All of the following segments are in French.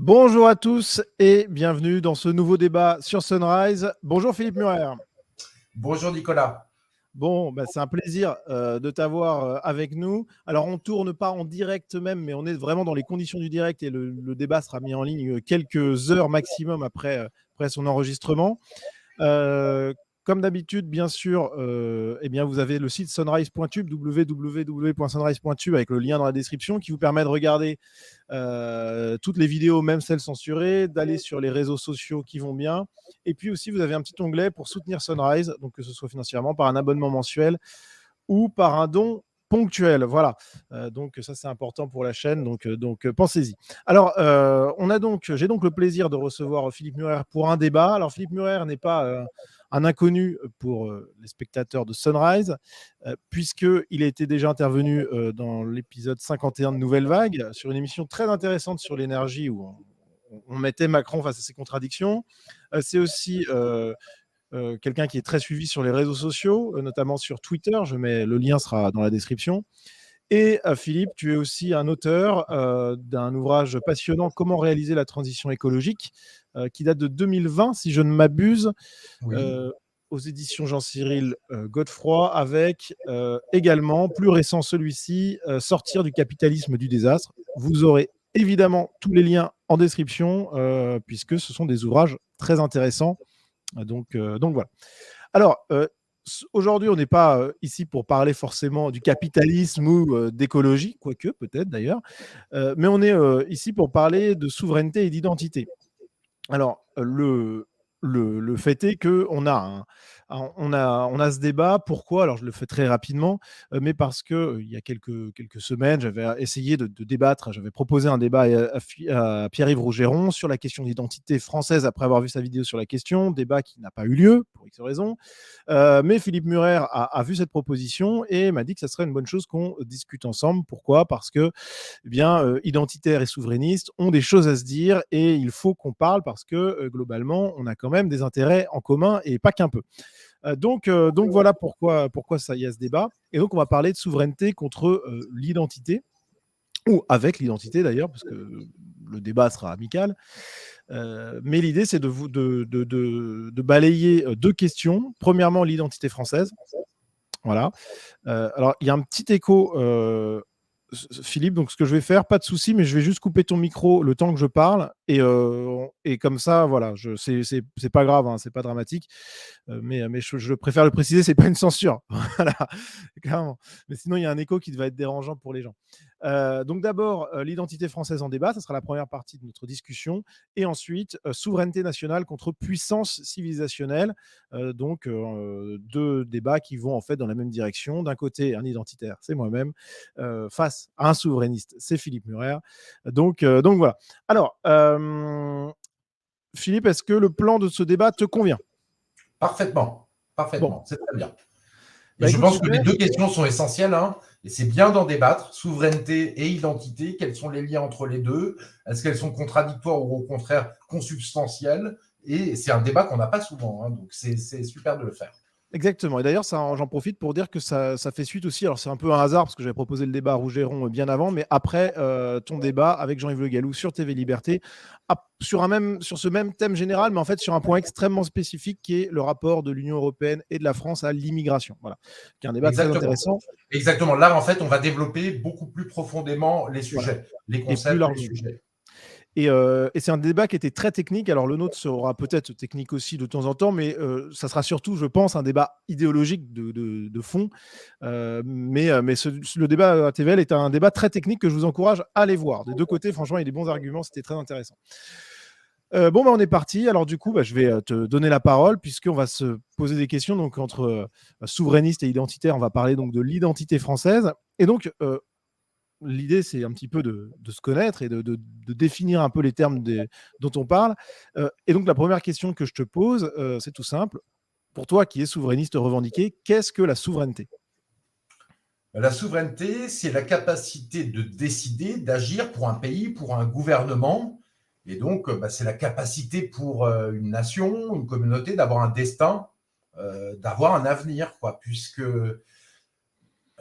Bonjour à tous et bienvenue dans ce nouveau débat sur Sunrise. Bonjour Philippe Murer. Bonjour Nicolas. Bon, c'est un plaisir de t'avoir avec nous. Alors, on ne tourne pas en direct même, mais on est vraiment dans les conditions du direct et le débat sera mis en ligne quelques heures maximum après son enregistrement. Comme d'habitude, bien sûr, vous avez le site sunrise.tube, www.sunrise.tube, avec le lien dans la description qui vous permet de regarder toutes les vidéos, même celles censurées, d'aller sur les réseaux sociaux qui vont bien. Et puis aussi, vous avez un petit onglet pour soutenir Sunrise, donc que ce soit financièrement par un abonnement mensuel ou par un don ponctuel. Voilà. Donc ça, c'est important pour la chaîne. Donc pensez-y. Alors, j'ai donc le plaisir de recevoir Philippe Murer pour un débat. Alors, Philippe Murer n'est pas un inconnu pour les spectateurs de Sunrise, puisqu'il a été déjà intervenu dans l'épisode 51 de Nouvelle Vague, sur une émission très intéressante sur l'énergie où on mettait Macron face à ses contradictions. C'est aussi quelqu'un qui est très suivi sur les réseaux sociaux, notamment sur Twitter. Le lien sera dans la description. Et Philippe, tu es aussi un auteur d'un ouvrage passionnant, Comment réaliser la transition écologique, qui date de 2020, si je ne m'abuse, Oui. aux éditions Jean-Cyril Godefroy, avec également, plus récent celui-ci, Sortir du capitalisme du désastre. Vous aurez évidemment tous les liens en description, puisque ce sont des ouvrages très intéressants. Donc voilà. Alors, aujourd'hui, on n'est pas ici pour parler forcément du capitalisme ou d'écologie, quoique peut-être d'ailleurs, mais on est ici pour parler de souveraineté et d'identité. Alors, le fait est qu'on a, on a ce débat. Pourquoi? Alors, je le fais très rapidement, mais parce que il y a quelques semaines, j'avais essayé de débattre. J'avais proposé un débat à Pierre-Yves Rougeron sur la question d'identité française après avoir vu sa vidéo sur la question. Débat qui n'a pas eu lieu pour X raisons. Mais Philippe Murer a vu cette proposition et m'a dit que ça serait une bonne chose qu'on discute ensemble. Pourquoi? Parce que identitaires et souverainistes ont des choses à se dire et il faut qu'on parle parce que globalement, on a quand même des intérêts en commun et pas qu'un peu. Donc voilà pourquoi ça y a ce débat. Et donc on va parler de souveraineté contre l'identité, ou avec l'identité d'ailleurs, parce que le débat sera amical. Mais l'idée, c'est de balayer deux questions. Premièrement, l'identité française. Voilà. Alors, il y a un petit écho, Philippe, donc ce que je vais faire, pas de souci, mais je vais juste couper ton micro le temps que je parle. Et comme ça, voilà, c'est pas grave, hein, c'est pas dramatique. Mais je préfère le préciser, c'est pas une censure. Voilà, clairement. Mais sinon, il y a un écho qui va être dérangeant pour les gens. Donc d'abord, l'identité française en débat, ça sera la première partie de notre discussion. Et ensuite, souveraineté nationale contre puissance civilisationnelle. Deux débats qui vont en fait dans la même direction. D'un côté, un identitaire, c'est moi-même, face à un souverainiste, c'est Philippe Murer. Donc voilà. Alors, Philippe, est-ce que le plan de ce débat te convient? Parfaitement. Bon, Parfaitement. C'est très bien. Et bah je écoute, pense que super. les deux questions sont essentielles, hein, et c'est bien d'en débattre. Souveraineté et identité, quels sont les liens entre les deux? Est-ce qu'elles sont contradictoires ou au contraire consubstantielles? Et c'est un débat qu'on n'a pas souvent, hein, donc c'est super de le faire. Exactement. Et d'ailleurs, j'en profite pour dire que ça fait suite aussi. Alors, c'est un peu un hasard parce que j'avais proposé le débat à Rougeron bien avant, mais après ton débat avec Jean-Yves Le Gallou sur TV Liberté, sur ce même thème général, mais en fait sur un point extrêmement spécifique qui est le rapport de l'Union européenne et de la France à l'immigration. Voilà. Qui est un débat très Exactement. intéressant. Exactement. Là, en fait, on va développer beaucoup plus profondément les Voilà. sujets, les Et plus concepts, les largement. sujets. Et c'est un débat qui était très technique. Alors, le nôtre sera peut-être technique aussi de temps en temps, mais ça sera surtout, je pense, un débat idéologique de fond. Le débat à TVL est un débat très technique que je vous encourage à aller voir. Des deux côtés, franchement, il y a des bons arguments. C'était très intéressant. On est parti. Alors, du coup, je vais te donner la parole puisqu'on va se poser des questions. Donc, entre souverainistes et identitaires, on va parler donc de l'identité française. Et donc, l'idée, c'est un petit peu de se connaître et de définir un peu les termes dont on parle. Et donc, la première question que je te pose, c'est tout simple. Pour toi, qui es souverainiste revendiqué, qu'est-ce que la souveraineté? La souveraineté, c'est la capacité de décider, d'agir pour un pays, pour un gouvernement. Et donc, c'est la capacité pour une nation, une communauté d'avoir un destin, d'avoir un avenir, quoi, puisque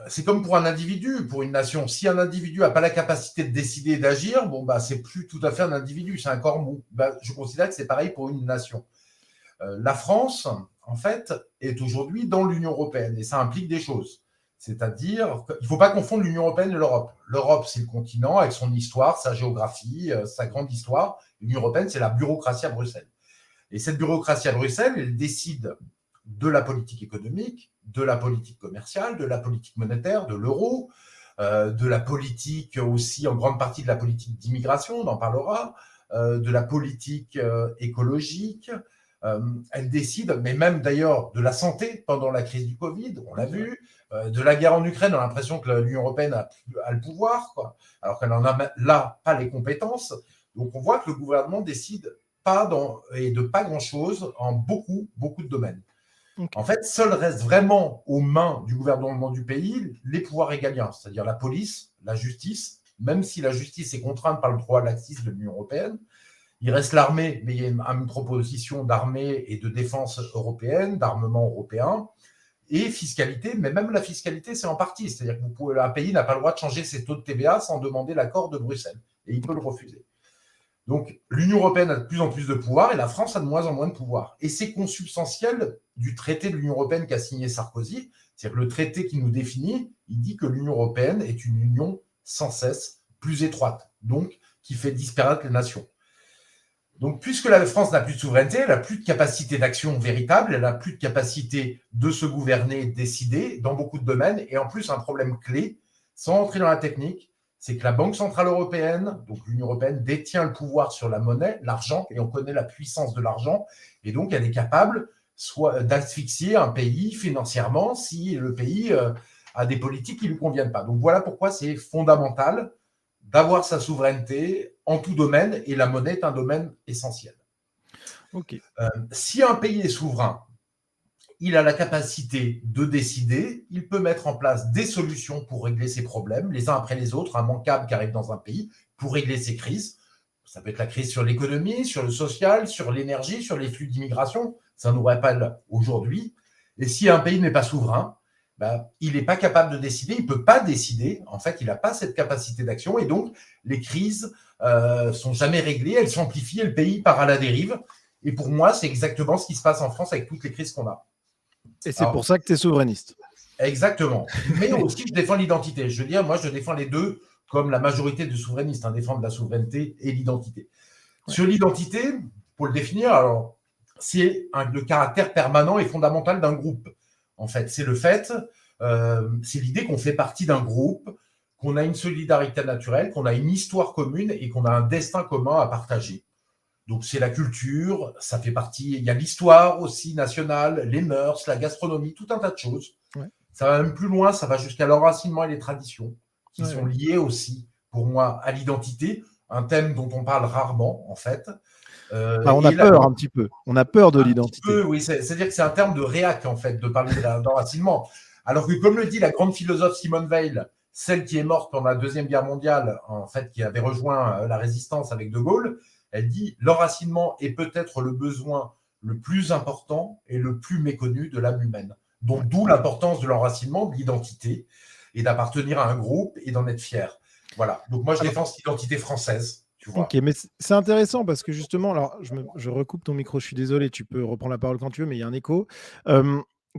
c'est comme pour un individu, pour une nation. Si un individu n'a pas la capacité de décider et d'agir, bon, bah, c'est plus tout à fait un individu, c'est un corps mou. Bah, je considère que c'est pareil pour une nation. La France, en fait, est aujourd'hui dans l'Union européenne et ça implique des choses. C'est-à-dire qu'il ne faut pas confondre l'Union européenne et l'Europe. L'Europe, c'est le continent avec son histoire, sa géographie, sa grande histoire. L'Union européenne, c'est la bureaucratie à Bruxelles. Et cette bureaucratie à Bruxelles, elle décide de la politique économique, de la politique commerciale, de la politique monétaire, de l'euro, de la politique aussi, en grande partie de la politique d'immigration, on en parlera, de la politique écologique. Elle décide, mais même d'ailleurs de la santé pendant la crise du Covid, on l'a vu, de la guerre en Ukraine, on a l'impression que l'Union européenne a le pouvoir, quoi, alors qu'elle n'en a là pas les compétences. Donc on voit que le gouvernement décide pas et de pas grand-chose en beaucoup, beaucoup de domaines. Okay. En fait, seul reste vraiment aux mains du gouvernement du pays les pouvoirs régaliens, c'est-à-dire la police, la justice, même si la justice est contrainte par le droit laxiste de l'Union européenne. Il reste l'armée, mais il y a une proposition d'armée et de défense européenne, d'armement européen, et fiscalité, mais même la fiscalité, c'est en partie. C'est-à-dire qu'un pays n'a pas le droit de changer ses taux de TVA sans demander l'accord de Bruxelles, et il peut le refuser. Donc, l'Union européenne a de plus en plus de pouvoir et la France a de moins en moins de pouvoir. Et c'est consubstantiel du traité de l'Union européenne qu'a signé Sarkozy. C'est-à-dire que le traité qui nous définit, il dit que l'Union européenne est une union sans cesse plus étroite, donc qui fait disparaître les nations. Donc, puisque la France n'a plus de souveraineté, elle n'a plus de capacité d'action véritable, elle n'a plus de capacité de se gouverner et de décider dans beaucoup de domaines. Et en plus, un problème clé, sans entrer dans la technique, c'est que la Banque centrale européenne, donc l'Union européenne, détient le pouvoir sur la monnaie, l'argent, et on connaît la puissance de l'argent. Et donc, elle est capable soit d'asphyxier un pays financièrement si le pays a des politiques qui ne lui conviennent pas. Donc, voilà pourquoi c'est fondamental d'avoir sa souveraineté en tout domaine, et la monnaie est un domaine essentiel. Okay. Si un pays est souverain, il a la capacité de décider, il peut mettre en place des solutions pour régler ses problèmes, les uns après les autres, immanquables qui arrivent dans un pays, pour régler ses crises. Ça peut être la crise sur l'économie, sur le social, sur l'énergie, sur les flux d'immigration. Ça nous rappelle aujourd'hui. Et si un pays n'est pas souverain, ben, il n'est pas capable de décider, il ne peut pas décider. En fait, il n'a pas cette capacité d'action. Et donc, les crises sont jamais réglées, elles s'amplifient et le pays part à la dérive. Et pour moi, c'est exactement ce qui se passe en France avec toutes les crises qu'on a. Et c'est pour ça que tu es souverainiste. Exactement. Mais aussi, je défends l'identité. Je veux dire, moi, je défends les deux, comme la majorité de souverainistes, défendent la souveraineté et l'identité. Ouais. Sur l'identité, pour le définir, alors, c'est le caractère permanent et fondamental d'un groupe. En fait, c'est le fait, c'est l'idée qu'on fait partie d'un groupe, qu'on a une solidarité naturelle, qu'on a une histoire commune et qu'on a un destin commun à partager. Donc, c'est la culture, ça fait partie, il y a l'histoire aussi nationale, les mœurs, la gastronomie, tout un tas de choses. Ouais. Ça va même plus loin, ça va jusqu'à l'enracinement et les traditions, qui sont liées aussi, pour moi, à l'identité, un thème dont on parle rarement, en fait. On a peur un petit peu, on a peur de l'identité. Peu, oui, c'est-à-dire que c'est un terme de réac, en fait, de parler d'enracinement. Alors que, comme le dit la grande philosophe Simone Veil, celle qui est morte pendant la Deuxième Guerre mondiale, en fait, qui avait rejoint la résistance avec De Gaulle, elle dit « L'enracinement est peut-être le besoin le plus important et le plus méconnu de l'âme humaine. » Donc, d'où l'importance de l'enracinement, de l'identité, et d'appartenir à un groupe et d'en être fier. Voilà. Donc, moi, je défends cette identité française. Tu vois. Ok, mais c'est intéressant parce que justement, alors je recoupe ton micro, je suis désolé, tu peux reprendre la parole quand tu veux, mais il y a un écho.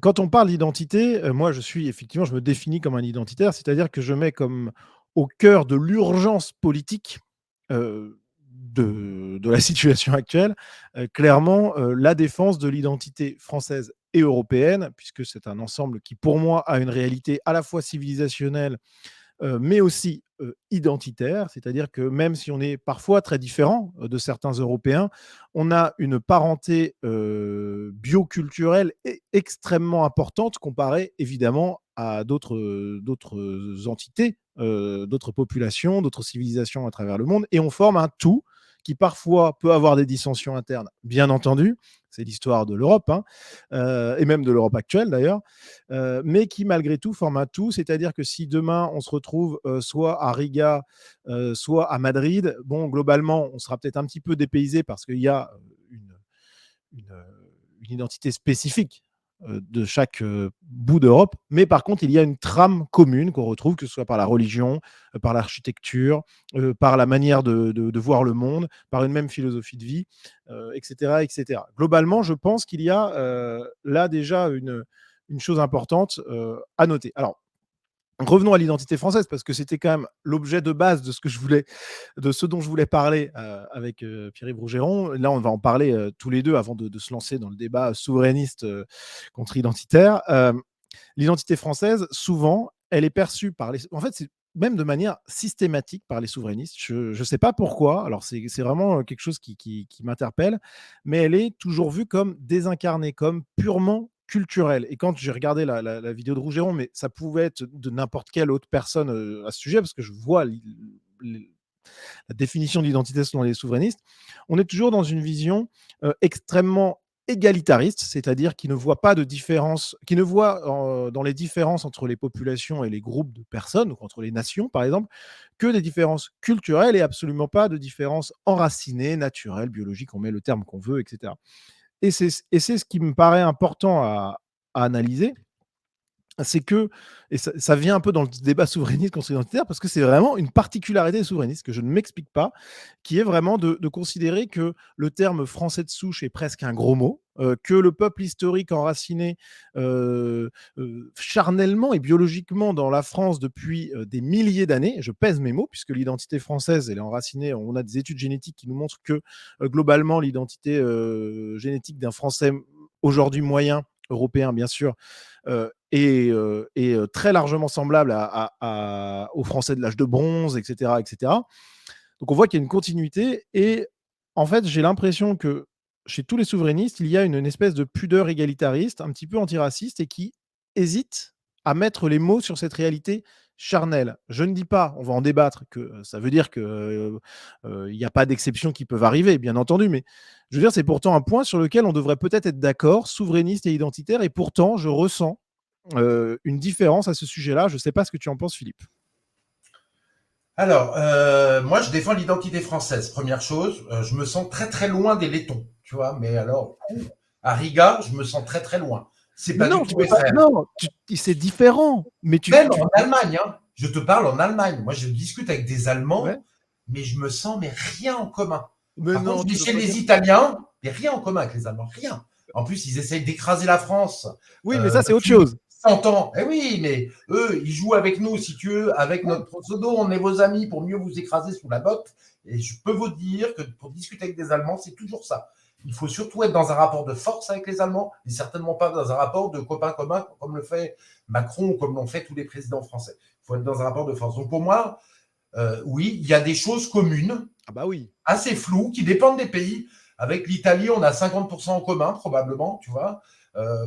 Quand on parle d'identité, moi, je me définis comme un identitaire, c'est-à-dire que je mets comme au cœur de l'urgence politique de la situation actuelle, clairement, la défense de l'identité française et européenne, puisque c'est un ensemble qui, pour moi, a une réalité à la fois civilisationnelle, mais aussi identitaire, c'est-à-dire que même si on est parfois très différent de certains Européens, on a une parenté bioculturelle extrêmement importante comparée évidemment à d'autres entités, d'autres populations, d'autres civilisations à travers le monde, et on forme un tout qui parfois peut avoir des dissensions internes, bien entendu, c'est l'histoire de l'Europe, hein, et même de l'Europe actuelle d'ailleurs, mais qui malgré tout forme un tout, c'est-à-dire que si demain on se retrouve soit à Riga, soit à Madrid, bon, globalement, on sera peut-être un petit peu dépaysé parce qu'il y a une identité spécifique de chaque bout d'Europe, mais par contre, il y a une trame commune qu'on retrouve, que ce soit par la religion, par l'architecture, par la manière de voir le monde, par une même philosophie de vie, etc., etc. Globalement, je pense qu'il y a là déjà une chose importante à noter. Alors, revenons à l'identité française, parce que c'était quand même l'objet de base de ce dont je voulais parler avec Pierre-Yves Rougeron. Là, on va en parler tous les deux avant de se lancer dans le débat souverainiste contre identitaire. L'identité française, souvent, elle est perçue par les. En fait, c'est même de manière systématique par les souverainistes. Je ne sais pas pourquoi. Alors, c'est vraiment quelque chose qui m'interpelle, mais elle est toujours vue comme désincarnée, comme purement culturelle. Et quand j'ai regardé la vidéo de Rougeron, mais ça pouvait être de n'importe quelle autre personne à ce sujet, parce que je vois la définition de l'identité selon les souverainistes, on est toujours dans une vision extrêmement égalitariste, c'est-à-dire qui ne voit pas de différence, qui ne voit dans les différences entre les populations et les groupes de personnes, donc entre les nations par exemple, que des différences culturelles et absolument pas de différences enracinées, naturelles, biologiques, on met le terme qu'on veut, etc. Et c'est ce qui me paraît important à analyser, c'est que, et ça vient un peu dans le débat souverainiste contre identitaire, parce que c'est vraiment une particularité souverainiste que je ne m'explique pas, qui est vraiment de considérer que le terme français de souche est presque un gros mot, que le peuple historique enraciné charnellement et biologiquement dans la France depuis des milliers d'années, je pèse mes mots, puisque l'identité française, elle est enracinée, on a des études génétiques qui nous montrent que globalement, l'identité génétique d'un Français aujourd'hui moyen, européen bien sûr, est très largement semblable aux Français de l'âge de bronze, etc., etc. Donc on voit qu'il y a une continuité et en fait j'ai l'impression que chez tous les souverainistes, il y a une espèce de pudeur égalitariste, un petit peu antiraciste et qui hésite à mettre les mots sur cette réalité charnelle. Je ne dis pas, on va en débattre, que ça veut dire qu'il n'y a pas d'exceptions qui peuvent arriver, bien entendu, mais je veux dire, c'est pourtant un point sur lequel on devrait peut-être être d'accord, souverainiste et identitaire, et pourtant je ressens une différence à ce sujet-là. Je ne sais pas ce que tu en penses, Philippe. Alors, moi, je défends l'identité française. Première chose, je me sens très très loin des Lettons, tu vois. Mais alors, à Riga, je me sens très très loin. C'est Mais pas du non, tu tout peux pas. Israël. Non, c'est différent. Mais Même en Allemagne, hein. Je te parle en Allemagne. Moi, je discute avec des ouais. Allemands, mais je me sens mais rien en commun. Mais Par contre, non, je tu vais peux chez pas dire. les Italiens, mais rien en commun avec les Allemands, rien. En plus, ils essayent d'écraser la France Oui, mais ça, c'est autre depuis chose. 100 ans. Eh oui, mais eux, ils jouent avec nous, si tu veux, avec notre pseudo, on est vos amis pour mieux vous écraser sous la botte. Et je peux vous dire que pour discuter avec des Allemands, c'est toujours ça. Il faut surtout être dans un rapport de force avec les Allemands, et certainement pas dans un rapport de copain commun, comme le fait Macron ou comme l'ont fait tous les présidents français. Il faut être dans un rapport de force. Donc pour moi, oui, il y a des choses communes, Ah bah oui. assez floues, qui dépendent des pays. Avec l'Italie, on a 50% en commun, probablement, tu vois.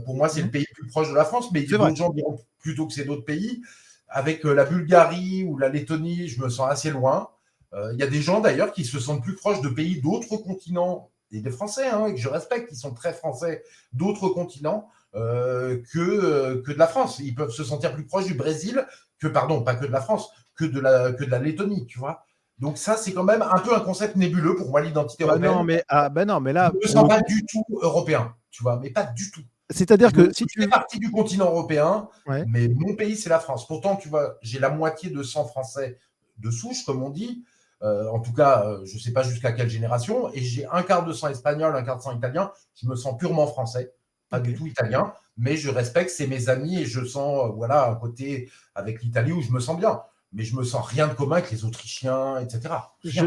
Pour moi, c'est le pays le plus proche de la France, mais C'est vrai. d'autres gens diront plutôt que c'est d'autres pays. Avec la Bulgarie ou la Lettonie, je me sens assez loin. Il y a des gens d'ailleurs qui se sentent plus proches de pays d'autres continents, et des Français, hein, et que je respecte, qui sont très français, d'autres continents que de la France. Ils peuvent se sentir plus proches du Brésil que, pardon, pas que de la France, que de la Lettonie, tu vois. Donc ça, c'est quand même un peu un concept nébuleux pour moi, l'identité Bah non, européenne. mais, bah non, mais Je là, ne me pour sens le pas coup, du tout européen, tu vois, mais pas du tout. c'est-à-dire que si Je fais tu. partie du continent européen, Ouais. mais mon pays, c'est la France. Pourtant, tu vois, j'ai la moitié de sang français de souche, comme on dit. En tout cas, je ne sais pas jusqu'à quelle génération. Et j'ai un quart de sang espagnol, un quart de sang italien. Je me sens purement français, pas Ok. du tout italien. Mais je respecte, c'est mes amis et je sens, voilà, un côté avec l'Italie où je me sens bien. Mais je me sens rien de commun avec les Autrichiens, etc. Je,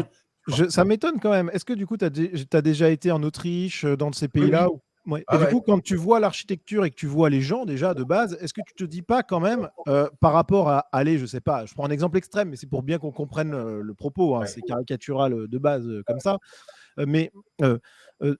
Rien. ça m'étonne quand même. Est-ce que du coup, tu as déjà été en Autriche, dans de ces Oui, pays-là oui. Ouais. Et Ah du ouais. coup, quand tu vois l'architecture et que tu vois les gens déjà de base, est-ce que tu te dis pas quand même, par rapport à, allez, je sais pas, je prends un exemple extrême, mais c'est pour bien qu'on comprenne le propos, hein, Ouais. c'est caricatural de base comme ça. Mais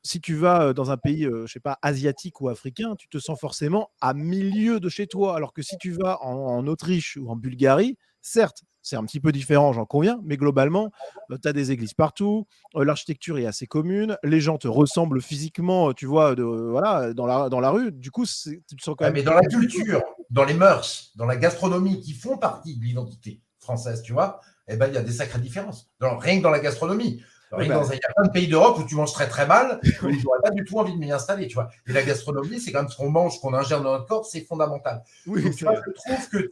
si tu vas dans un pays, je sais pas, asiatique ou africain, tu te sens forcément à milieu de chez toi. Alors que si tu vas en Autriche ou en Bulgarie, certes, c'est un petit peu différent, j'en conviens, mais globalement, tu as des églises partout, l'architecture est assez commune, les gens te ressemblent physiquement, tu vois, voilà, dans la rue. Du coup, tu te sens quand Ouais, même mais dans la plus chez toi. culture, dans les mœurs, dans la gastronomie qui font partie de l'identité française, tu vois, eh ben, il y a des sacrées différences. Rien que dans la gastronomie. Oui, Il y a plein de pays d'Europe où tu manges très très mal, où je n'aurais pas du tout envie de m'y installer, tu vois. Et la gastronomie, c'est quand même ce qu'on mange, ce qu'on ingère dans notre corps, c'est fondamental. oui, Donc, tu vois, je trouve que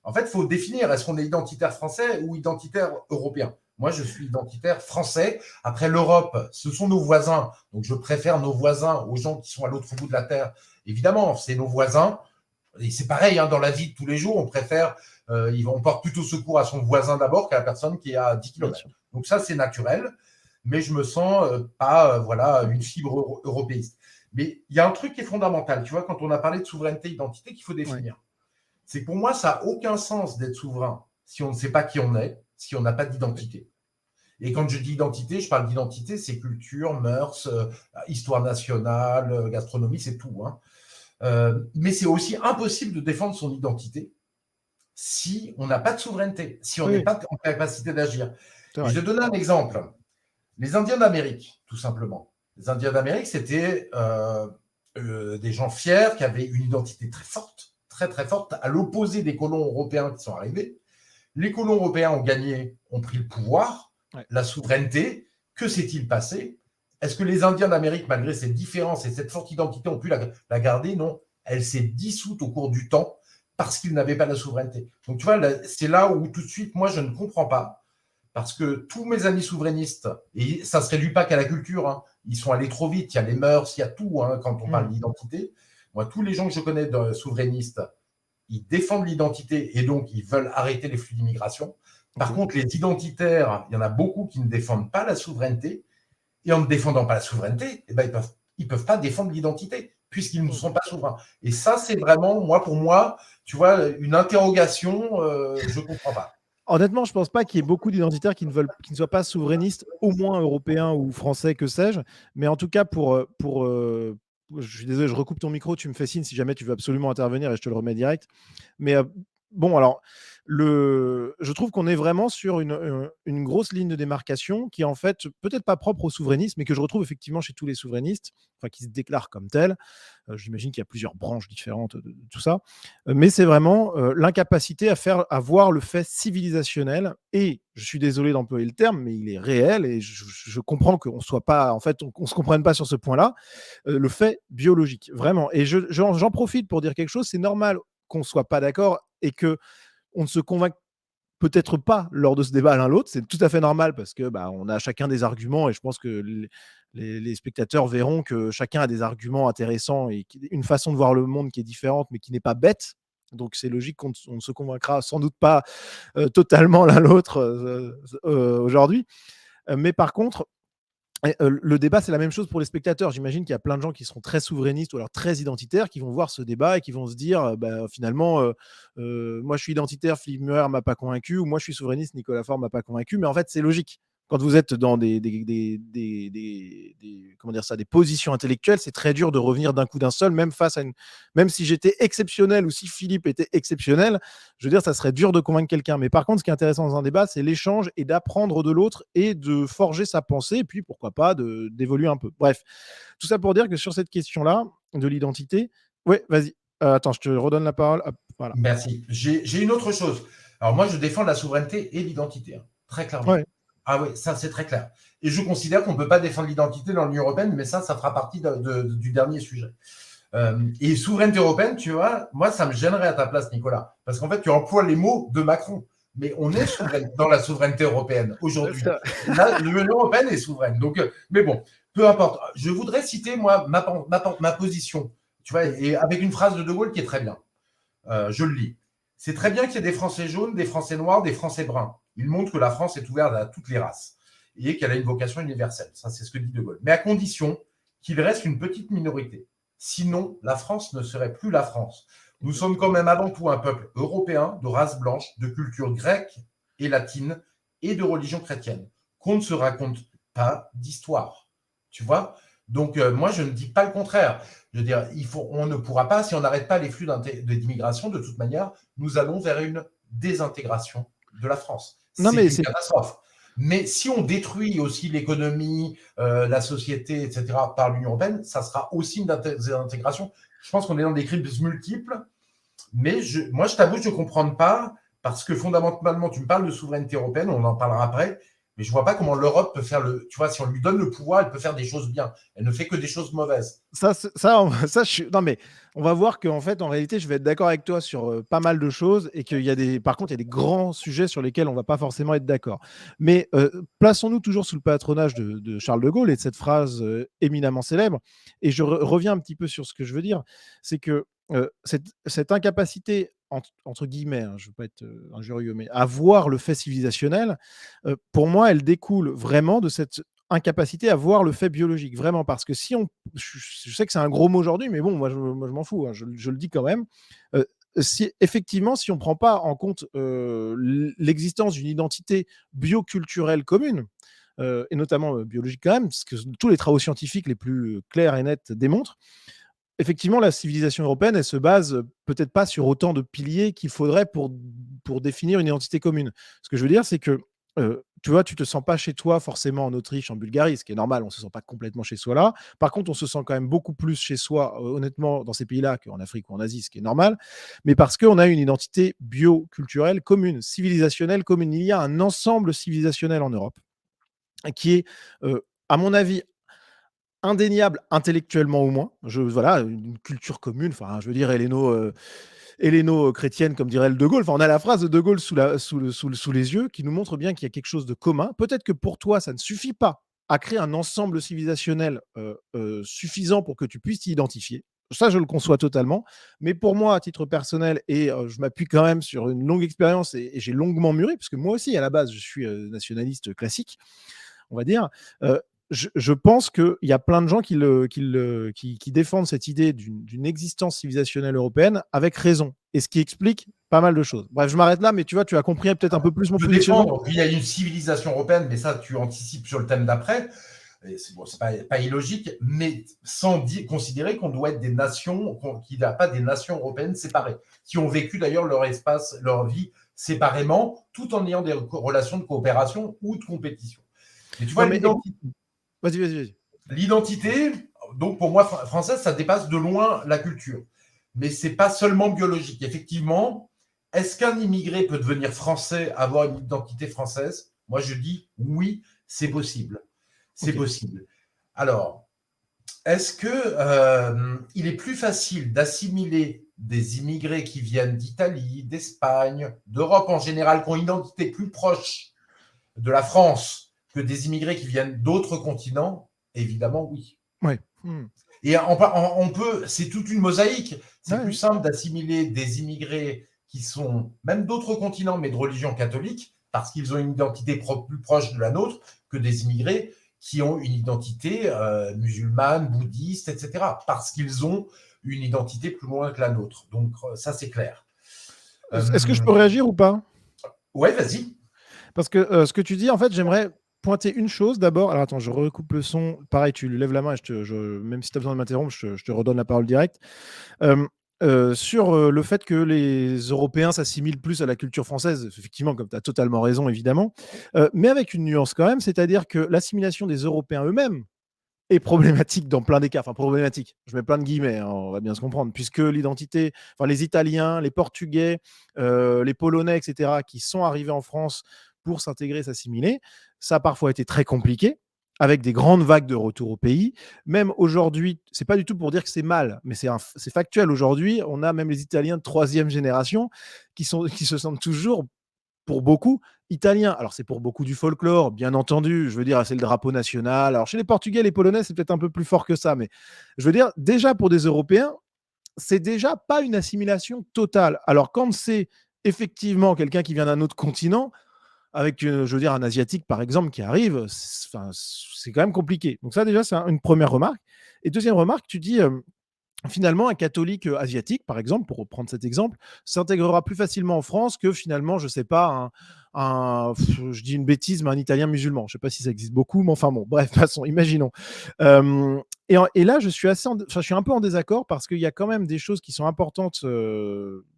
En fait, il faut définir, est-ce qu'on est identitaire français ou identitaire européen? Moi, je suis identitaire français. Après, l'Europe, ce sont nos voisins. Donc, je préfère nos voisins aux gens qui sont à l'autre bout de la Terre. Évidemment, c'est nos voisins. Et c'est pareil, hein, dans la vie de tous les jours, on porte plutôt secours à son voisin d'abord qu'à la personne qui est à 10 km. Donc ça, c'est naturel, mais je me sens pas une fibre européiste. Mais il y a un truc qui est fondamental, tu vois, quand on a parlé de souveraineté, identité, qu'il faut définir. Ouais. C'est que pour moi, ça n'a aucun sens d'être souverain si on ne sait pas qui on est, si on n'a pas d'identité. Et quand je dis identité, je parle d'identité, c'est culture, mœurs, histoire nationale, gastronomie, c'est tout, hein. Mais c'est aussi impossible de défendre son identité si on n'a pas de souveraineté, si on n'est pas en capacité d'agir. Je vais donner un exemple. Les Indiens d'Amérique, tout simplement. Les Indiens d'Amérique, c'était des gens fiers qui avaient une identité très forte, très très forte, à l'opposé des colons européens qui sont arrivés. Les colons européens ont gagné, ont pris le pouvoir, la souveraineté. Que s'est-il passé? Est-ce que les Indiens d'Amérique, malgré cette différence et cette forte identité, ont pu la garder? Non. Elle s'est dissoute au cours du temps parce qu'ils n'avaient pas la souveraineté. Donc, tu vois, c'est là où tout de suite, moi, je ne comprends pas. Parce que tous mes amis souverainistes, et ça ne se réduit pas qu'à la culture, hein, ils sont allés trop vite, il y a les mœurs, il y a tout, hein, quand on parle d'identité. Moi, tous les gens que je connais de souverainistes, ils défendent l'identité et donc ils veulent arrêter les flux d'immigration. Par contre, les identitaires, il y en a beaucoup qui ne défendent pas la souveraineté. Et en ne défendant pas la souveraineté, eh ben, ils peuvent pas défendre l'identité, puisqu'ils ne sont pas souverains. Et ça, c'est vraiment, pour moi, tu vois, une interrogation, je ne comprends pas. Honnêtement, je ne pense pas qu'il y ait beaucoup d'identitaires qui ne soient pas souverainistes, au moins européens ou français, que sais-je. Mais en tout cas, je suis désolé, je recoupe ton micro, tu me fais signe si jamais tu veux absolument intervenir et je te le remets direct. Mais bon, alors, je trouve qu'on est vraiment sur une grosse ligne de démarcation qui est en fait peut-être pas propre au souverainisme, mais que je retrouve effectivement chez tous les souverainistes, enfin, qui se déclarent comme tels. J'imagine qu'il y a plusieurs branches différentes de tout ça. Mais c'est vraiment l'incapacité à voir le fait civilisationnel. Et je suis désolé d'employer le terme, mais il est réel et je comprends qu'on soit pas, en fait, on se comprenne pas sur ce point-là. Le fait biologique, vraiment. Et j'en profite pour dire quelque chose. C'est normal qu'on soit pas d'accord et que on ne se convainc peut-être pas lors de ce débat l'un l'autre. C'est tout à fait normal parce que on a chacun des arguments et je pense que les spectateurs verront que chacun a des arguments intéressants et une façon de voir le monde qui est différente mais qui n'est pas bête. Donc c'est logique qu'on ne se convaincra sans doute pas totalement l'un l'autre aujourd'hui. Mais par contre, le débat, c'est la même chose pour les spectateurs. J'imagine qu'il y a plein de gens qui seront très souverainistes ou alors très identitaires, qui vont voir ce débat et qui vont se dire finalement, moi je suis identitaire, Philippe Muller m'a pas convaincu, ou moi je suis souverainiste, Nicolas Faure m'a pas convaincu. Mais en fait, c'est logique. Quand vous êtes dans des positions intellectuelles, c'est très dur de revenir d'un coup d'un seul, même si j'étais exceptionnel ou si Philippe était exceptionnel, je veux dire, ça serait dur de convaincre quelqu'un. Mais par contre, ce qui est intéressant dans un débat, c'est l'échange et d'apprendre de l'autre et de forger sa pensée, et puis pourquoi pas d'évoluer un peu. Bref, tout ça pour dire que sur cette question-là de l'identité, ouais, vas-y. Attends, je te redonne la parole. Hop, voilà. Merci. J'ai une autre chose. Alors moi, je défends la souveraineté et l'identité, hein, très clairement. Ouais. Ah oui, ça c'est très clair. Et je considère qu'on ne peut pas défendre l'identité dans l'Union européenne, mais ça fera partie du dernier sujet. Et souveraineté européenne, tu vois, moi ça me gênerait à ta place, Nicolas, parce qu'en fait tu emploies les mots de Macron. Mais on est dans la souveraineté européenne aujourd'hui. L'Union européenne est souveraine. Donc, mais bon, peu importe. Je voudrais citer moi ma position, tu vois, et avec une phrase de Gaulle qui est très bien. Je le lis. C'est très bien qu'il y ait des Français jaunes, des Français noirs, des Français bruns. Il montre que la France est ouverte à toutes les races et qu'elle a une vocation universelle. Ça, c'est ce que dit De Gaulle. Mais à condition qu'il reste une petite minorité. Sinon, la France ne serait plus la France. Nous sommes quand même avant tout un peuple européen, de race blanche, de culture grecque et latine et de religion chrétienne. Qu'on ne se raconte pas d'histoire. Tu vois ? Donc, moi, je ne dis pas le contraire. Je veux dire, on ne pourra pas, si on n'arrête pas les flux d'immigration, de toute manière, nous allons vers une désintégration de la France. C'est une catastrophe. Mais si on détruit aussi l'économie, la société, etc., par l'Union européenne, ça sera aussi une désintégration. Je pense qu'on est dans des crises multiples. Mais moi, je t'avoue, je ne comprends pas, parce que fondamentalement, tu me parles de souveraineté européenne, on en parlera après, Mais je ne vois pas comment l'Europe peut faire tu vois, si on lui donne le pouvoir, elle peut faire des choses bien. Elle ne fait que des choses mauvaises. Non, mais on va voir qu'en fait, en réalité, je vais être d'accord avec toi sur pas mal de choses et par contre, il y a des grands sujets sur lesquels on va pas forcément être d'accord. Mais plaçons-nous toujours sous le patronage de Charles de Gaulle et de cette phrase éminemment célèbre. Et je reviens un petit peu sur ce que je veux dire, c'est que cette incapacité, entre guillemets, hein, je ne veux pas être injurieux, mais à voir le fait civilisationnel, pour moi, elle découle vraiment de cette incapacité à voir le fait biologique, vraiment, parce que si on, je sais que c'est un gros mot aujourd'hui, mais bon, moi je m'en fous, hein, je le dis quand même. Si effectivement, si on ne prend pas en compte l'existence d'une identité bioculturelle commune, et notamment biologique quand même, parce que tous les travaux scientifiques les plus clairs et nets démontrent, effectivement, la civilisation européenne, elle se base peut-être pas sur autant de piliers qu'il faudrait pour définir une identité commune. Ce que je veux dire, c'est que tu vois, tu te sens pas chez toi forcément en Autriche, en Bulgarie, ce qui est normal, on se sent pas complètement chez soi là. Par contre, on se sent quand même beaucoup plus chez soi, honnêtement, dans ces pays-là qu'en Afrique ou en Asie, ce qui est normal, mais parce qu'on a une identité bioculturelle commune, civilisationnelle commune. Il y a un ensemble civilisationnel en Europe qui est, à mon avis, indéniable intellectuellement au moins. Voilà, une culture commune, enfin, je veux dire, helléno-chrétienne, comme dirait le De Gaulle. Enfin, on a la phrase de De Gaulle sous les yeux qui nous montre bien qu'il y a quelque chose de commun. Peut-être que pour toi, ça ne suffit pas à créer un ensemble civilisationnel suffisant pour que tu puisses t'y identifier. Ça, je le conçois totalement. Mais pour moi, à titre personnel, et je m'appuie quand même sur une longue expérience et j'ai longuement mûri, parce que moi aussi, à la base, je suis nationaliste classique, on va dire. Je pense qu'il y a plein de gens qui défendent cette idée d'une existence civilisationnelle européenne avec raison, et ce qui explique pas mal de choses. Bref, je m'arrête là, mais tu vois, tu as compris peut-être un peu plus mon Je positionnement. défends qu'il y a une civilisation européenne, mais ça, tu anticipes sur le thème d'après. C'est bon, pas illogique, mais sans considérer qu'on doit être des nations, qu'il n'y a pas des nations européennes séparées, qui ont vécu d'ailleurs leur espace, leur vie séparément, tout en ayant des relations de coopération ou de compétition. Et tu vois, l'identité. Vas-y. L'identité, donc pour moi, française, ça dépasse de loin la culture. Mais ce n'est pas seulement biologique. Effectivement, est-ce qu'un immigré peut devenir français, avoir une identité française? Moi, je dis oui, c'est possible. C'est possible. Alors, est-ce qu'il est plus facile d'assimiler des immigrés qui viennent d'Italie, d'Espagne, d'Europe en général, qui ont une identité plus proche de la France que des immigrés qui viennent d'autres continents? Évidemment, oui. Ouais. Et on peut, c'est toute une mosaïque. C'est plus simple d'assimiler des immigrés qui sont même d'autres continents, mais de religion catholique, parce qu'ils ont une identité plus proche de la nôtre, que des immigrés qui ont une identité musulmane, bouddhiste, etc., parce qu'ils ont une identité plus loin que la nôtre. Donc, ça, c'est clair. Est-ce que je peux réagir ou pas? Ouais, vas-y. Parce que ce que tu dis, en fait, j'aimerais pointer une chose d'abord. Alors attends, je recoupe le son. Pareil, tu lèves la main et même si tu as besoin de m'interrompre, je te redonne la parole directe. Sur le fait que les Européens s'assimilent plus à la culture française, effectivement, comme tu as totalement raison, évidemment, mais avec une nuance quand même, c'est-à-dire que l'assimilation des Européens eux-mêmes est problématique dans plein des cas. Enfin, problématique, je mets plein de guillemets, hein, on va bien se comprendre, puisque l'identité, enfin, les Italiens, les Portugais, les Polonais, etc., qui sont arrivés en France pour s'intégrer, s'assimiler, ça a parfois été très compliqué, avec des grandes vagues de retour au pays. Même aujourd'hui, c'est pas du tout pour dire que c'est mal, mais c'est factuel. Aujourd'hui, on a même les Italiens de troisième génération qui se sentent toujours, pour beaucoup, italiens. Alors, c'est pour beaucoup du folklore, bien entendu. Je veux dire, c'est le drapeau national. Alors, chez les Portugais, les Polonais, c'est peut-être un peu plus fort que ça. Mais je veux dire, déjà, pour des Européens, c'est déjà pas une assimilation totale. Alors, quand c'est effectivement quelqu'un qui vient d'un autre continent, avec, je veux dire, un Asiatique, par exemple, qui arrive, c'est quand même compliqué. Donc ça, déjà, c'est une première remarque. Et deuxième remarque, tu dis, finalement, un catholique asiatique, par exemple, pour reprendre cet exemple, s'intégrera plus facilement en France que finalement, je ne sais pas, je dis une bêtise, mais un Italien musulman. Je ne sais pas si ça existe beaucoup, mais enfin bon, bref, passons, imaginons. Et là, je suis un peu en désaccord parce qu'il y a quand même des choses qui sont importantes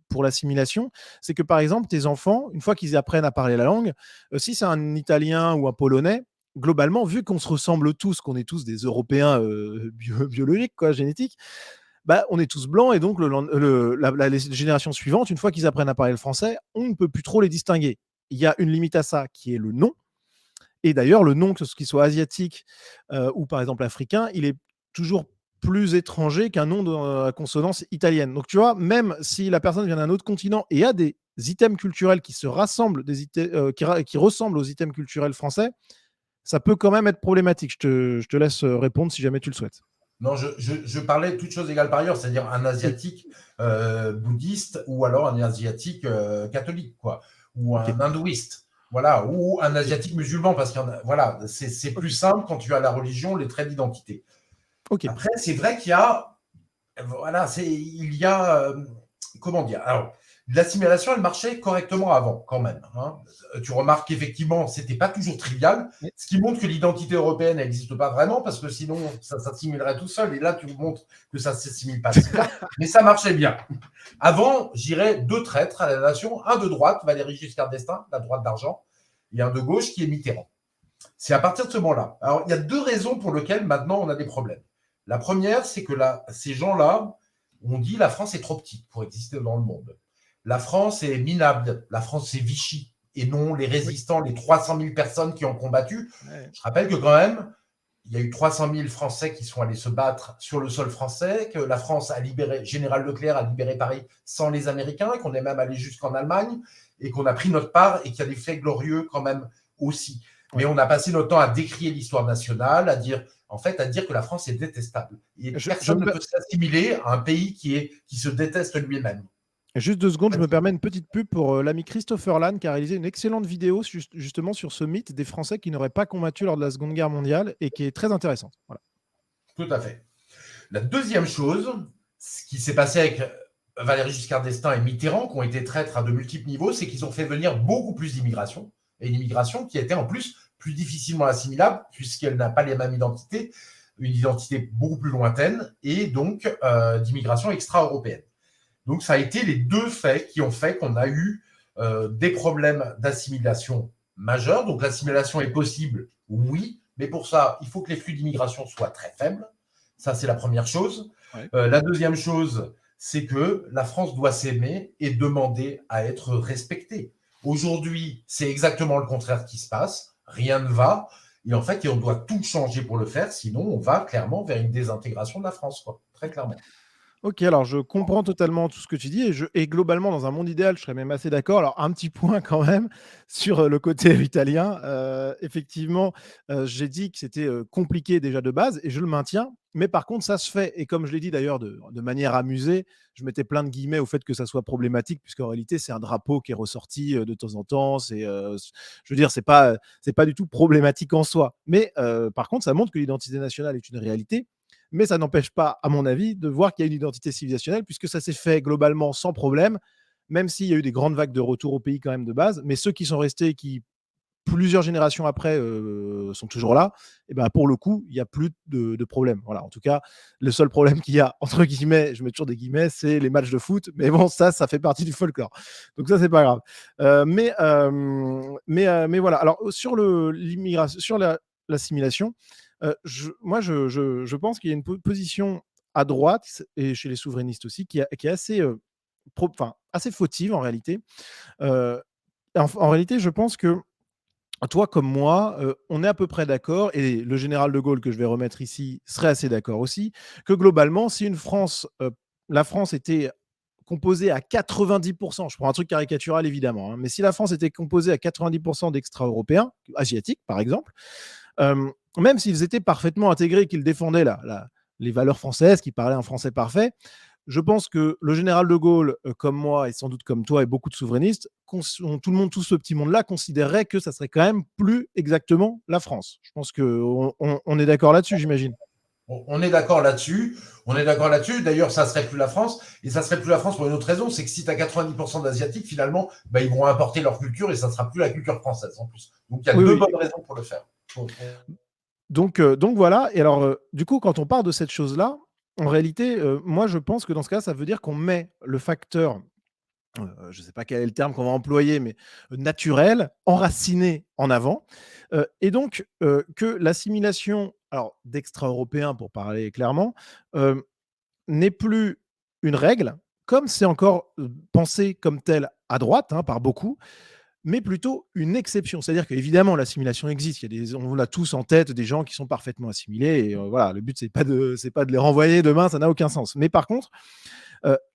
pour l'assimilation. C'est que, par exemple, tes enfants, une fois qu'ils apprennent à parler la langue, si c'est un Italien ou un Polonais, globalement, vu qu'on se ressemble tous, qu'on est tous des Européens biologiques, quoi, génétiques, bah, on est tous blancs et donc les générations suivantes, une fois qu'ils apprennent à parler le français, on ne peut plus trop les distinguer. Il y a une limite à ça qui est le nom. Et d'ailleurs, le nom, que ce qu'il soit asiatique ou par exemple africain, il est toujours plus étranger qu'un nom à consonance italienne. Donc tu vois, même si la personne vient d'un autre continent et a des items culturels qui se rassemblent, qui ressemblent aux items culturels français, ça peut quand même être problématique. Je te laisse répondre si jamais tu le souhaites. Non, je parlais toutes choses égales par ailleurs, c'est-à-dire un Oui, asiatique bouddhiste ou alors un asiatique catholique, quoi, ou ok. un hindouiste, voilà, ou un Ok. asiatique musulman, parce que voilà, c'est plus Ok. simple quand tu as la religion, les traits d'identité. Ok. Après, c'est vrai qu'il y a, voilà, il y a, comment dire, alors, l'assimilation, elle marchait correctement avant, quand même, hein. Tu remarques qu'effectivement, c'était pas toujours trivial, Ouais. ce qui montre que l'identité européenne n'existe pas vraiment, parce que sinon, ça s'assimilerait tout seul. Et là, tu montres que ça ne s'assimile pas si bien, mais ça marchait bien. Avant, j'irais deux traîtres à la nation, un de droite, Valéry Giscard d'Estaing, la droite d'argent, et un de gauche qui est Mitterrand. C'est à partir de ce moment-là. Alors, il y a deux raisons pour lesquelles maintenant on a des problèmes. La première, c'est que là, ces gens-là ont dit la France est trop petite pour exister dans le monde. La France est minable. La France, c'est Vichy. Et non les Oui. résistants, les 300 000 personnes qui ont combattu. Ouais. Je rappelle que quand même, il y a eu 300 000 Français qui sont allés se battre sur le sol français, que la France a libéré, Général Leclerc a libéré Paris sans les Américains, qu'on est même allé jusqu'en Allemagne, et qu'on a pris notre part, et qu'il y a des faits glorieux quand même aussi. Mais Ouais. on a passé notre temps à décrier l'histoire nationale, à dire, en fait, à dire que la France est détestable. Et Je personne me ne peut s'assimiler à un pays qui se déteste lui-même. Juste 2 secondes, je me permets une petite pub pour l'ami Christopher Lann qui a réalisé une excellente vidéo justement sur ce mythe des Français qui n'auraient pas combattu lors de la Seconde Guerre mondiale et qui est très intéressante. Voilà. Tout à fait. La deuxième chose, ce qui s'est passé avec Valéry Giscard d'Estaing et Mitterrand, qui ont été traîtres à de multiples niveaux, c'est qu'ils ont fait venir beaucoup plus d'immigration, et une immigration qui était en plus plus difficilement assimilable, puisqu'elle n'a pas les mêmes identités, une identité beaucoup plus lointaine, et donc d'immigration extra-européenne. Donc ça a été les deux faits qui ont fait qu'on a eu des problèmes d'assimilation majeurs. Donc l'assimilation est possible, oui, mais pour ça, il faut que les flux d'immigration soient très faibles. Ça, c'est la première chose. Ouais. La deuxième chose, c'est que la France doit s'aimer et demander à être respectée. Aujourd'hui, c'est exactement le contraire qui se passe. Rien ne va. Et en fait, on doit tout changer pour le faire, sinon on va clairement vers une désintégration de la France, quoi. Très clairement. Ok, alors je comprends totalement tout ce que tu dis et globalement, dans un monde idéal, je serais même assez d'accord. Alors, un petit point quand même sur le côté italien. Effectivement, j'ai dit que c'était compliqué déjà de base et je le maintiens. Mais par contre, ça se fait. Et comme je l'ai dit d'ailleurs de manière amusée, je mettais plein de guillemets au fait que ça soit problématique, puisqu'en réalité, c'est un drapeau qui est ressorti de temps en temps. Je veux dire, c'est pas du tout problématique en soi. Mais par contre, ça montre que l'identité nationale est une réalité, mais ça n'empêche pas, à mon avis, de voir qu'il y a une identité civilisationnelle, puisque ça s'est fait globalement sans problème, même s'il y a eu des grandes vagues de retour au pays quand même de base. Mais ceux qui sont restés, qui plusieurs générations après sont toujours là, et ben pour le coup, il n'y a plus de problème. Voilà. En tout cas, le seul problème qu'il y a, entre guillemets, je mets toujours des guillemets, c'est les matchs de foot. Mais bon, ça fait partie du folklore. Donc ça, c'est pas grave. Mais voilà. Alors, sur l'immigration, sur l'assimilation, moi, je pense qu'il y a une position à droite et chez les souverainistes aussi qui est assez, assez fautive en réalité. En réalité, je pense que toi comme moi, on est à peu près d'accord et le général de Gaulle que je vais remettre ici serait assez d'accord aussi, que globalement, si la France était composée à 90, je prends un truc caricatural évidemment, hein, mais si la France était composée à 90 d'extra-européens, asiatiques par exemple, même s'ils étaient parfaitement intégrés, qu'ils défendaient les valeurs françaises, qu'ils parlaient un français parfait, je pense que le général de Gaulle, comme moi et sans doute comme toi et beaucoup de souverainistes, tout le monde, tout ce petit monde-là considérerait que ça serait quand même plus exactement la France. Je pense qu'on est d'accord là-dessus, j'imagine. On est d'accord là-dessus. On est d'accord là-dessus. D'ailleurs, ça serait plus la France. Et ça serait plus la France pour une autre raison, c'est que si tu as 90% d'Asiatiques, finalement, bah, ils vont importer leur culture et ça ne sera plus la culture française en plus. Donc, il y a Oui, deux oui. bonnes raisons pour le faire. Donc voilà. Et alors, du coup, quand on part de cette chose-là, en réalité, moi, je pense que dans ce cas, ça veut dire qu'on met le facteur, je ne sais pas quel est le terme qu'on va employer, mais naturel, enraciné en avant. Et donc, que l'assimilation alors d'extra-européens, pour parler clairement, n'est plus une règle, comme c'est encore pensé comme tel à droite, hein, par beaucoup, mais plutôt une exception. C'est-à-dire qu'évidemment, l'assimilation existe. On a tous en tête des gens qui sont parfaitement assimilés. Et voilà, le but, c'est pas de les renvoyer demain, ça n'a aucun sens. Mais par contre,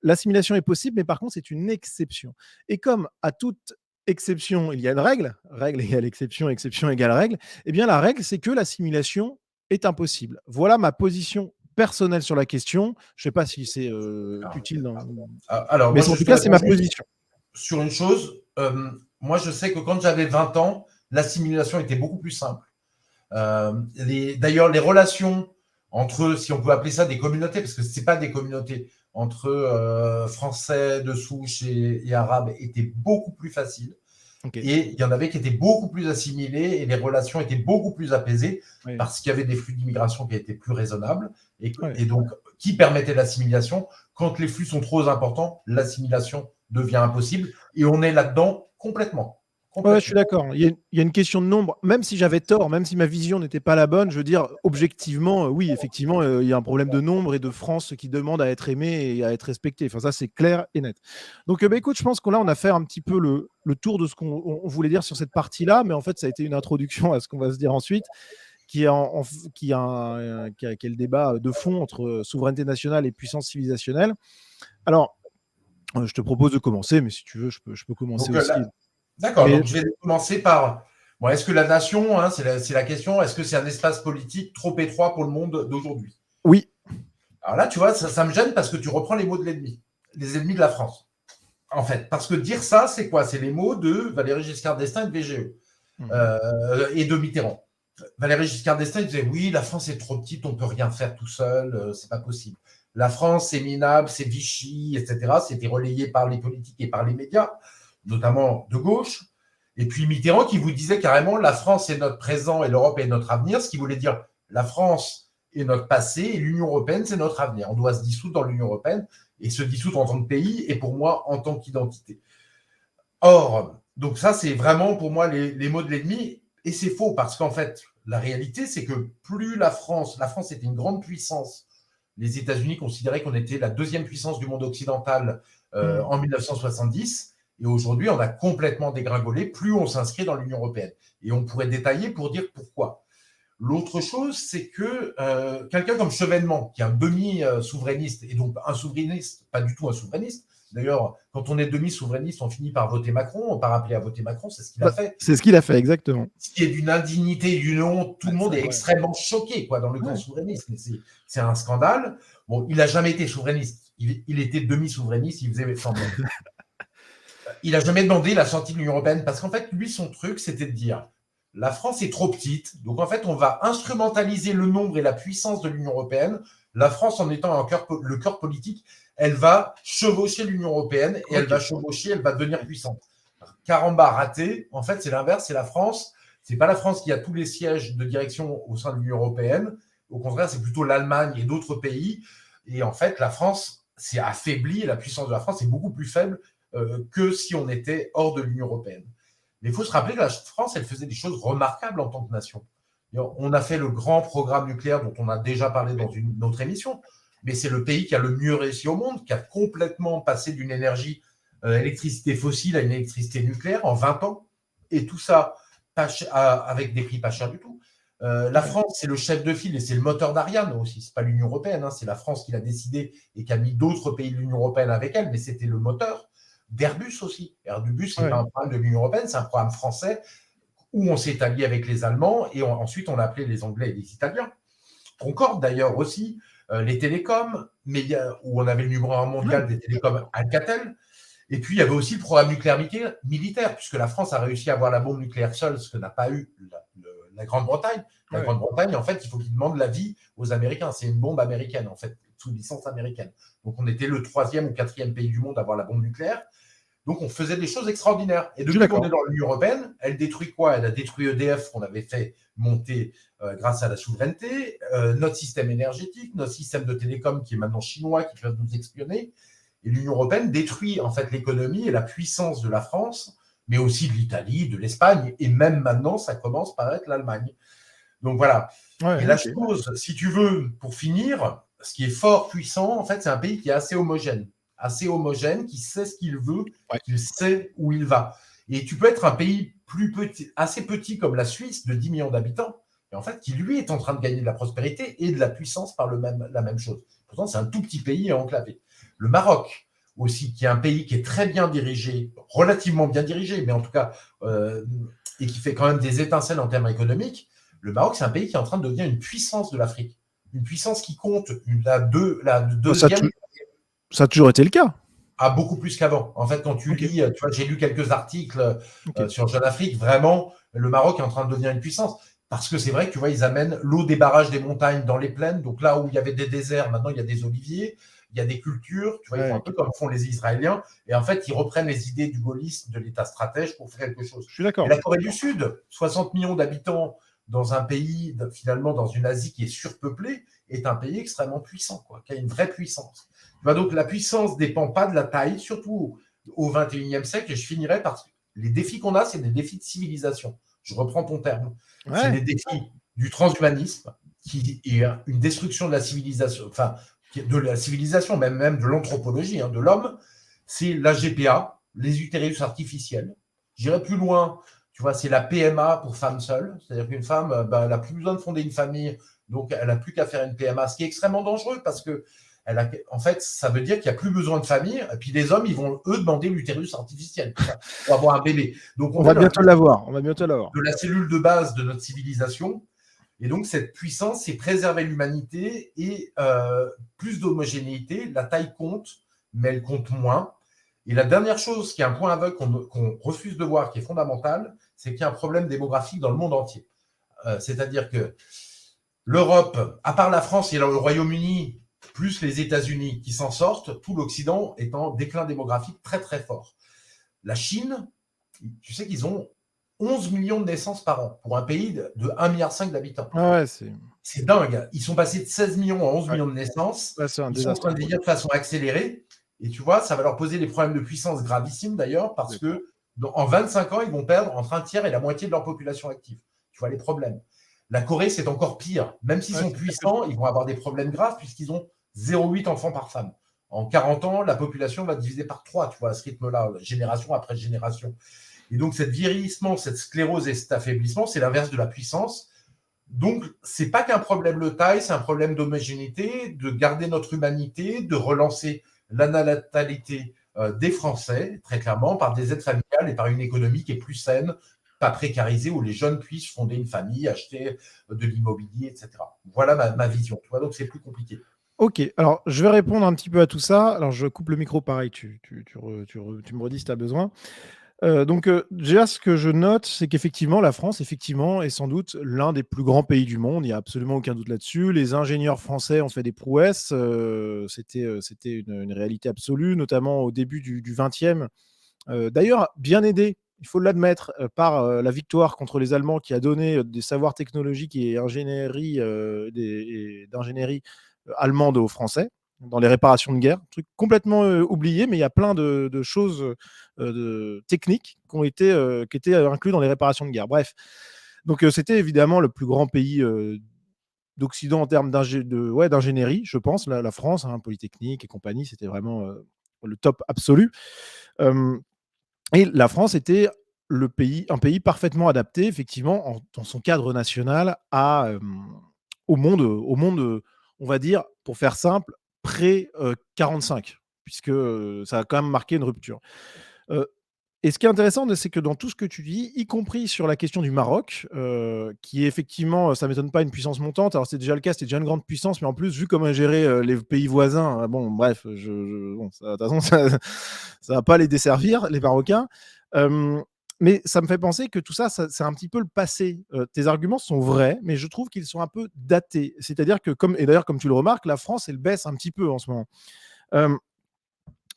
l'assimilation est possible, mais par contre, c'est une exception. Et comme à toute exception, il y a une règle, règle égale exception, exception égale règle, eh bien la règle, c'est que l'assimilation est impossible. Voilà ma position personnelle sur la question. Je ne sais pas si c'est utile, Alors, mais moi, en tout je te cas, c'est réponds ma juste position. sur une chose. Moi, je sais que quand j'avais 20 ans, l'assimilation était beaucoup plus simple. D'ailleurs, les relations entre, si on peut appeler ça des communautés, parce que ce n'est pas des communautés, entre Français de souche et Arabes étaient beaucoup plus faciles. Okay. Et il y en avait qui étaient beaucoup plus assimilés et les relations étaient beaucoup plus apaisées parce qu'il y avait des flux d'immigration qui étaient plus raisonnables et donc qui permettaient l'assimilation. Quand les flux sont trop importants, l'assimilation devient impossible et on est là-dedans complètement. Ouais, je suis d'accord. Il y a une question de nombre. Même si j'avais tort, même si ma vision n'était pas la bonne, je veux dire, objectivement, oui, effectivement, il y a un problème de nombre et de France qui demande à être aimée et à être respectée. Enfin, ça, c'est clair et net. Donc, écoute, je pense qu'on a fait un petit peu le tour de ce qu'on voulait dire sur cette partie-là, mais en fait, ça a été une introduction à ce qu'on va se dire ensuite, qui est le débat de fond entre souveraineté nationale et puissance civilisationnelle. Alors, je te propose de commencer, mais si tu veux, je peux commencer donc, aussi. D'accord, donc je vais commencer par, est-ce que la nation, c'est la question, est-ce que c'est un espace politique trop étroit pour le monde d'aujourd'hui? Oui. Alors là, tu vois, ça me gêne parce que tu reprends les mots de l'ennemi, les ennemis de la France. En fait, parce que dire ça, c'est quoi? C'est les mots de Valéry Giscard d'Estaing et de VGE et de Mitterrand. Valéry Giscard d'Estaing disait oui, la France est trop petite, on ne peut rien faire tout seul, c'est pas possible. La France, c'est minable, c'est Vichy, etc. C'était relayé par les politiques et par les médias, notamment de gauche. Et puis Mitterrand qui vous disait carrément la France est notre présent et l'Europe est notre avenir, ce qui voulait dire la France est notre passé et l'Union européenne, c'est notre avenir. On doit se dissoudre dans l'Union européenne et se dissoudre en tant que pays et pour moi en tant qu'identité. Or, donc ça, c'est vraiment pour moi les mots de l'ennemi et c'est faux parce qu'en fait, la réalité, c'est que plus la France était une grande puissance. Les États-Unis considéraient qu'on était la deuxième puissance du monde occidental en 1970 et aujourd'hui, on a complètement dégringolé. Plus on s'inscrit dans l'Union européenne et on pourrait détailler pour dire pourquoi. L'autre chose, c'est que quelqu'un comme Chevènement, qui est un demi-souverainiste, et donc un souverainiste, pas du tout un souverainiste. D'ailleurs, quand on est demi-souverainiste, on finit par voter Macron, par appeler à voter Macron, c'est ce qu'il a fait. C'est ce qu'il a fait, exactement. Ce qui est d'une indignité, d'une honte, tout le monde est extrêmement choqué dans le grand souverainisme. C'est un scandale. Bon, il n'a jamais été souverainiste. Il était demi-souverainiste, il faisait semblant. Il n'a jamais demandé la sortie de l'Union européenne parce qu'en fait, lui, son truc, c'était de dire la France est trop petite, donc en fait, on va instrumentaliser le nombre et la puissance de l'Union européenne. La France, en étant le cœur politique, elle va chevaucher l'Union européenne et elle va devenir puissante. Caramba, raté. En fait, c'est l'inverse, c'est la France. C'est pas la France qui a tous les sièges de direction au sein de l'Union européenne. Au contraire, c'est plutôt l'Allemagne et d'autres pays. Et en fait, la France s'est affaiblie et la puissance de la France est beaucoup plus faible que si on était hors de l'Union européenne. Mais il faut se rappeler que la France, elle faisait des choses remarquables en tant que nation. On a fait le grand programme nucléaire dont on a déjà parlé dans une autre émission, mais c'est le pays qui a le mieux réussi au monde, qui a complètement passé d'une électricité fossile à une électricité nucléaire en 20 ans, et tout ça avec des prix pas chers du tout. La France, c'est le chef de file et c'est le moteur d'Ariane aussi. C'est pas l'Union européenne, c'est la France qui l'a décidé et qui a mis d'autres pays de l'Union européenne avec elle, mais c'était le moteur d'Airbus aussi. Airbus, c'est pas un programme de l'Union européenne, c'est un programme français où on s'est allié avec les Allemands et ensuite on a appelé les Anglais et les Italiens. Concorde d'ailleurs aussi, les télécoms, où on avait le numéro 1 mondial des télécoms Alcatel. Et puis il y avait aussi le programme nucléaire militaire, puisque la France a réussi à avoir la bombe nucléaire seule, ce que n'a pas eu la Grande-Bretagne. La Grande-Bretagne, en fait, il faut qu'ils demandent l'avis aux Américains. C'est une bombe américaine, en fait, sous licence américaine. Donc on était le 3e ou 4e pays du monde à avoir la bombe nucléaire. Donc, on faisait des choses extraordinaires. Et depuis qu'on est dans l'Union européenne, elle détruit quoi? Elle a détruit EDF, qu'on avait fait monter grâce à la souveraineté, notre système énergétique, notre système de télécom qui est maintenant chinois, qui peut nous espionner. Et l'Union européenne détruit en fait l'économie et la puissance de la France, mais aussi de l'Italie, de l'Espagne, et même maintenant, ça commence par être l'Allemagne. Donc voilà. Et la chose, si tu veux, pour finir, ce qui est fort, puissant, en fait, c'est un pays qui est assez homogène, qui sait ce qu'il veut, qui sait où il va. Et tu peux être un pays plus petit, assez petit comme la Suisse, de 10 millions d'habitants, et en fait, qui lui est en train de gagner de la prospérité et de la puissance par la même chose. Pourtant, c'est un tout petit pays enclavé. Le Maroc aussi, qui est un pays qui est très bien dirigé, relativement bien dirigé, mais en tout cas, et qui fait quand même des étincelles en termes économiques. Le Maroc, c'est un pays qui est en train de devenir une puissance de l'Afrique, une puissance qui compte la deuxième. Ça a toujours été le cas. Beaucoup plus qu'avant. En fait, quand tu lis, tu vois, j'ai lu quelques articles sur Jeune Afrique, vraiment, le Maroc est en train de devenir une puissance. Parce que c'est vrai que tu vois, ils amènent l'eau des barrages des montagnes dans les plaines. Donc là où il y avait des déserts, maintenant il y a des oliviers, il y a des cultures. Tu vois, ils font un peu comme font les Israéliens. Et en fait, ils reprennent les idées du gaullisme, de l'État stratège pour faire quelque chose. Je suis d'accord. Et la Corée du Sud, 60 millions d'habitants dans un pays, finalement, dans une Asie qui est surpeuplée, est un pays extrêmement puissant, quoi, qui a une vraie puissance. Donc la puissance ne dépend pas de la taille, surtout au XXIe siècle. Et je finirai par les défis qu'on a, c'est des défis de civilisation. Je reprends ton terme. Ouais. C'est des défis du transhumanisme, qui est une destruction de la civilisation, enfin, de la civilisation, même de l'anthropologie, de l'homme. C'est la GPA, les utérus artificiels. J'irai plus loin, tu vois, c'est la PMA pour femmes seules. C'est-à-dire qu'une femme, elle n'a plus besoin de fonder une famille, donc elle n'a plus qu'à faire une PMA, ce qui est extrêmement dangereux parce que en fait, ça veut dire qu'il n'y a plus besoin de famille. Et puis les hommes, ils vont, eux, demander l'utérus artificiel pour avoir un bébé. Donc, on va bientôt l'avoir. De la cellule de base de notre civilisation. Et donc, cette puissance, c'est préserver l'humanité et plus d'homogénéité. La taille compte, mais elle compte moins. Et la dernière chose, qui est un point aveugle qu'on refuse de voir, qui est fondamental, c'est qu'il y a un problème démographique dans le monde entier. C'est-à-dire que l'Europe, à part la France et le Royaume-Uni, plus les États-Unis qui s'en sortent, tout l'Occident est en déclin démographique très très fort. La Chine, tu sais qu'ils ont 11 millions de naissances par an pour un pays de 1,5 milliard d'habitants. Ah ouais, c'est dingue. Ils sont passés de 16 millions à 11 millions de naissances. Ils sont en train de vieillir de façon accélérée. Et tu vois, ça va leur poser des problèmes de puissance gravissimes d'ailleurs, parce que en 25 ans, ils vont perdre entre un tiers et la moitié de leur population active. Tu vois les problèmes. La Corée, c'est encore pire. Même s'ils sont puissants, ils vont avoir des problèmes graves puisqu'ils ont 0,8 enfants par femme. En 40 ans, la population va diviser par 3, tu vois, à ce rythme-là, génération après génération. Et donc, cet vieillissement, cette sclérose et cet affaiblissement, c'est l'inverse de la puissance. Donc, ce n'est pas qu'un problème de taille, c'est un problème d'homogénéité, de garder notre humanité, de relancer la natalité des Français, très clairement, par des aides familiales et par une économie qui est plus saine, pas précarisée, où les jeunes puissent fonder une famille, acheter de l'immobilier, etc. Voilà ma vision. Tu vois, donc, c'est plus compliqué. Ok, alors je vais répondre un petit peu à tout ça. Alors je coupe le micro, pareil, tu me redis si tu as besoin. Déjà, ce que je note, c'est qu'effectivement, la France, effectivement, est sans doute l'un des plus grands pays du monde. Il n'y a absolument aucun doute là-dessus. Les ingénieurs français ont fait des prouesses. C'était une réalité absolue, notamment au début du XXe. D'ailleurs, bien aidé, il faut l'admettre, par la victoire contre les Allemands qui a donné des savoirs technologiques et d'ingénierie allemande aux Français dans les réparations de guerre. Truc complètement oublié, mais il y a plein de choses techniques qui étaient inclus dans les réparations de guerre. Bref, donc c'était évidemment le plus grand pays d'Occident en termes d'ingénierie, je pense. La France, Polytechnique et compagnie, c'était vraiment le top absolu. Et la France était un pays parfaitement adapté, effectivement, dans son cadre national au monde, on va dire, pour faire simple, pré-45, puisque ça a quand même marqué une rupture. Et ce qui est intéressant, c'est que dans tout ce que tu dis, y compris sur la question du Maroc, qui est effectivement, ça ne m'étonne pas, une puissance montante. Alors, c'est déjà le cas, c'était déjà une grande puissance, mais en plus, vu comment gérer les pays voisins, bon, bref, de toute façon, ça ne va pas les desservir, les Marocains. Mais ça me fait penser que tout ça, c'est un petit peu le passé. Tes arguments sont vrais, mais je trouve qu'ils sont un peu datés. C'est-à-dire que, et d'ailleurs, comme tu le remarques, la France, elle baisse un petit peu en ce moment.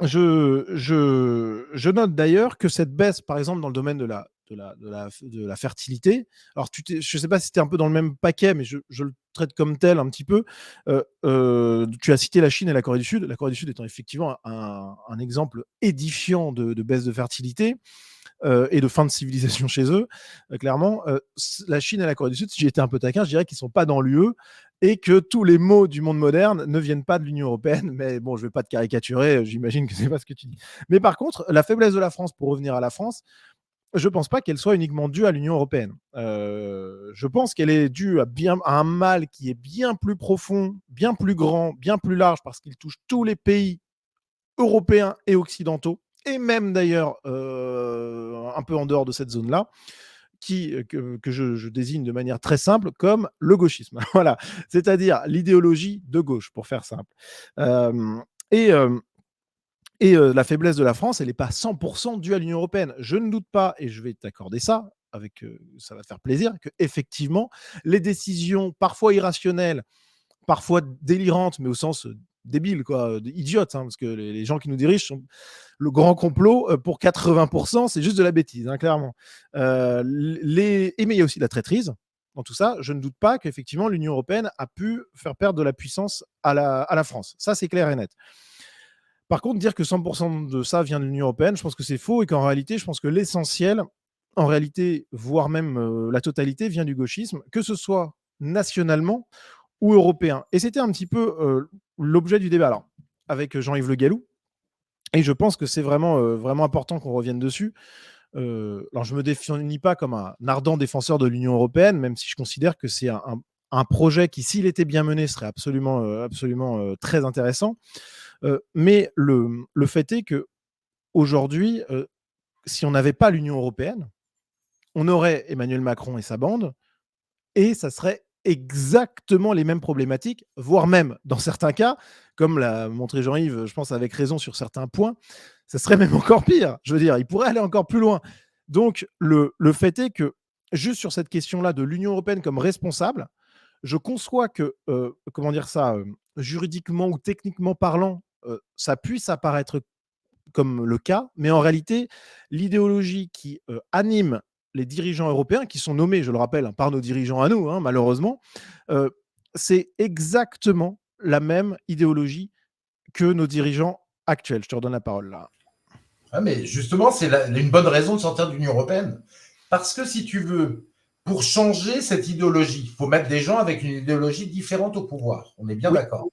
Je note d'ailleurs que cette baisse, par exemple, dans le domaine de la fertilité, alors je ne sais pas si c'était un peu dans le même paquet, mais je le traite comme tel un petit peu. Tu as cité la Chine et la Corée du Sud. La Corée du Sud étant effectivement un exemple édifiant de baisse de fertilité. Et de fin de civilisation chez eux, clairement. La Chine et la Corée du Sud, si j'étais un peu taquin, je dirais qu'ils ne sont pas dans l'UE et que tous les maux du monde moderne ne viennent pas de l'Union européenne. Mais bon, je ne vais pas te caricaturer, j'imagine que ce n'est pas ce que tu dis. Mais par contre, la faiblesse de la France, pour revenir à la France, je ne pense pas qu'elle soit uniquement due à l'Union européenne. Je pense qu'elle est due à un mal qui est bien plus profond, bien plus grand, bien plus large, parce qu'il touche tous les pays européens et occidentaux, et même d'ailleurs un peu en dehors de cette zone-là, que je désigne de manière très simple comme le gauchisme. Voilà, c'est-à-dire l'idéologie de gauche, pour faire simple. Euh, et euh, la faiblesse de la France, elle n'est pas 100% due à l'Union européenne. Je ne doute pas, et je vais t'accorder ça, ça va te faire plaisir, que effectivement, les décisions parfois irrationnelles, parfois délirantes, mais au sens débile, quoi, idiote, hein, parce que les gens qui nous dirigent sont le grand complot pour 80%, c'est juste de la bêtise, hein, clairement. Mais il y a aussi la traîtrise dans tout ça. Je ne doute pas qu'effectivement l'Union européenne a pu faire perdre de la puissance à la France. Ça, c'est clair et net. Par contre, dire que 100% de ça vient de l'Union européenne, je pense que c'est faux et qu'en réalité, je pense que l'essentiel, en réalité, voire même la totalité, vient du gauchisme, que ce soit nationalement ou européen. Et c'était un petit peu l'objet du débat, alors, avec Jean-Yves Le Gallou. Et je pense que c'est vraiment important qu'on revienne dessus. Alors, je ne me définis pas comme un ardent défenseur de l'Union européenne, même si je considère que c'est un projet qui, s'il était bien mené, serait absolument très intéressant. Mais le fait est qu'aujourd'hui, si on n'avait pas l'Union européenne, on aurait Emmanuel Macron et sa bande, et ça serait exactement les mêmes problématiques, voire même, dans certains cas, comme l'a montré Jean-Yves, je pense avec raison sur certains points, ça serait même encore pire. Je veux dire, il pourrait aller encore plus loin. Donc, le fait est que, juste sur cette question-là de l'Union européenne comme responsable, je conçois que, comment dire ça, juridiquement ou techniquement parlant, ça puisse apparaître comme le cas, mais en réalité, l'idéologie qui anime les dirigeants européens, qui sont nommés, je le rappelle, hein, par nos dirigeants à nous, hein, malheureusement, euh, c'est exactement la même idéologie que nos dirigeants actuels. Je te redonne la parole là. Ah, mais justement, c'est une bonne raison de sortir de l'Union européenne. Parce que si tu veux, pour changer cette idéologie, il faut mettre des gens avec une idéologie différente au pouvoir. On est bien Oui. d'accord.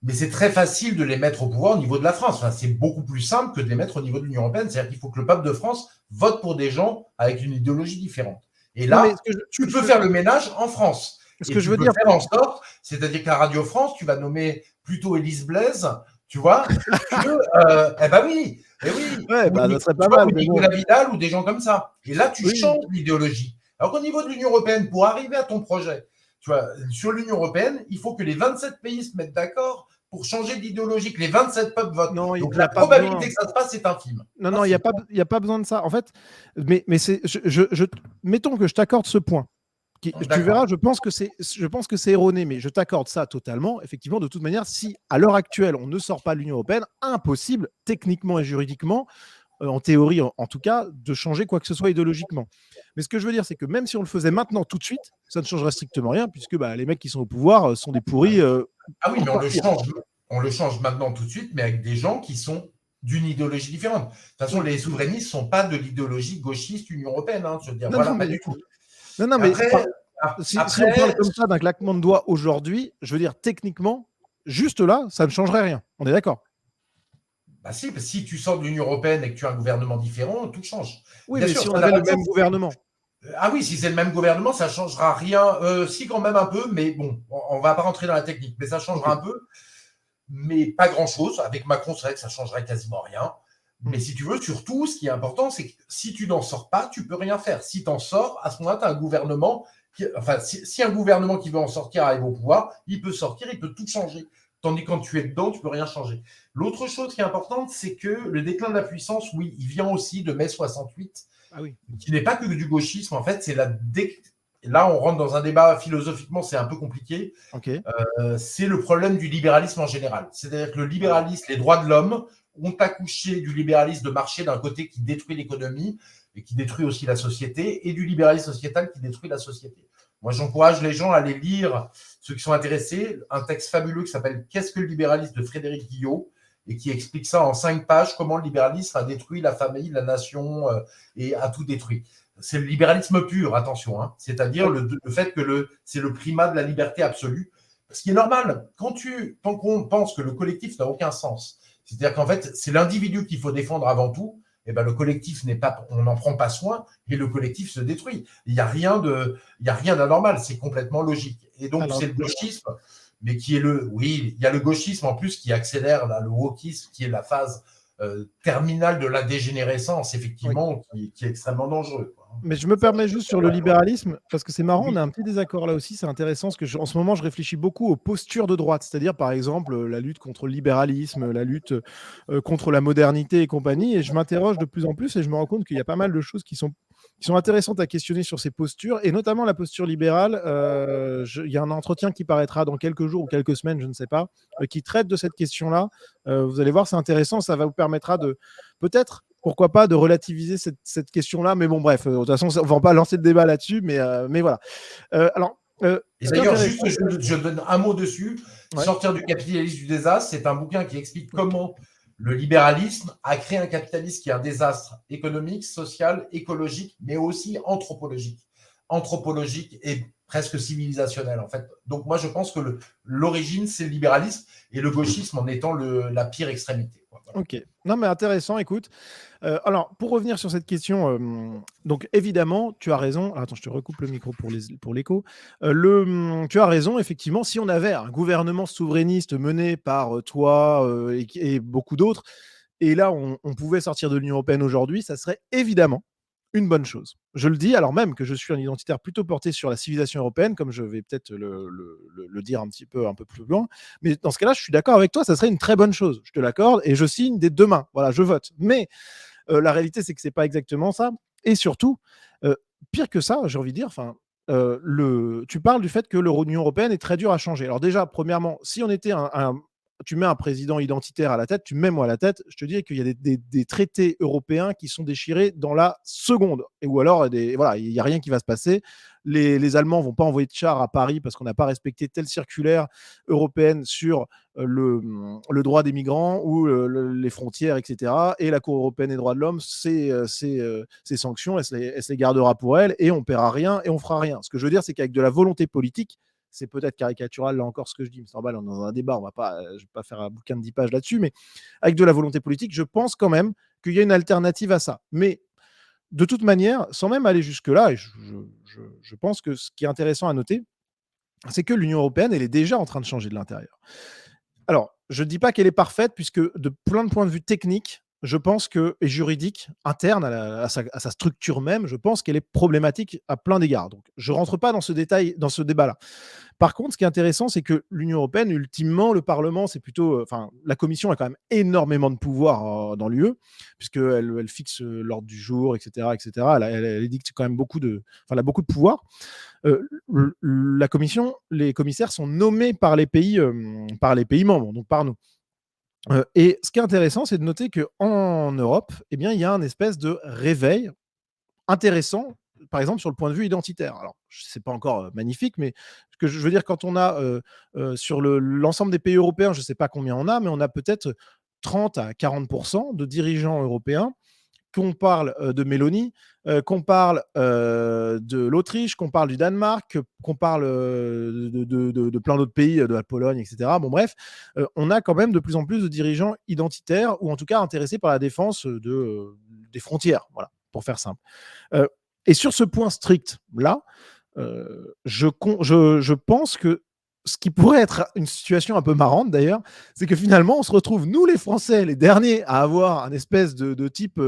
Mais c'est très facile de les mettre au pouvoir au niveau de la France. Enfin, c'est beaucoup plus simple que de les mettre au niveau de l'Union européenne. C'est-à-dire qu'il faut que le peuple de France vote pour des gens avec une idéologie différente. Et Non, mais là, tu peux faire le ménage en France. Ce Et que je tu veux peux dire, faire en sorte, c'est-à-dire qu'à Radio France, tu vas nommer plutôt Élise Blaise, tu vois, eh ben oui, eh oui, ouais, ou, bah, ça serait pas tu vois, mal, ou mais bon. Nicolas Vidal, ou des gens comme ça. Et là, tu Oui. changes l'idéologie. Alors qu'au niveau de l'Union européenne, pour arriver à ton projet, tu vois, sur l'Union européenne, il faut que les 27 pays se mettent d'accord pour changer d'idéologie, que les 27 peuples votent. Non, il Donc n'y la a pas besoin. probabilité que ça se passe est infime. Non, il n'y a pas besoin de ça. En fait, mais mettons que je t'accorde ce point. Tu verras, je pense que c'est erroné, mais je t'accorde ça totalement. Effectivement, de toute manière, si à l'heure actuelle, on ne sort pas de l'Union européenne, impossible, techniquement et juridiquement, en théorie en tout cas, de changer quoi que ce soit idéologiquement. Mais ce que je veux dire, c'est que même si on le faisait maintenant, tout de suite, ça ne changerait strictement rien, puisque les mecs qui sont au pouvoir sont des pourris. Ah oui, mais pour partir. on le change maintenant tout de suite, mais avec des gens qui sont d'une idéologie différente. De toute façon, Oui. les souverainistes ne sont pas de l'idéologie gauchiste Union européenne. Hein, je veux dire, Non, voilà, non, pas mais du tout. non, mais Après, si on parle comme ça d'un claquement de doigts aujourd'hui, je veux dire, techniquement, juste là, ça ne changerait rien. On est d'accord? bah si tu sors de l'Union européenne et que tu as un gouvernement différent, tout change. Oui, Bien mais sûr, si on ça n'a avait pas le de même sens. gouvernement. Ah oui, si c'est le même gouvernement, ça ne changera rien. Si, quand même un peu, mais bon, on ne va pas rentrer dans la technique, mais ça changera Ok. un peu, mais pas grand-chose. Avec Macron, c'est vrai que ça changerait quasiment rien. Mais si tu veux, surtout, ce qui est important, c'est que si tu n'en sors pas, tu peux rien faire. Si tu en sors, à ce moment-là, tu as un gouvernement si un gouvernement qui veut en sortir arrive au pouvoir, il peut sortir, il peut tout changer. Tandis que quand tu es dedans, tu peux rien changer. L'autre chose qui est importante, c'est que le déclin de la puissance, oui, il vient aussi de mai 68, Ah oui. qui n'est pas que du gauchisme. En fait, c'est là, on rentre dans un débat philosophiquement, c'est un peu compliqué. Ok. C'est le problème du libéralisme en général. C'est-à-dire que le libéralisme, les droits de l'homme, ont accouché du libéralisme de marché d'un côté qui détruit l'économie et qui détruit aussi la société, et du libéralisme sociétal qui détruit la société. Moi, j'encourage les gens à aller lire, ceux qui sont intéressés, un texte fabuleux qui s'appelle « Qu'est-ce que le libéralisme ?» de Frédéric Guillot, et qui explique ça en 5 pages, comment le libéralisme a détruit la famille, la nation, et a tout détruit. C'est le libéralisme pur, attention, hein. C'est-à-dire le fait que c'est le primat de la liberté absolue. Ce qui est normal, tant qu'on pense que le collectif n'a aucun sens, c'est-à-dire qu'en fait, c'est l'individu qu'il faut défendre avant tout, eh ben, le collectif on n'en prend pas soin et le collectif se détruit. Il n'y a rien d'anormal, c'est complètement logique. Et donc, c'est le gauchisme, mais oui, il y a le gauchisme en plus qui accélère, là, le wokisme, qui est la phase terminale de la dégénérescence, effectivement, qui est extrêmement dangereux. Mais je me permets juste sur le libéralisme, parce que c'est marrant, on a un petit désaccord là aussi, c'est intéressant, parce que en ce moment, je réfléchis beaucoup aux postures de droite, c'est-à-dire par exemple la lutte contre le libéralisme, la lutte contre la modernité et compagnie, et je m'interroge de plus en plus et je me rends compte qu'il y a pas mal de choses qui sont intéressantes à questionner sur ces postures, et notamment la posture libérale. Il y a un entretien qui paraîtra dans quelques jours ou quelques semaines, je ne sais pas, qui traite de cette question-là. Vous allez voir, c'est intéressant, ça va vous permettra de peut-être, pourquoi pas, de relativiser cette question-là. Mais bon, bref, de toute façon, on ne va pas lancer de débat là-dessus, mais voilà. Et d'ailleurs, juste, je donne un mot dessus. Ouais. Sortir du capitalisme du désastre, c'est un bouquin qui explique comment le libéralisme a créé un capitalisme qui est un désastre économique, social, écologique, mais aussi anthropologique. Anthropologique et presque civilisationnel, en fait. Donc, moi, je pense que l'origine, c'est le libéralisme et le gauchisme en étant la pire extrémité. Voilà. Ok. Non, mais intéressant, écoute. Alors, pour revenir sur cette question, donc évidemment, tu as raison. Attends, je te recoupe le micro pour l'écho. Tu as raison, effectivement, si on avait un gouvernement souverainiste mené par toi et beaucoup d'autres, et là, on pouvait sortir de l'Union européenne aujourd'hui, ça serait évidemment une bonne chose. Je le dis, alors même que je suis un identitaire plutôt porté sur la civilisation européenne, comme je vais peut-être le dire un peu plus loin. Mais dans ce cas-là, je suis d'accord avec toi, ça serait une très bonne chose. Je te l'accorde et je signe dès demain. Voilà, je vote. Mais la réalité, c'est que c'est pas exactement ça. Et surtout, pire que ça, j'ai envie de dire, tu parles du fait que l'Union européenne est très dure à changer. Alors déjà, premièrement, si on était tu mets un président identitaire à la tête, tu mets moi à la tête, je te dis qu'il y a des traités européens qui sont déchirés dans la seconde. Ou alors, voilà, il n'y a rien qui va se passer. Les Allemands ne vont pas envoyer de chars à Paris parce qu'on n'a pas respecté telle circulaire européenne sur le droit des migrants ou les frontières, etc. Et la Cour européenne des droits de l'homme, ces sanctions, elle se les gardera pour elle et on ne paiera rien et on ne fera rien. Ce que je veux dire, c'est qu'avec de la volonté politique, c'est peut-être caricatural là encore ce que je dis, mais c'est normal, on est dans un débat, je ne vais pas faire un bouquin de 10 pages là-dessus, mais avec de la volonté politique, je pense quand même qu'il y a une alternative à ça. Mais de toute manière, sans même aller jusque-là, et je pense que ce qui est intéressant à noter, c'est que l'Union européenne, elle est déjà en train de changer de l'intérieur. Alors, je ne dis pas qu'elle est parfaite, puisque de plein de points de vue techniques, je pense que, et juridique, interne à sa structure même, je pense qu'elle est problématique à plein d'égards. Donc, je ne rentre pas dans ce détail, dans ce débat-là. Par contre, ce qui est intéressant, c'est que l'Union européenne, ultimement, le Parlement, c'est plutôt... la Commission a quand même énormément de pouvoir dans l'UE, puisqu'elle fixe l'ordre du jour, etc. etc. Elle édicte quand même elle a beaucoup de pouvoir. La Commission, les commissaires sont nommés par les pays membres, donc par nous. Et ce qui est intéressant, c'est de noter qu'en Europe, eh bien, il y a un espèce de réveil intéressant, par exemple sur le point de vue identitaire. Alors, ce n'est pas encore magnifique, mais ce que je veux dire, quand on a sur l'ensemble des pays européens, je ne sais pas combien on a, mais on a peut-être 30 à 40% de dirigeants européens, qu'on parle de Mélanie, qu'on parle de l'Autriche, qu'on parle du Danemark, qu'on parle de plein d'autres pays, de la Pologne, etc. Bon, bref, on a quand même de plus en plus de dirigeants identitaires ou en tout cas intéressés par la défense des frontières, voilà, pour faire simple. Et sur ce point strict-là, je pense que ce qui pourrait être une situation un peu marrante d'ailleurs, c'est que finalement, on se retrouve, nous les Français, les derniers, à avoir un espèce de type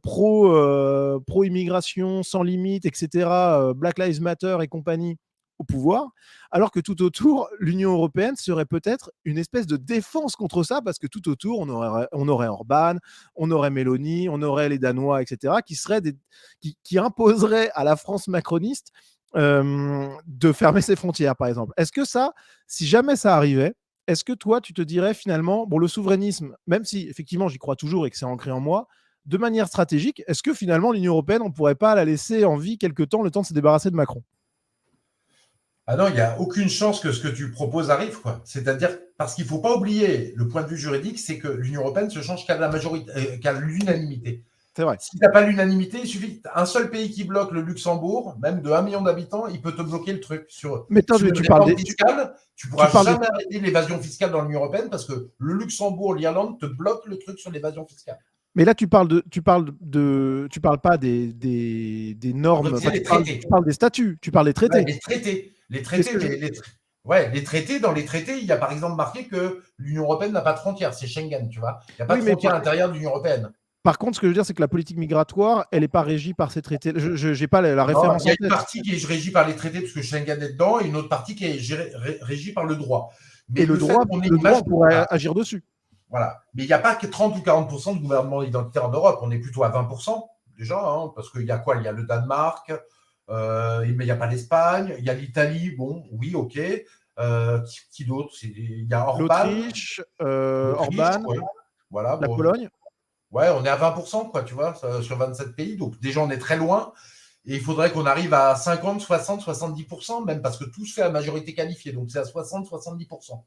pro-immigration, sans limite, etc., Black Lives Matter et compagnie au pouvoir, alors que tout autour, l'Union européenne serait peut-être une espèce de défense contre ça, parce que tout autour, on aurait Orban, on aurait Mélanie, on aurait les Danois, etc., qui imposeraient à la France macroniste de fermer ses frontières, par exemple. Est-ce que ça, si jamais ça arrivait, est-ce que toi, tu te dirais finalement, bon, le souverainisme, même si effectivement j'y crois toujours et que c'est ancré en moi, de manière stratégique, est-ce que finalement l'Union européenne, on ne pourrait pas la laisser en vie quelque temps, le temps de se débarrasser de Macron? Ah non, il n'y a aucune chance que ce que tu proposes arrive, quoi. C'est-à-dire, parce qu'il ne faut pas oublier, le point de vue juridique, c'est que l'Union européenne se change qu'à l'unanimité. C'est vrai. Si tu n'as pas l'unanimité, il suffit qu'un seul pays qui bloque, le Luxembourg, même de 1 million d'habitants, il peut te bloquer le truc. Sur une réforme fiscale, tu ne pourras jamais arrêter l'évasion fiscale dans l'Union européenne parce que le Luxembourg, l'Irlande te bloquent le truc sur l'évasion fiscale. Mais là, tu parles pas des normes, Les tu traités. parles des statuts, tu parles des Ouais, traités. les traités. C'est ce que je... Ouais, les traités, dans les traités, il y a par exemple marqué que l'Union européenne n'a pas de frontières, c'est Schengen, tu vois. Il n'y a pas Oui, de mais frontières à l'intérieur de l'Union européenne. par contre, ce que je veux dire, c'est que la politique migratoire, elle n'est pas régie par ces traités. Je n'ai pas la Non, référence il y a en une tête. partie qui est régie par les traités, parce que Schengen est dedans, et une autre partie qui est régie par le droit. Mais Et le fait qu'on ait une on pourrait voilà, agir dessus. voilà. Mais il n'y a pas que 30 ou 40% de gouvernement identitaire en Europe. On est plutôt à 20% déjà, hein, parce qu'il y a quoi? Il y a le Danemark, mais il n'y a pas l'Espagne, il y a l'Italie, bon, oui, ok. Qui d'autre? Il y a Orban, L'Autriche, l'Autriche, Orban, ouais. Voilà, la bon. Pologne. Ouais, on est à 20%, quoi, tu vois, sur 27 pays. Donc déjà, on est très loin. Et il faudrait qu'on arrive à 50, 60, 70%, même parce que tout se fait à majorité qualifiée. Donc c'est à 60, 70%,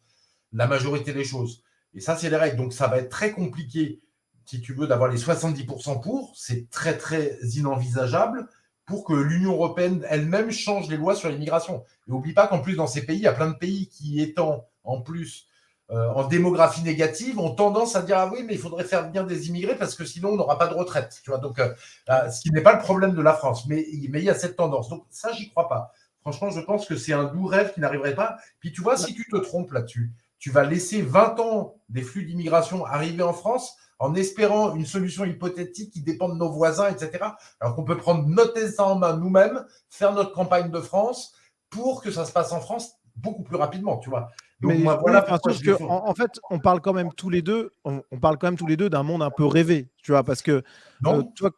la majorité des choses. Et ça, c'est les règles. Donc ça va être très compliqué, si tu veux, d'avoir les 70% pour. C'est très, très inenvisageable pour que l'Union européenne elle-même change les lois sur l'immigration. Et n'oublie pas qu'en plus, dans ces pays, il y a plein de pays qui, étant en plus en démographie négative, ont tendance à dire ah oui, mais il faudrait faire bien des immigrés parce que sinon on n'aura pas de retraite. Tu vois, donc ce qui n'est pas le problème de la France, mais il y a cette tendance. Donc ça, j'y crois pas. Franchement, je pense que c'est un doux rêve qui n'arriverait pas. Puis tu vois, si tu te trompes là-dessus, tu vas laisser 20 ans des flux d'immigration arriver en France en espérant une solution hypothétique qui dépend de nos voisins, etc. Alors qu'on peut prendre notre destin en main nous-mêmes, faire notre campagne de France pour que ça se passe en France beaucoup plus rapidement, tu vois. Donc Mais moi, oui, voilà pourquoi sauf je que défends. en fait, on parle quand même tous les deux, on parle quand même tous les deux d'un monde un peu rêvé, tu vois, parce que Non. tu vois,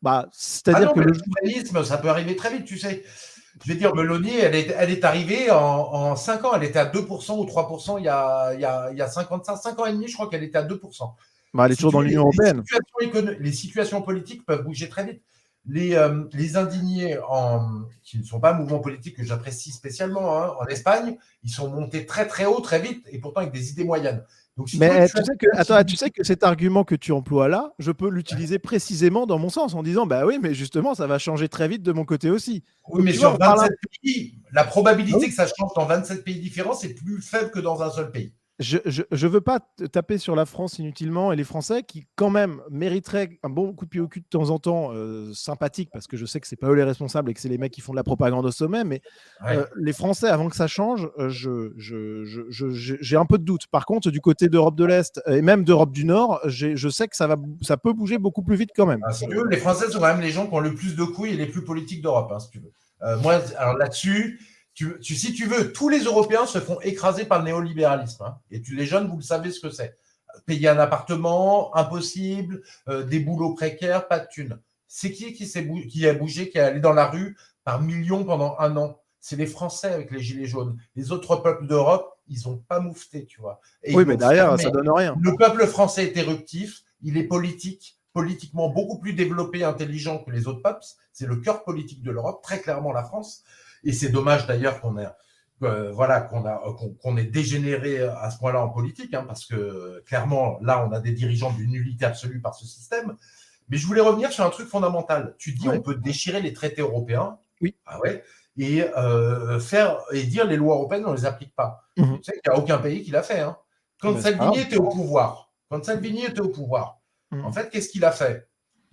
Ah c'est-à-dire non, que mais le souverainisme, ça peut arriver très vite, tu sais. Je vais dire, Meloni, elle est arrivée en 5 ans. Elle était à 2% ou 3% il y a 5 ans et demi, je crois qu'elle était à 2%. elle est Si toujours tu dans veux, l'Union européenne. les situations politiques peuvent bouger très vite. Les indignés qui ne sont pas un mouvement politique que j'apprécie spécialement, hein, en Espagne, ils sont montés très très haut très vite et pourtant avec des idées moyennes. Donc si tu veux, Mais tu as tu sais que cet argument que tu emploies là, je peux l'utiliser précisément dans mon sens en disant bah oui, mais justement, ça va changer très vite de mon côté aussi. oui, Donc mais tu vois, sur on parle 27 pays, la Ah probabilité oui. que ça change dans 27 pays différents, c'est plus faible que dans un seul pays. Je veux pas taper sur la France inutilement et les Français qui, quand même, mériteraient un bon coup de pied au cul de temps en temps, sympathique, parce que je sais que c'est pas eux les responsables et que c'est les mecs qui font de la propagande au sommet, mais Ouais. les Français, avant que ça change, j'ai un peu de doute. Par contre, du côté d'Europe de l'Est et même d'Europe du Nord, je sais que ça peut bouger beaucoup plus vite quand même. Si tu veux, les Français sont quand même les gens qui ont le plus de couilles et les plus politiques d'Europe, hein, si tu veux. Moi, alors là-dessus, si tu veux, tous les Européens se font écraser par le néolibéralisme. Hein, et les jeunes, vous le savez ce que c'est. Payer un appartement, impossible, des boulots précaires, pas de thunes. C'est qui a bougé, qui est allé dans la rue par millions pendant un an? C'est les Français avec les gilets jaunes. Les autres peuples d'Europe, ils n'ont pas moufté, tu vois. Et Oui, ils mais l'ont derrière, fermé. ça donne rien. Le peuple français est éruptif, il est politique, politiquement beaucoup plus développé et intelligent que les autres peuples. C'est le cœur politique de l'Europe, très clairement la France. Et c'est dommage d'ailleurs qu'on ait dégénéré à ce point-là en politique, hein, parce que clairement, là, on a des dirigeants d'une nullité absolue par ce système. Mais je voulais revenir sur un truc fondamental. Tu dis, Ouais. on peut déchirer les traités européens. Oui. Ah ouais. Et dire les lois européennes, on ne les applique pas. Mhm. Tu sais qu'il n'y a aucun pays qui l'a fait. Hein. Quand Ben, c'est pas Salvini grave. était au pouvoir, en Mhm. fait, qu'est-ce qu'il a fait?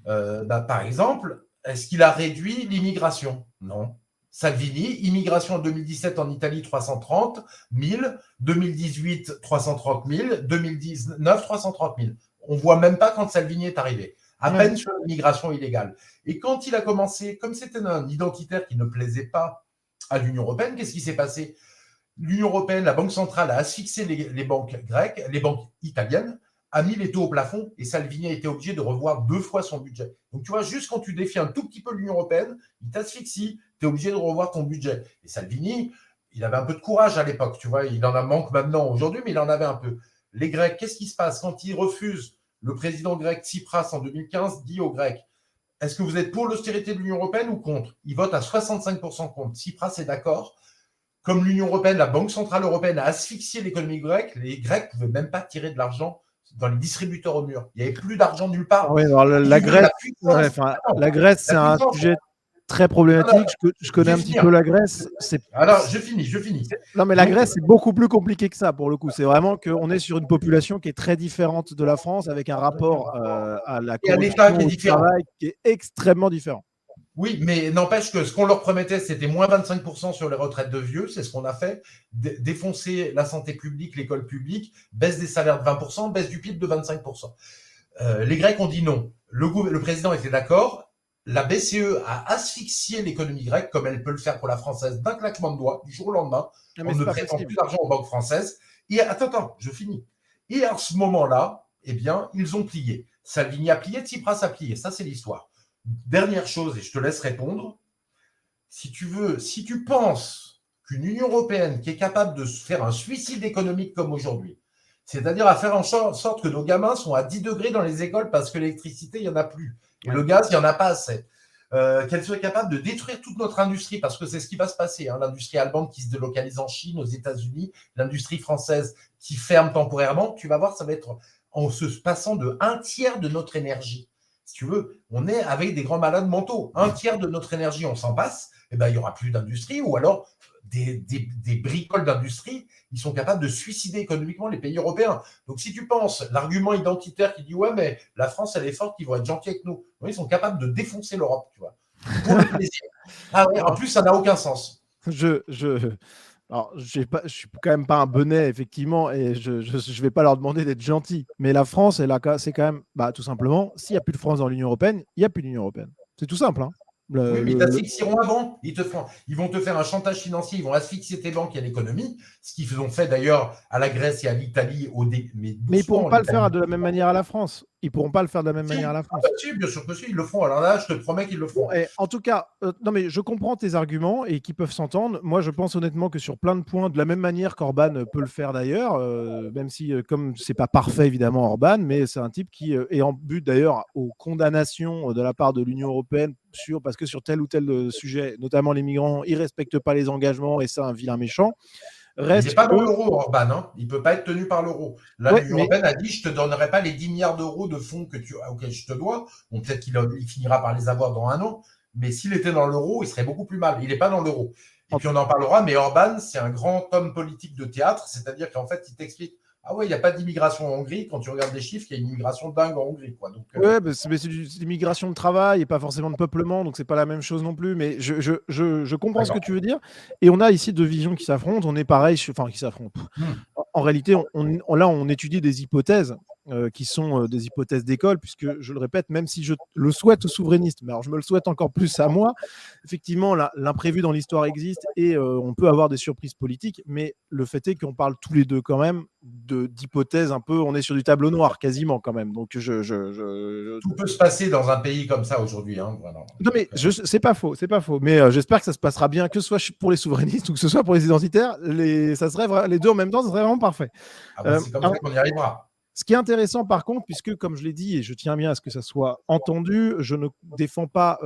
Par exemple, est-ce qu'il a réduit l'immigration? Non. Salvini, immigration en 2017 en Italie, 330 000, 2018, 330 000, 2019, 330 000. On ne voit même pas quand Salvini est arrivé. À Ouais. peine sur l'immigration illégale. Et quand il a commencé, comme c'était un identitaire qui ne plaisait pas à l'Union européenne, qu'est-ce qui s'est passé? L'Union européenne, la Banque centrale a asphyxié les banques grecques, les banques italiennes, a mis les taux au plafond et Salvini a été obligé de revoir 2 fois son budget. Donc tu vois, juste quand tu défies un tout petit peu l'Union européenne, il t'asphyxie, tu es obligé de revoir ton budget. Et Salvini, il avait un peu de courage à l'époque, tu vois, il en a manque maintenant aujourd'hui, mais il en avait un peu. Les Grecs, qu'est-ce qui se passe quand ils refusent? Le président grec Tsipras en 2015 dit aux Grecs, est-ce que vous êtes pour l'austérité de l'Union européenne ou contre? Ils votent à 65% contre. Tsipras est d'accord. Comme l'Union européenne, la Banque centrale européenne a asphyxié l'économie grecque, les Grecs ne pouvaient même pas tirer de l'argent dans les distributeurs au mur. Il n'y avait plus d'argent nulle Ah part. oui, alors Si tu veux, la puissance, La Grèce, la c'est un puissance, sujet très problématique. Je connais un petit peu la Grèce. Alors, je finis. Non, mais la Grèce, c'est beaucoup plus compliqué que ça, pour le coup. C'est vraiment qu'on est sur une population qui est très différente de la France, avec un rapport à la Et à l'État corruption, qui est au différent. travail, qui est extrêmement différent. Oui, mais n'empêche que ce qu'on leur promettait, c'était moins 25% sur les retraites de vieux. C'est ce qu'on a fait. Défoncer la santé publique, l'école publique, baisse des salaires de 20%, baisse du PIB de 25%. Les Grecs ont dit non. Le président était d'accord. La BCE a asphyxié l'économie grecque, comme elle peut le faire pour la française, d'un claquement de doigts, du jour au lendemain. On ne prêtant plus d'argent aux banques françaises. Et attends, je finis. Et à ce moment-là, eh bien, ils ont plié. Salvini a plié, Tsipras a plié. Ça, c'est l'histoire. Dernière chose, et je te laisse répondre. Si tu penses qu'une Union européenne qui est capable de faire un suicide économique comme aujourd'hui, c'est-à-dire à faire en sorte que nos gamins sont à 10 degrés dans les écoles parce que l'électricité, il n'y en a plus. Et le gaz, il n'y en a pas assez. Qu'elle soit capable de détruire toute notre industrie, parce que c'est ce qui va se passer. Hein, l'industrie allemande qui se délocalise en Chine, aux États-Unis, l'industrie française qui ferme temporairement, tu vas voir, ça va être en se passant de 1/3 de notre énergie. Si tu veux, on est avec des grands malades mentaux. 1/3 de notre énergie, on s'en passe, et ben, il n'y aura plus d'industrie, ou alors des bricoles d'industrie, ils sont capables de suicider économiquement les pays européens. Donc, si tu penses, l'argument identitaire qui dit ouais, mais la France, elle est forte, ils vont être gentils avec nous. Ils sont capables de défoncer l'Europe, tu vois, pour le plaisir. Ah ouais, en plus, ça n'a aucun sens. Alors, je suis quand même pas un bonnet, effectivement, et je vais pas leur demander d'être gentils. Mais la France, c'est quand même, tout simplement, s'il n'y a plus de France dans l'Union européenne, il n'y a plus d'Union européenne. C'est tout simple. Hein. Oui, mais ils t'asphyxieront avant. Ils vont te faire un chantage financier, ils vont asphyxier tes banques et l'économie, ce qu'ils ont fait d'ailleurs à la Grèce et à l'Italie, mais ils ne pourront pas le faire l'Italie. de la même manière à la France. Ils pourront pas le faire de la même manière à la France. Si, bien sûr que si, ils le feront. Alors là, je te promets qu'ils le feront. Bon, en tout cas, non mais je comprends tes arguments et qui peuvent s'entendre. Moi, je pense honnêtement que sur plein de points, de la même manière qu'Orban peut le faire d'ailleurs, même si, comme c'est pas parfait évidemment Orban, mais c'est un type qui est en but d'ailleurs aux condamnations de la part de l'Union européenne parce que sur tel ou tel sujet, notamment les migrants, ils respectent pas les engagements et c'est un vilain méchant. Il n'est pas dans l'euro, Orban. Hein. Il ne peut pas être tenu par l'euro. Là, l'Union européenne a dit je ne te donnerai pas les 10 milliards d'euros de fonds auxquels je te dois. Bon, peut-être qu'il finira par les avoir dans 1 an. Mais s'il était dans l'euro, il serait beaucoup plus mal. Il n'est pas dans l'euro. Et puis, on en parlera. Mais Orban, c'est un grand homme politique de théâtre. C'est-à-dire qu'en fait, il t'explique ah ouais, il n'y a pas d'immigration en Hongrie. Quand tu regardes les chiffres, il y a une immigration dingue en Hongrie. Quoi. Donc, ouais, c'est une migration de travail et pas forcément de peuplement, donc c'est pas la même chose non plus. Mais je comprends ce que tu veux dire. Et on a ici deux visions qui s'affrontent. On est pareil, enfin qui s'affrontent. En réalité, là, on étudie des hypothèses qui sont des hypothèses d'école, puisque je le répète, même si je le souhaite aux souverainistes, mais alors je me le souhaite encore plus à moi, effectivement, l'imprévu dans l'histoire existe et on peut avoir des surprises politiques, mais le fait est qu'on parle tous les deux quand même d'hypothèses un peu, on est sur du tableau noir quasiment quand même. Donc tout peut se passer dans un pays comme ça aujourd'hui. Hein, voilà. Non mais c'est pas faux, mais j'espère que ça se passera bien, que ce soit pour les souverainistes ou que ce soit pour les identitaires, les deux en même temps, ça serait vraiment parfait. C'est comme ça qu'on y arrivera. Ce qui est intéressant par contre, puisque comme je l'ai dit, et je tiens bien à ce que ça soit entendu, je ne défends pas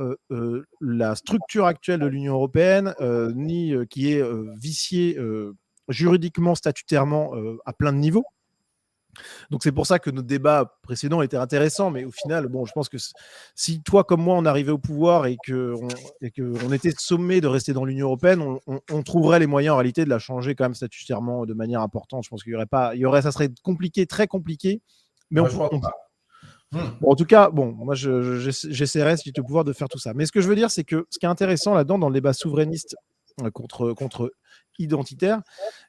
la structure actuelle de l'Union européenne, ni qui est viciée juridiquement, statutairement, à plein de niveaux. Donc c'est pour ça que notre débat précédent était intéressant, mais au final, bon, je pense que si toi comme moi on arrivait au pouvoir et qu'on était sommé de rester dans l'Union européenne, on trouverait les moyens en réalité de la changer quand même statutairement de manière importante. Je pense qu'il y aurait, ça serait compliqué, très compliqué, mais Bon, en tout cas, moi j'essaierai si tu as le pouvoir de faire tout ça. Mais ce que je veux dire, c'est que ce qui est intéressant là-dedans dans le débat souverainiste contre identitaire,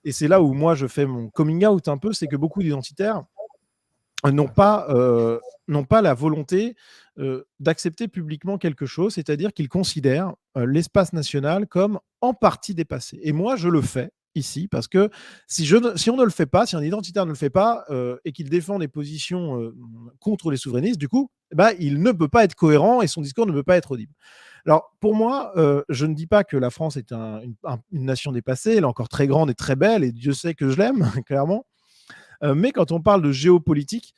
et c'est là où moi je fais mon coming out un peu, c'est que beaucoup d'identitaires n'ont pas la volonté d'accepter publiquement quelque chose, c'est-à-dire qu'ils considèrent l'espace national comme en partie dépassé. Et moi, je le fais ici, parce que si on ne le fait pas, si un identitaire ne le fait pas et qu'il défend des positions contre les souverainistes, du coup, il ne peut pas être cohérent et son discours ne peut pas être audible. Alors, pour moi, je ne dis pas que la France est une nation dépassée, elle est encore très grande et très belle, et Dieu sait que je l'aime, clairement. Mais quand on parle de géopolitique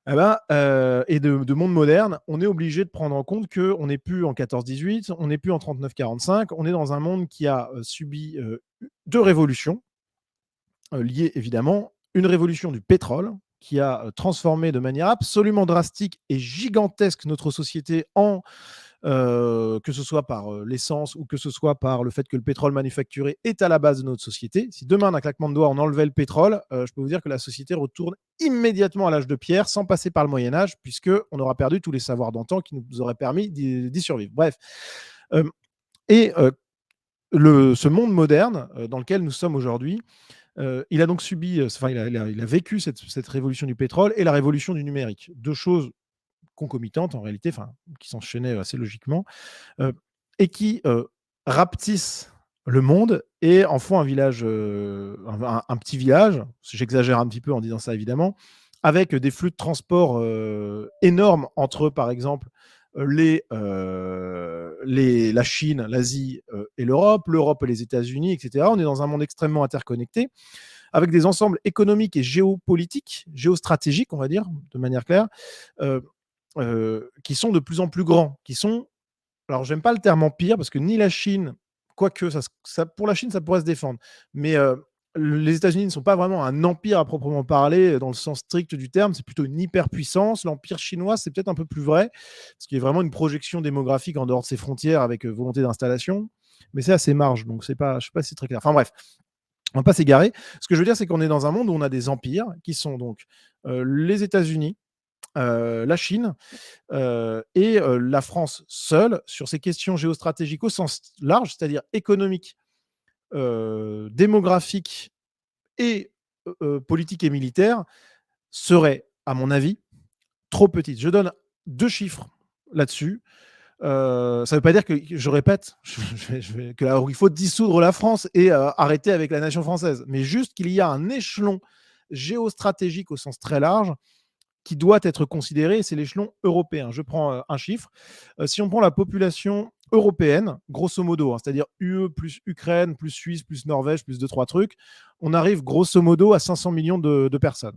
et de monde moderne, on est obligé de prendre en compte qu'on n'est plus en 14-18, on n'est plus en 39-45, on est dans un monde qui a subi 2 révolutions liées évidemment. Une révolution du pétrole qui a transformé de manière absolument drastique et gigantesque notre société en que ce soit par l'essence ou que ce soit par le fait que le pétrole manufacturé est à la base de notre société. Si demain, d'un claquement de doigts, on enlevait le pétrole, je peux vous dire que la société retourne immédiatement à l'âge de pierre sans passer par le Moyen-Âge, puisqu'on aura perdu tous les savoirs d'antan qui nous auraient permis d'y survivre. Bref. Euh, et ce monde moderne dans lequel nous sommes aujourd'hui, il a donc subi, il a vécu cette révolution du pétrole et la révolution du numérique. Deux choses concomitantes en réalité, qui s'enchaînaient assez logiquement, et qui rapetissent le monde et en font un village, un petit village, j'exagère un petit peu en disant ça évidemment, avec des flux de transport énormes entre, par exemple, la Chine, l'Asie et l'Europe et les États-Unis, etc. On est dans un monde extrêmement interconnecté, avec des ensembles économiques et géopolitiques, géostratégiques, on va dire, de manière claire, qui sont de plus en plus grands, qui sont, alors j'aime pas le terme empire, parce que ni la Chine, quoique pour la Chine, ça pourrait se défendre, mais les États-Unis ne sont pas vraiment un empire à proprement parler, dans le sens strict du terme, c'est plutôt une hyperpuissance. L'empire chinois, c'est peut-être un peu plus vrai, parce qu'il y a vraiment une projection démographique en dehors de ses frontières avec volonté d'installation, mais c'est assez marge, donc c'est pas, je sais pas si c'est très clair. Enfin bref, on va pas s'égarer. Ce que je veux dire, c'est qu'on est dans un monde où on a des empires qui sont donc les États-Unis, la Chine et la France seule sur ces questions géostratégiques au sens large, c'est-à-dire économique, démographique et politique et militaire, serait, à mon avis, trop petite. Je donne 2 chiffres là-dessus. Ça ne veut pas dire que, je répète, qu'il faut dissoudre la France et arrêter avec la nation française, mais juste qu'il y a un échelon géostratégique au sens très large qui doit être considéré, c'est l'échelon européen. Je prends un chiffre. Si on prend la population européenne, grosso modo, c'est-à-dire UE plus Ukraine, plus Suisse, plus Norvège, plus 2-3 trucs, on arrive grosso modo à 500 millions de personnes.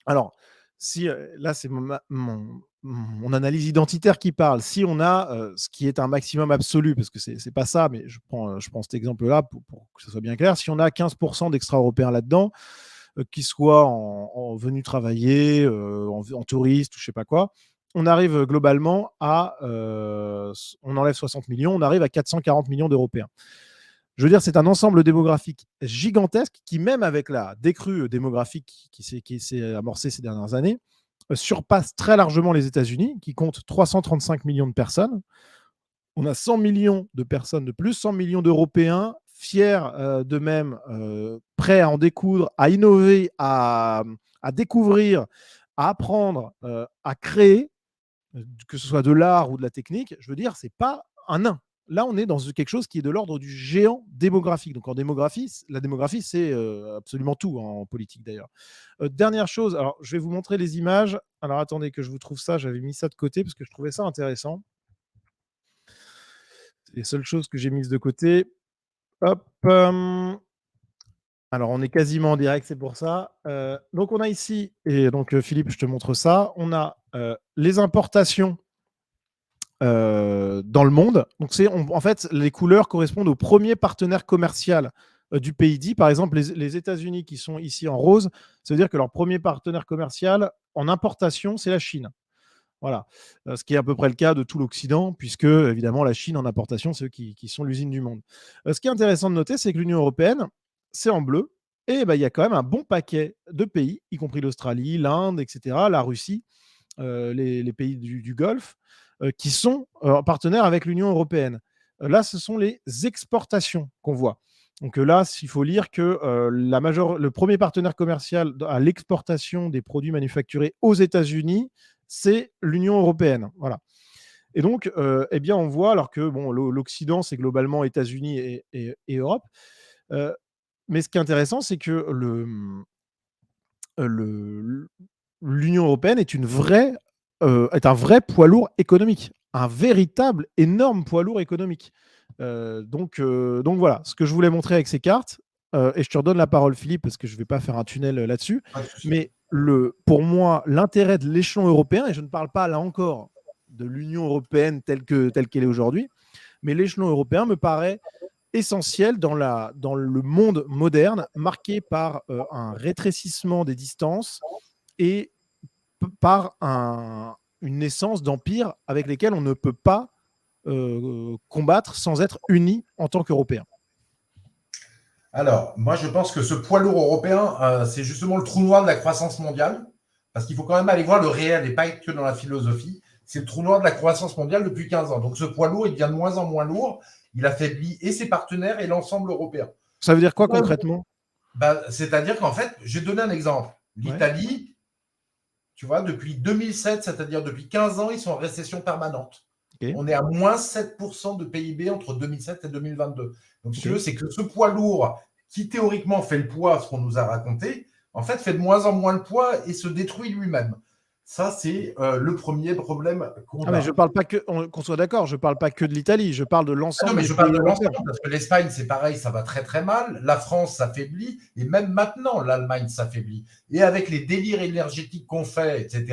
Alors, si là, c'est mon analyse identitaire qui parle. Si on a ce qui est un maximum absolu, parce que c'est pas ça, mais je prends cet exemple-là pour que ce soit bien clair. Si on a 15% d'extra-européens là-dedans, qui soient venus travailler, en touriste ou je sais pas quoi, on arrive globalement à, on enlève 60 millions, on arrive à 440 millions d'Européens. Je veux dire, c'est un ensemble démographique gigantesque qui, même avec la décrue démographique qui s'est amorcée ces dernières années, surpasse très largement les États-Unis, qui comptent 335 millions de personnes. On a 100 millions de personnes de plus, 100 millions d'Européens fiers d'eux-mêmes, prêts à en découdre, à innover, à découvrir, à apprendre, à créer, que ce soit de l'art ou de la technique. Je veux dire, c'est pas un nain. Là, on est dans quelque chose qui est de l'ordre du géant démographique. Donc en démographie, la démographie, c'est absolument tout, hein, en politique d'ailleurs. Dernière chose, alors je vais vous montrer les images. Alors attendez que je vous trouve ça, j'avais mis ça de côté parce que je trouvais ça intéressant. C'est les seules choses que j'ai mises de côté. Hop. Alors, on est quasiment en direct, c'est pour ça. Donc, on a ici, et donc Philippe, je te montre ça. On a les importations dans le monde. Donc, en fait, les couleurs correspondent au premier partenaire commercial du pays dit. Par exemple, les États-Unis qui sont ici en rose, ça veut dire que leur premier partenaire commercial en importation, c'est la Chine. Voilà. Ce qui est à peu près le cas de tout l'Occident, puisque, évidemment, la Chine en importation, c'est eux qui sont l'usine du monde. Ce qui est intéressant de noter, c'est que l'Union européenne, c'est en bleu, et il y a quand même un bon paquet de pays, y compris l'Australie, l'Inde, etc., la Russie, les pays du Golfe, qui sont partenaires avec l'Union européenne. Là, ce sont les exportations qu'on voit. Donc là, il faut lire que le premier partenaire commercial à l'exportation des produits manufacturés aux États-Unis, c'est l'Union européenne. Voilà. Et donc, eh bien, on voit, alors que bon, l'Occident, c'est globalement États-Unis et Europe. Mais ce qui est intéressant, c'est que l'Union européenne est un vrai poids lourd économique, un véritable énorme poids lourd économique. Donc voilà, ce que je voulais montrer avec ces cartes, et je te redonne la parole, Philippe, parce que je ne vais pas faire un tunnel là-dessus, mais pour moi, l'intérêt de l'échelon européen, et je ne parle pas là encore de l'Union européenne telle qu'elle est aujourd'hui, mais l'échelon européen me paraît essentiel dans le monde moderne, marqué par un rétrécissement des distances et par une naissance d'empires avec lesquels on ne peut pas combattre sans être unis en tant qu'Européens? Alors, moi, je pense que ce poids lourd européen, c'est justement le trou noir de la croissance mondiale, parce qu'il faut quand même aller voir le réel et pas être que dans la philosophie. C'est le trou noir de la croissance mondiale depuis 15 ans. Donc, ce poids lourd, il devient de moins en moins lourd. Il affaiblit et ses partenaires et l'ensemble européen. Ça veut dire quoi concrètement? C'est-à-dire qu'en fait, je vais donner un exemple. L'Italie, tu vois, depuis 2007, c'est-à-dire depuis 15 ans, ils sont en récession permanente. Okay. On est à moins 7% de PIB entre 2007 et 2022. Donc, si tu veux, c'est que ce poids lourd qui théoriquement fait le poids, ce qu'on nous a raconté, en fait, fait de moins en moins le poids et se détruit lui-même. Ça, c'est le premier problème qu'on a. Mais je ne parle pas que, qu'on soit d'accord, je ne parle pas que de l'Italie, je parle de l'ensemble. Non, mais je parle de l'ensemble, parce que l'Espagne, c'est pareil, ça va très très mal. La France s'affaiblit, et même maintenant, l'Allemagne s'affaiblit. Et avec les délires énergétiques qu'on fait, etc.,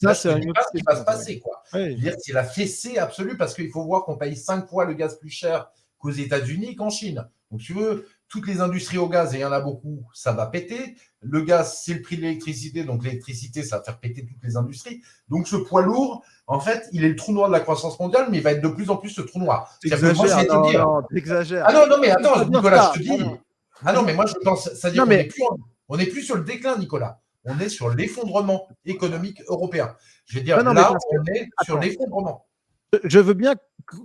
ça, je ne sais pas ce qui va se passer. Quoi. Ouais. Je veux dire, c'est la fessée absolue, parce qu'il faut voir qu'on paye 5 fois le gaz plus cher qu'aux États-Unis qu'en Chine. Donc, tu veux, toutes les industries au gaz, et il y en a beaucoup, ça va péter. Le gaz, c'est le prix de l'électricité, donc l'électricité, ça va faire péter toutes les industries. Donc, ce poids lourd, en fait, il est le trou noir de la croissance mondiale, mais il va être de plus en plus ce trou noir. T'exagères, non, t'exagères. Ah non, mais attends, Nicolas, je te dis. Ah non, mais moi, je pense, c'est-à-dire qu'on n'est plus sur le déclin, Nicolas. On est sur l'effondrement économique européen. Je veux dire, on est sur l'effondrement. Je veux bien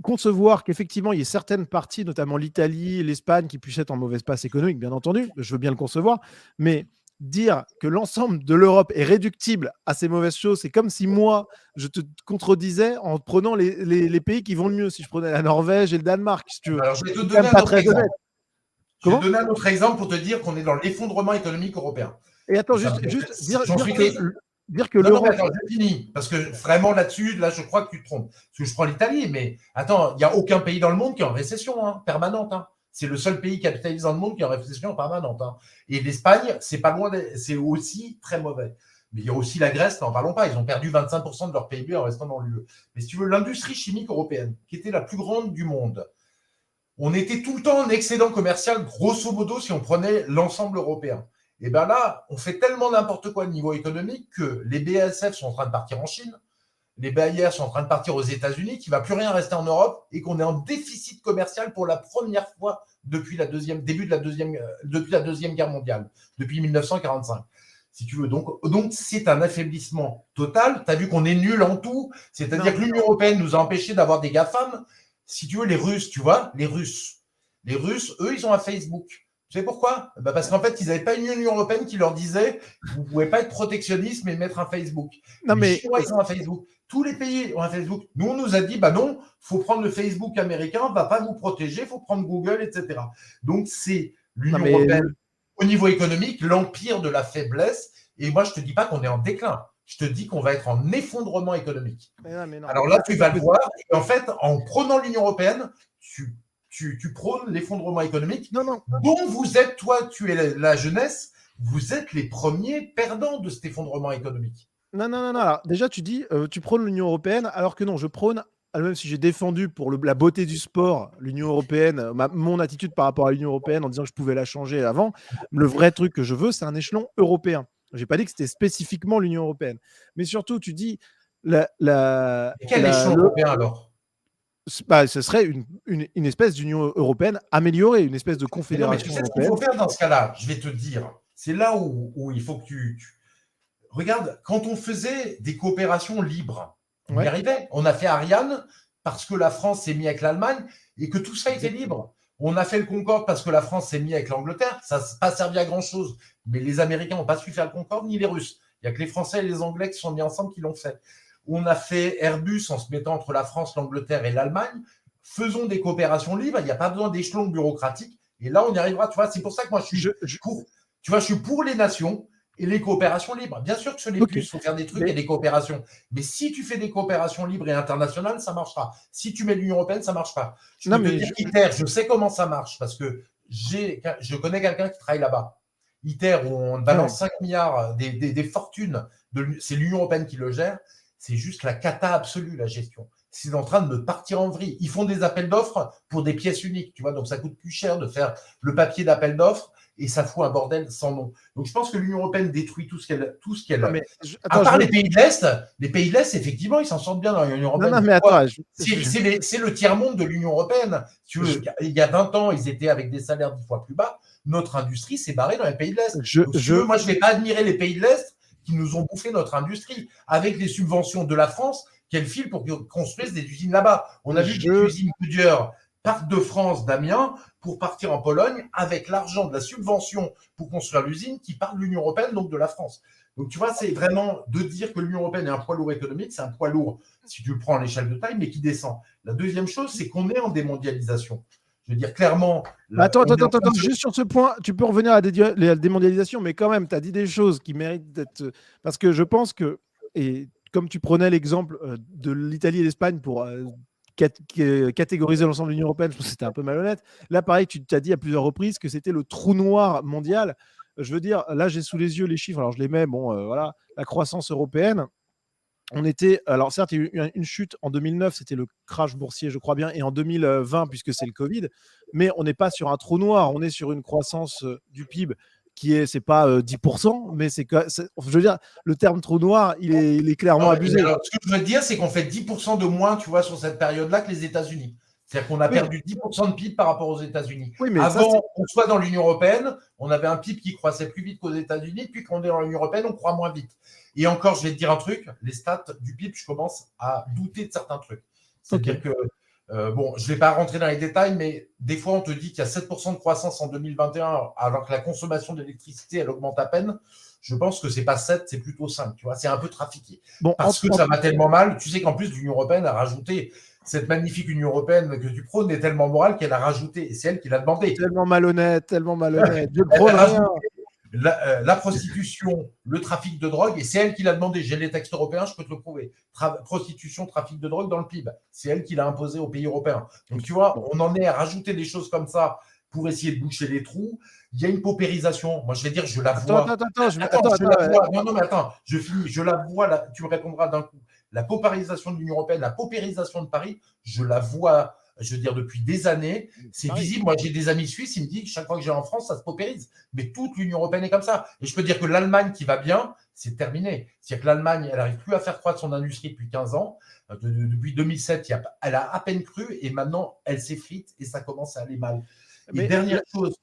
concevoir qu'effectivement, il y ait certaines parties, notamment l'Italie, l'Espagne, qui puissent être en mauvaise passe économique, bien entendu. Je veux bien le concevoir. Mais dire que l'ensemble de l'Europe est réductible à ces mauvaises choses, c'est comme si moi, je te contredisais en prenant les pays qui vont le mieux. Si je prenais la Norvège et le Danemark, si tu veux. Alors, je vais te donner un autre exemple. Je vais te donner un autre exemple pour te dire qu'on est dans l'effondrement économique européen. Et attends, juste dire que l'Europe. Attends, je finis. Parce que vraiment là-dessus, là, je crois que tu te trompes. Parce que je prends l'Italie, mais attends, il n'y a aucun pays dans le monde qui est en récession permanente. C'est le seul pays capitaliste dans le monde qui est en récession permanente. Et l'Espagne, c'est pas loin, c'est aussi très mauvais. Mais il y a aussi la Grèce, n'en parlons pas. Ils ont perdu 25% de leur PIB en restant dans l'UE. Mais si tu veux, l'industrie chimique européenne, qui était la plus grande du monde, on était tout le temps en excédent commercial, grosso modo, si on prenait l'ensemble européen. Et bien là, on fait tellement n'importe quoi au niveau économique que les BASF sont en train de partir en Chine, les Bayer sont en train de partir aux États-Unis, qu'il ne va plus rien rester en Europe et qu'on est en déficit commercial pour la première fois depuis la deuxième guerre mondiale, depuis 1945. Si tu veux. Donc c'est un affaiblissement total. Tu as vu qu'on est nul en tout. C'est-à-dire que l'Union européenne nous a empêchés d'avoir des GAFAM. Si tu veux, les Russes, les Russes, eux, ils ont un Facebook. Tu sais pourquoi ? Parce qu'en fait, ils n'avaient pas une Union européenne qui leur disait vous ne pouvez pas être protectionniste, mais mettre un Facebook. Les Chinois, ils ont un Facebook. Tous les pays ont un Facebook. Nous, on nous a dit non, il faut prendre le Facebook américain, on ne va pas vous protéger, il faut prendre Google, etc. Donc, c'est l'Union européenne, au niveau économique, l'empire de la faiblesse. Et moi, je ne te dis pas qu'on est en déclin. Je te dis qu'on va être en effondrement économique. Mais non. Alors là, tu vas le voir. Et en fait, en prenant l'Union européenne, tu prônes l'effondrement économique. Non. Dont vous êtes, toi, tu es la jeunesse, vous êtes les premiers perdants de cet effondrement économique. Non. Alors, déjà, tu dis, tu prônes l'Union européenne, alors que non, je prône, même si j'ai défendu pour la beauté du sport, l'Union européenne, mon attitude par rapport à l'Union européenne en disant que je pouvais la changer avant, le vrai truc que je veux, c'est un échelon européen. Je n'ai pas dit que c'était spécifiquement l'Union européenne. Mais surtout, tu dis... Quel échelon européen alors ? Ce serait une espèce d'Union européenne améliorée, une espèce de confédération européenne. Ce qu'il faut faire dans ce cas-là, je vais te dire, c'est là où il faut que tu... Regarde, quand on faisait des coopérations libres, on y arrivait. On a fait Ariane parce que la France s'est mise avec l'Allemagne et que tout ça était libre. On a fait le Concorde parce que la France s'est mise avec l'Angleterre. Ça n'a pas servi à grand-chose. Mais les Américains n'ont pas su faire le Concorde, ni les Russes. Il n'y a que les Français et les Anglais qui se sont mis ensemble qui l'ont fait. On a fait Airbus en se mettant entre la France, l'Angleterre et l'Allemagne. Faisons des coopérations libres. Il n'y a pas besoin d'échelons bureaucratiques. Et là, on y arrivera. Tu vois, c'est pour ça que moi, je suis pour les nations et les coopérations libres. Bien sûr que sur les plus, il faut faire des trucs et des coopérations. Mais si tu fais des coopérations libres et internationales, ça marchera. Si tu mets l'Union européenne, ça ne marche pas. ITER, je sais comment ça marche parce que je connais quelqu'un qui travaille là-bas. ITER, où on balance 5 milliards, des fortunes, c'est l'Union européenne qui le gère. C'est juste la cata absolue, la gestion. c'est en train de partir en vrille. Ils font des appels d'offres pour des pièces uniques, tu vois, donc ça coûte plus cher de faire le papier d'appel d'offres et ça fout un bordel sans nom. Donc je pense que l'Union européenne détruit tout ce qu'elle. Non, mais À part les pays de l'Est, effectivement, ils s'en sortent bien dans l'Union européenne. Non, mais attends, c'est le tiers-monde de l'Union européenne. Tu veux, il y a 20 ans, ils étaient avec des salaires 10 fois plus bas. Notre industrie s'est barrée dans les pays de l'Est. Moi, je ne vais pas admirer les pays de l'Est qui nous ont bouffé notre industrie avec les subventions de la France qu'elle file pour qu'ils construisent des usines là-bas. On a vu que des usines Goodyear partent de France, d'Amiens, pour partir en Pologne avec l'argent de la subvention pour construire l'usine qui part de l'Union européenne, donc de la France. Donc, tu vois, c'est vraiment de dire que l'Union européenne est un poids lourd économique, c'est un poids lourd si tu le prends à l'échelle de taille, mais qui descend. La deuxième chose, c'est qu'on est en démondialisation. Je veux dire, clairement… Attends, juste sur ce point, tu peux revenir à la démondialisation, mais quand même, tu as dit des choses qui méritent d'être… Parce que je pense que, et comme tu prenais l'exemple de l'Italie et l'Espagne pour catégoriser l'ensemble de l'Union européenne, je pense que c'était un peu malhonnête. Là, pareil, tu t'as dit à plusieurs reprises que c'était le trou noir mondial. Je veux dire, là, j'ai sous les yeux les chiffres, alors je les mets, voilà, la croissance européenne. On était, alors certes, il y a eu une chute en 2009, c'était le crash boursier, je crois bien, et en 2020, puisque c'est le Covid, mais on n'est pas sur un trou noir, on est sur une croissance du PIB qui est, c'est pas 10%, mais je veux dire, le terme trou noir, il est clairement abusé. Alors, ce que je veux dire, c'est qu'on fait 10% de moins, tu vois, sur cette période-là que les États-Unis. C'est-à-dire qu'on a perdu 10% de PIB par rapport aux États-Unis. Oui, mais avant qu'on soit dans l'Union européenne, on avait un PIB qui croissait plus vite qu'aux États-Unis, puis qu'on est dans l'Union européenne, on croît moins vite. Et encore, je vais te dire un truc, les stats du PIB, je commence à douter de certains trucs. C'est-à-dire que, bon, je ne vais pas rentrer dans les détails, mais des fois, on te dit qu'il y a 7% de croissance en 2021, alors que la consommation d'électricité, elle augmente à peine. Je pense que c'est pas 7, c'est plutôt 5. Tu vois, c'est un peu trafiqué. Bon, parce que ça va tellement mal. Tu sais qu'en plus, l'Union européenne a rajouté cette magnifique Union européenne que tu prônes est tellement morale qu'elle a rajouté. Et c'est elle qui l'a demandé. Tellement malhonnête, tellement malhonnête. Je prône rien. La prostitution, le trafic de drogue, et c'est elle qui l'a demandé. J'ai les textes européens, je peux te le prouver. Prostitution, trafic de drogue dans le PIB. C'est elle qui l'a imposé aux pays européens. Donc, tu vois, on en est à rajouter des choses comme ça pour essayer de boucher les trous. Il y a une paupérisation. Moi, je vais dire, je la vois. Attends, je finis. Je la vois, là, tu me répondras d'un coup. La paupérisation de l'Union européenne, la paupérisation de Paris, je la vois, je veux dire, depuis des années. C'est visible. Moi, j'ai des amis suisses, ils me disent que chaque fois que j'ai en France, ça se paupérise. Mais toute l'Union européenne est comme ça. Et je peux dire que l'Allemagne qui va bien, c'est terminé. C'est-à-dire que l'Allemagne, elle n'arrive plus à faire croître son industrie depuis 15 ans. Depuis 2007, elle a à peine cru et maintenant, elle s'effrite et ça commence à aller mal. Et dernière chose,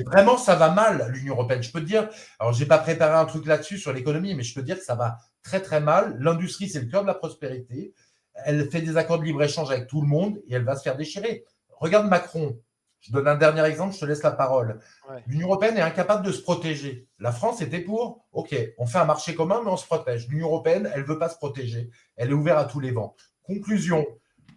vraiment, ça va mal, l'Union européenne. Je peux te dire, alors je n'ai pas préparé un truc là-dessus sur l'économie, mais je peux te dire que ça va très, très mal. L'industrie, c'est le cœur de la prospérité. Elle fait des accords de libre-échange avec tout le monde et elle va se faire déchirer. Regarde Macron. Je donne un dernier exemple, je te laisse la parole. L'Union européenne est incapable de se protéger. La France était pour, OK, on fait un marché commun, mais on se protège. L'Union européenne, elle ne veut pas se protéger. Elle est ouverte à tous les vents. Conclusion,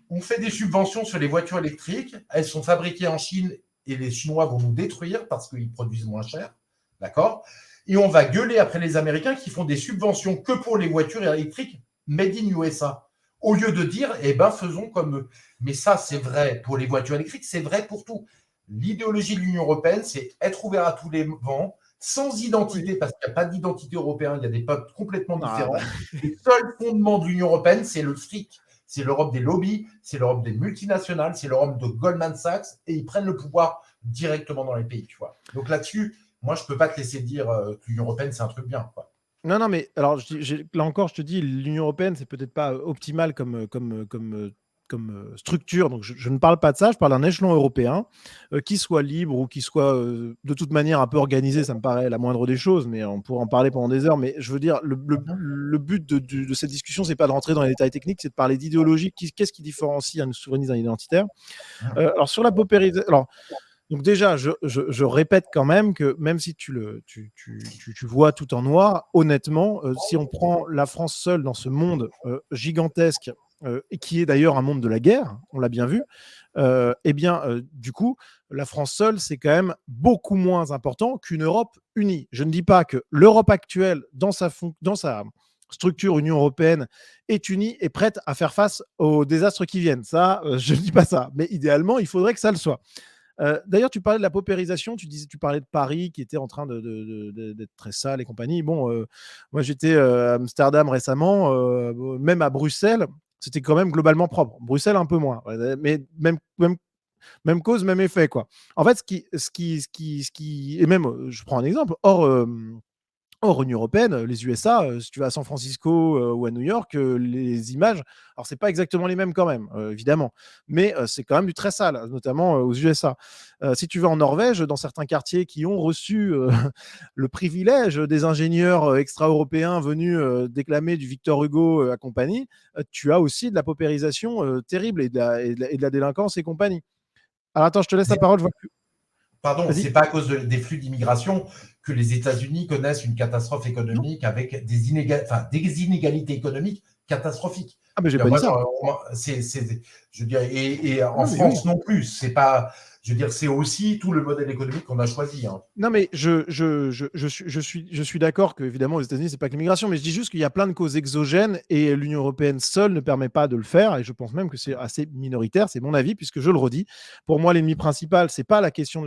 on fait des subventions sur les voitures électriques. Elles sont fabriquées en Chine et les Chinois vont nous détruire parce qu'ils produisent moins cher. D'accord ? Et on va gueuler après les Américains qui font des subventions que pour les voitures électriques made in USA. Au lieu de dire, eh ben, faisons comme eux. Mais ça, c'est vrai pour les voitures électriques, c'est vrai pour tout. L'idéologie de l'Union européenne, c'est être ouvert à tous les vents, sans identité, parce qu'il n'y a pas d'identité européenne, il y a des peuples complètement différents. Le seul fondement de l'Union européenne, c'est le fric. C'est l'Europe des lobbies, c'est l'Europe des multinationales, c'est l'Europe de Goldman Sachs, et ils prennent le pouvoir directement dans les pays, tu vois. Donc là-dessus, moi, je ne peux pas te laisser dire que l'Union européenne, c'est un truc bien, quoi. Non, mais alors, là encore, je te dis, l'Union européenne, c'est peut-être pas optimal comme structure. Donc, je ne parle pas de ça. Je parle d'un échelon européen qui soit libre ou qui soit de toute manière un peu organisé. Ça me paraît la moindre des choses, mais on pourrait en parler pendant des heures. Mais je veux dire, le but de cette discussion, c'est pas de rentrer dans les détails techniques, c'est de parler d'idéologie. Qu'est-ce qui différencie un souverainiste d'un identitaire? Alors, sur la paupérisation… Donc déjà, je répète quand même que même si tu vois tout en noir, honnêtement, si on prend la France seule dans ce monde gigantesque, et qui est d'ailleurs un monde de la guerre, on l'a bien vu, du coup, la France seule, c'est quand même beaucoup moins important qu'une Europe unie. Je ne dis pas que l'Europe actuelle, dans sa structure Union européenne, est unie et prête à faire face aux désastres qui viennent. Ça, je ne dis pas ça. Mais idéalement, il faudrait que ça le soit. D'ailleurs, tu parlais de la paupérisation, tu parlais de Paris qui était en train d'être très sale et compagnie. Bon, moi j'étais à Amsterdam récemment, même à Bruxelles, c'était quand même globalement propre. Bruxelles, un peu moins. Mais même cause, même effet, quoi. En fait, et même, je prends un exemple, hors Union européenne, les USA, si tu vas à San Francisco ou à New York, les images, alors c'est pas exactement les mêmes quand même, évidemment, mais c'est quand même du très sale, notamment aux USA. Si tu vas en Norvège, dans certains quartiers qui ont reçu le privilège des ingénieurs extra-européens venus déclamer du Victor Hugo à compagnie, tu as aussi de la paupérisation terrible et de la délinquance et compagnie. Alors attends, je te laisse la parole. Pardon, Vas-y. c'est pas à cause des flux d'immigration que les États-Unis connaissent une catastrophe Non. économique avec des inégalités économiques catastrophiques. Ah, mais j'ai pas dit Moi, ça. je veux dire, et en Non, mais oui. France non plus. C'est pas, je veux dire, c'est aussi tout le modèle économique qu'on a choisi. Hein. Non, mais je suis d'accord que, évidemment, aux États-Unis, c'est pas que l'immigration, mais je dis juste qu'il y a plein de causes exogènes et l'Union européenne seule ne permet pas de le faire. Et je pense même que c'est assez minoritaire, c'est mon avis, puisque je le redis. Pour moi, l'ennemi principal, c'est pas la question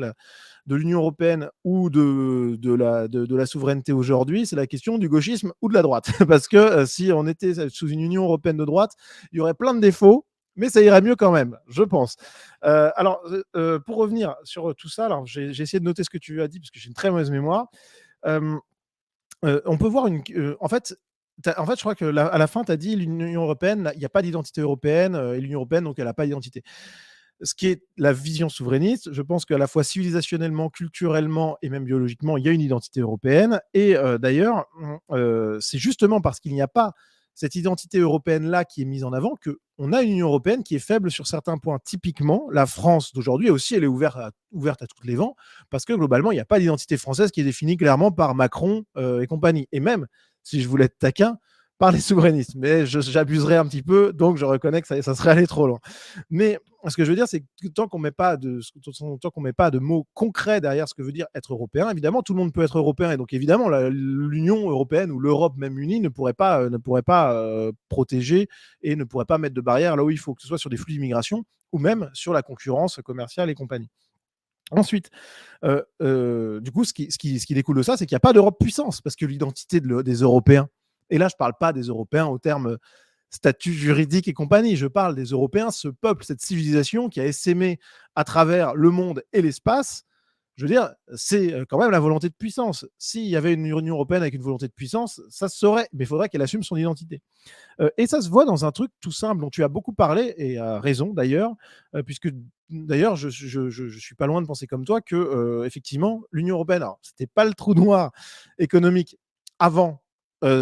de l'Union européenne ou de la souveraineté aujourd'hui, c'est la question du gauchisme ou de la droite. Parce que si on était sous une Union européenne de droite, il y aurait plein de défauts, mais ça irait mieux quand même, je pense. Pour revenir sur tout ça, alors j'ai essayé de noter ce que tu as dit parce que j'ai une très mauvaise mémoire. Euh, on peut voir en fait, je crois que à la fin, tu as dit l'Union européenne, il n'y a pas d'identité européenne et l'Union européenne, donc elle n'a pas d'identité. Ce qui est la vision souverainiste, je pense qu'à la fois civilisationnellement, culturellement et même biologiquement, il y a une identité européenne. Et d'ailleurs, c'est justement parce qu'il n'y a pas cette identité européenne-là qui est mise en avant qu'on a une Union européenne qui est faible sur certains points. Typiquement, la France d'aujourd'hui aussi, elle est ouverte à toutes les vents, parce que globalement, il n'y a pas d'identité française qui est définie clairement par Macron et compagnie. Et même, si je voulais être taquin, par les souverainistes. Mais j'abuserais un petit peu, donc je reconnais que ça serait aller trop loin. Mais ce que je veux dire, c'est que tant qu'on met pas de mots concrets derrière ce que veut dire être européen, évidemment, tout le monde peut être européen. Et donc, évidemment, l'Union européenne ou l'Europe même unie ne pourrait pas protéger et ne pourrait pas mettre de barrières là où il faut, que ce soit sur des flux d'immigration ou même sur la concurrence commerciale et compagnie. Ensuite, du coup, ce qui découle de ça, c'est qu'il n'y a pas d'Europe puissance, parce que l'identité des Européens, et là, je ne parle pas des Européens au terme statut juridique et compagnie, je parle des Européens, ce peuple, cette civilisation qui a essaimé à travers le monde et l'espace. Je veux dire, c'est quand même la volonté de puissance. S'il y avait une Union européenne avec une volonté de puissance, ça se saurait, mais il faudrait qu'elle assume son identité. Et ça se voit dans un truc tout simple dont tu as beaucoup parlé, et à raison d'ailleurs, puisque d'ailleurs, je suis pas loin de penser comme toi que, effectivement, l'Union européenne, alors, c'était pas le trou noir économique avant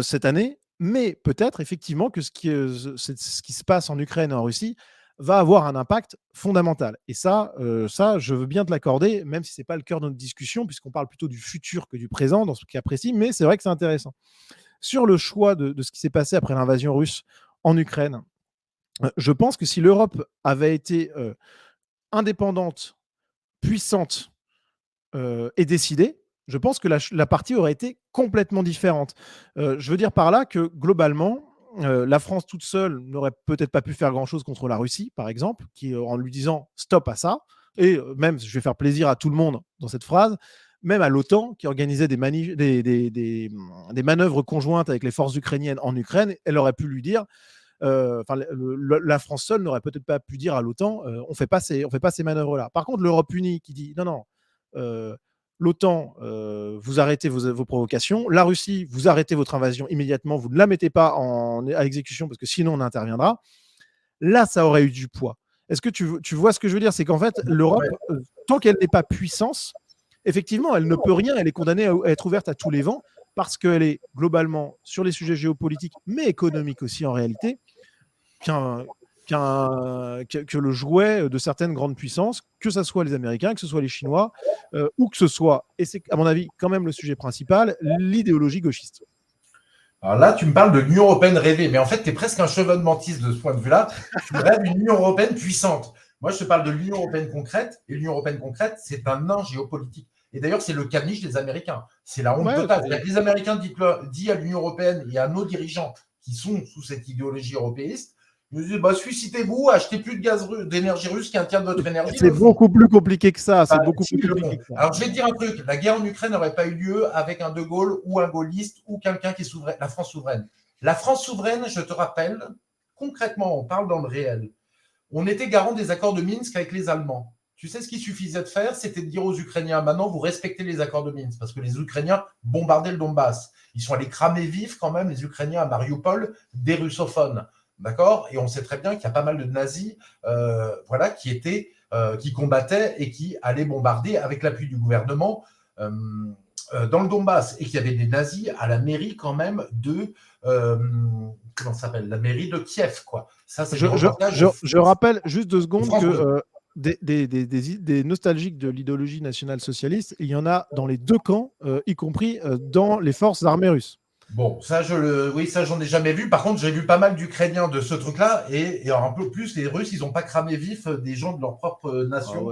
cette année, mais peut-être effectivement que ce qui se passe en Ukraine et en Russie va avoir un impact fondamental. Et ça, je veux bien te l'accorder, même si c'est pas le cœur de notre discussion, puisqu'on parle plutôt du futur que du présent dans ce cas précis, mais c'est vrai que c'est intéressant. Sur le choix de ce qui s'est passé après l'invasion russe en Ukraine, je pense que si l'Europe avait été indépendante, puissante et décidée, je pense que la partie aurait été complètement différente. Je veux dire par là que globalement, la France toute seule n'aurait peut-être pas pu faire grand-chose contre la Russie, par exemple, en lui disant stop à ça. Et même, je vais faire plaisir à tout le monde dans cette phrase, même à l'OTAN, qui organisait des manœuvres conjointes avec les forces ukrainiennes en Ukraine, elle aurait pu lui dire, la France seule n'aurait peut-être pas pu dire à l'OTAN, on fait pas ces manœuvres-là. Par contre, l'Europe unie qui dit non, non, l'OTAN, vous arrêtez vos provocations, la Russie, vous arrêtez votre invasion immédiatement, vous ne la mettez pas à exécution parce que sinon on interviendra. Là, ça aurait eu du poids. Est-ce que tu vois ce que je veux dire? C'est qu'en fait, l'Europe, tant qu'elle n'est pas puissance, effectivement, elle ne peut rien, elle est condamnée à être ouverte à tous les vents parce qu'elle est globalement sur les sujets géopolitiques, mais économiques aussi en réalité, que le jouet de certaines grandes puissances, que ce soit les Américains, que ce soit les Chinois, ou que ce soit, et c'est à mon avis quand même le sujet principal, l'idéologie gauchiste. Alors là, tu me parles de l'Union européenne rêvée, mais en fait, tu es presque un chevaunementiste de ce point de vue-là. Tu rêves d'une Union européenne puissante. Moi, je te parle de l'Union européenne concrète, et l'Union européenne concrète, c'est un nain géopolitique. Et d'ailleurs, c'est le caniche des Américains. C'est la honte totale. Les Américains disent à l'Union européenne et à nos dirigeants qui sont sous cette idéologie européiste, ils disent suicidez-vous, achetez plus de gaz d'énergie russe qui est un tiers de votre énergie. C'est beaucoup plus compliqué que ça. C'est beaucoup plus compliqué que ça. Alors, je vais te dire un truc. La guerre en Ukraine n'aurait pas eu lieu avec un De Gaulle ou un gaulliste ou quelqu'un qui est souverain, la France souveraine. La France souveraine, je te rappelle concrètement, on parle dans le réel. On était garant des accords de Minsk avec les Allemands. Tu sais ce qu'il suffisait de faire, c'était de dire aux Ukrainiens, maintenant vous respectez les accords de Minsk, parce que les Ukrainiens bombardaient le Donbass. Ils sont allés cramer vifs quand même, les Ukrainiens à Mariupol, des russophones. D'accord. Et on sait très bien qu'il y a pas mal de nazis qui combattaient et qui allaient bombarder avec l'appui du gouvernement dans le Donbass. Et qu'il y avait des nazis à la mairie quand même de... comment ça s'appelle, la mairie de Kiev, quoi. Ça, c'est je rappelle juste 2 secondes que des nostalgiques de l'idéologie nationale-socialiste, il y en a dans les 2 camps, y compris dans les forces armées russes. Bon, ça, j'en ai jamais vu. Par contre, j'ai vu pas mal d'Ukrainiens de ce truc-là, et un peu plus, les Russes, ils n'ont pas cramé vif des gens de leur propre nation.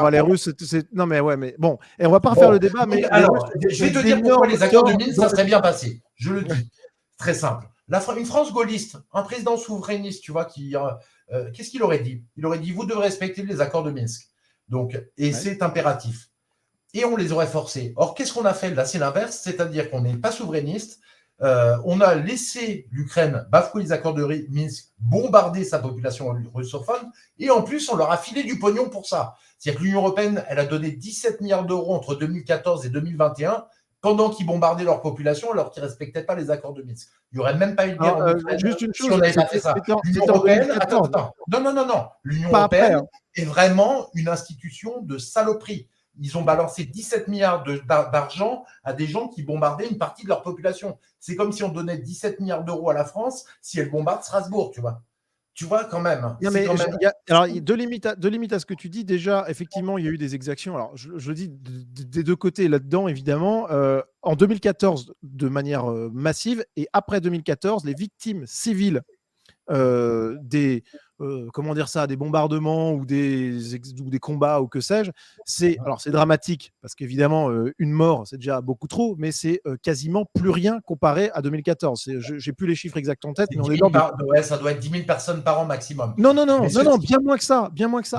Les Russes, non, mais bon, et on va pas refaire le débat. Mais alors, je vais te dire pourquoi les accords de Minsk, ça serait bien passé. Je le dis, très simple. Une France gaulliste, un président souverainiste, tu vois, qu'est-ce qu'il aurait dit? Il aurait dit, vous devez respecter les accords de Minsk. Donc, c'est impératif. Et on les aurait forcés. Or, qu'est-ce qu'on a fait là? C'est l'inverse, c'est-à-dire qu'on n'est pas souverainiste. On a laissé l'Ukraine bafouer les accords de Minsk, bombarder sa population russophone, et en plus, on leur a filé du pognon pour ça. C'est-à-dire que l'Union européenne, elle a donné 17 milliards d'euros entre 2014 et 2021 pendant qu'ils bombardaient leur population alors qu'ils ne respectaient pas les accords de Minsk. Il n'y aurait même pas eu de guerre en Ukraine juste une chose, si on n'avait pas fait ça. L'Union européenne, Non. L'Union européenne est vraiment une institution de saloperie. Ils ont balancé 17 milliards d'argent à des gens qui bombardaient une partie de leur population. C'est comme si on donnait 17 milliards d'euros à la France si elle bombarde Strasbourg, tu vois. Tu vois, quand même. Non, mais alors, deux limites à ce que tu dis. Déjà, effectivement, il y a eu des exactions. Alors, je le dis des 2 côtés là-dedans, évidemment. En 2014, de manière massive, et après 2014, les victimes civiles des bombardements ou des combats ou que sais-je, c'est dramatique parce qu'évidemment une mort c'est déjà beaucoup trop, mais c'est quasiment plus rien comparé à 2014. J'ai plus les chiffres exacts en tête, mais on est ça doit être 10 000 personnes par an maximum. Non, bien moins que ça.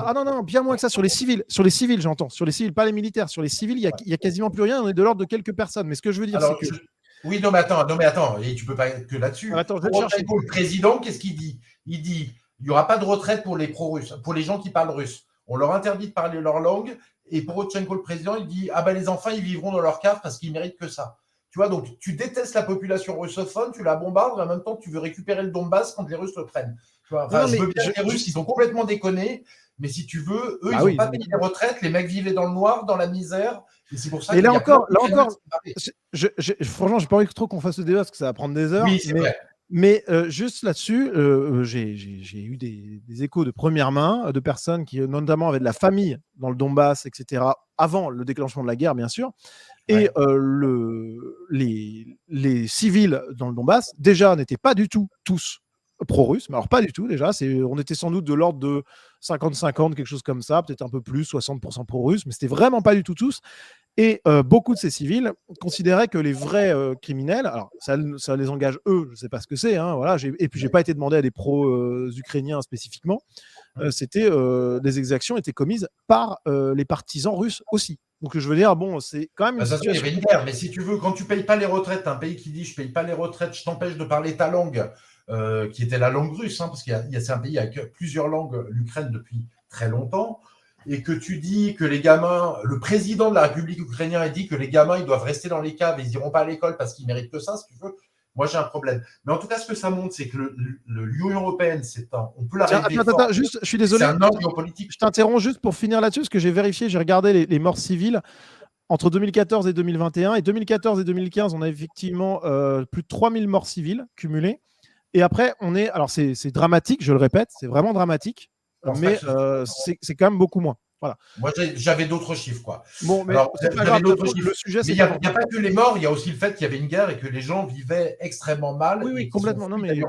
Ah non, bien moins que ça sur les civils. Sur les civils, j'entends. Sur les civils, pas les militaires. Sur les civils, il y a quasiment plus rien. On est de l'ordre de quelques personnes. Mais ce que je veux dire, c'est que oui, non, mais attends, et tu peux pas être que là-dessus. Le président, qu'est-ce qu'il dit? Il dit, il n'y aura pas de retraite pour les pro-russes, pour les gens qui parlent russe. On leur interdit de parler leur langue, et Poroshenko, le président, il dit, les enfants, ils vivront dans leur cave parce qu'ils méritent que ça. Tu vois, donc tu détestes la population russophone, tu la bombardes, et en même temps, tu veux récupérer le Donbass quand les Russes le prennent. Tu vois, les Russes, ils ont complètement déconné, mais si tu veux, eux, ils n'ont pas payé les retraites, les mecs vivaient dans le noir, dans la misère. Et c'est pour ça là encore, franchement, j'ai pas envie trop qu'on fasse ce débat parce que ça va prendre des heures. Oui, c'est vrai. Mais juste là-dessus, j'ai eu des échos de première main de personnes qui, notamment, avaient de la famille dans le Donbass, etc., avant le déclenchement de la guerre, bien sûr. Et les civils dans le Donbass, déjà, n'étaient pas du tout tous pro-russes, mais alors pas du tout déjà. On était sans doute de l'ordre de 50-50, quelque chose comme ça, peut-être un peu plus, 60% pro-russes, mais c'était vraiment pas du tout tous. Et beaucoup de ces civils considéraient que les vrais criminels, alors ça les engage eux, je ne sais pas ce que c'est, voilà, et puis j'ai pas été demandé à des pro-ukrainiens spécifiquement, des exactions étaient commises par les partisans russes aussi. Donc je veux dire, bon, c'est quand même une situation... Il y avait une guerre, mais si tu veux, quand tu ne payes pas les retraites, un pays qui dit je ne paye pas les retraites, je t'empêche de parler ta langue, qui était la langue russe, parce c'est un pays avec plusieurs langues, l'Ukraine, depuis très longtemps, et que tu dis que les gamins, le président de la République ukrainienne a dit que les gamins, ils doivent rester dans les caves et ils n'iront pas à l'école parce qu'ils méritent que ça, si tu veux. Moi, j'ai un problème. Mais en tout cas, ce que ça montre, c'est que l'Union européenne, on peut la rêver fort. Attends, juste, je suis désolé. C'est un ordre géopolitique. Je t'interromps juste pour finir là-dessus, parce que j'ai vérifié, j'ai regardé les morts civiles entre 2014 et 2021. Et 2014 et 2015, on a effectivement plus de 3000 morts civiles cumulées. Et après, alors c'est dramatique, je le répète, c'est vraiment dramatique, mais c'est quand même beaucoup moins. Voilà. Moi, j'avais d'autres chiffres, quoi. Bon, mais c'est pas grave, le sujet, c'est il n'y a pas que les morts, il y a aussi le fait qu'il y avait une guerre et que les gens vivaient extrêmement mal. Oui, complètement. Non, mais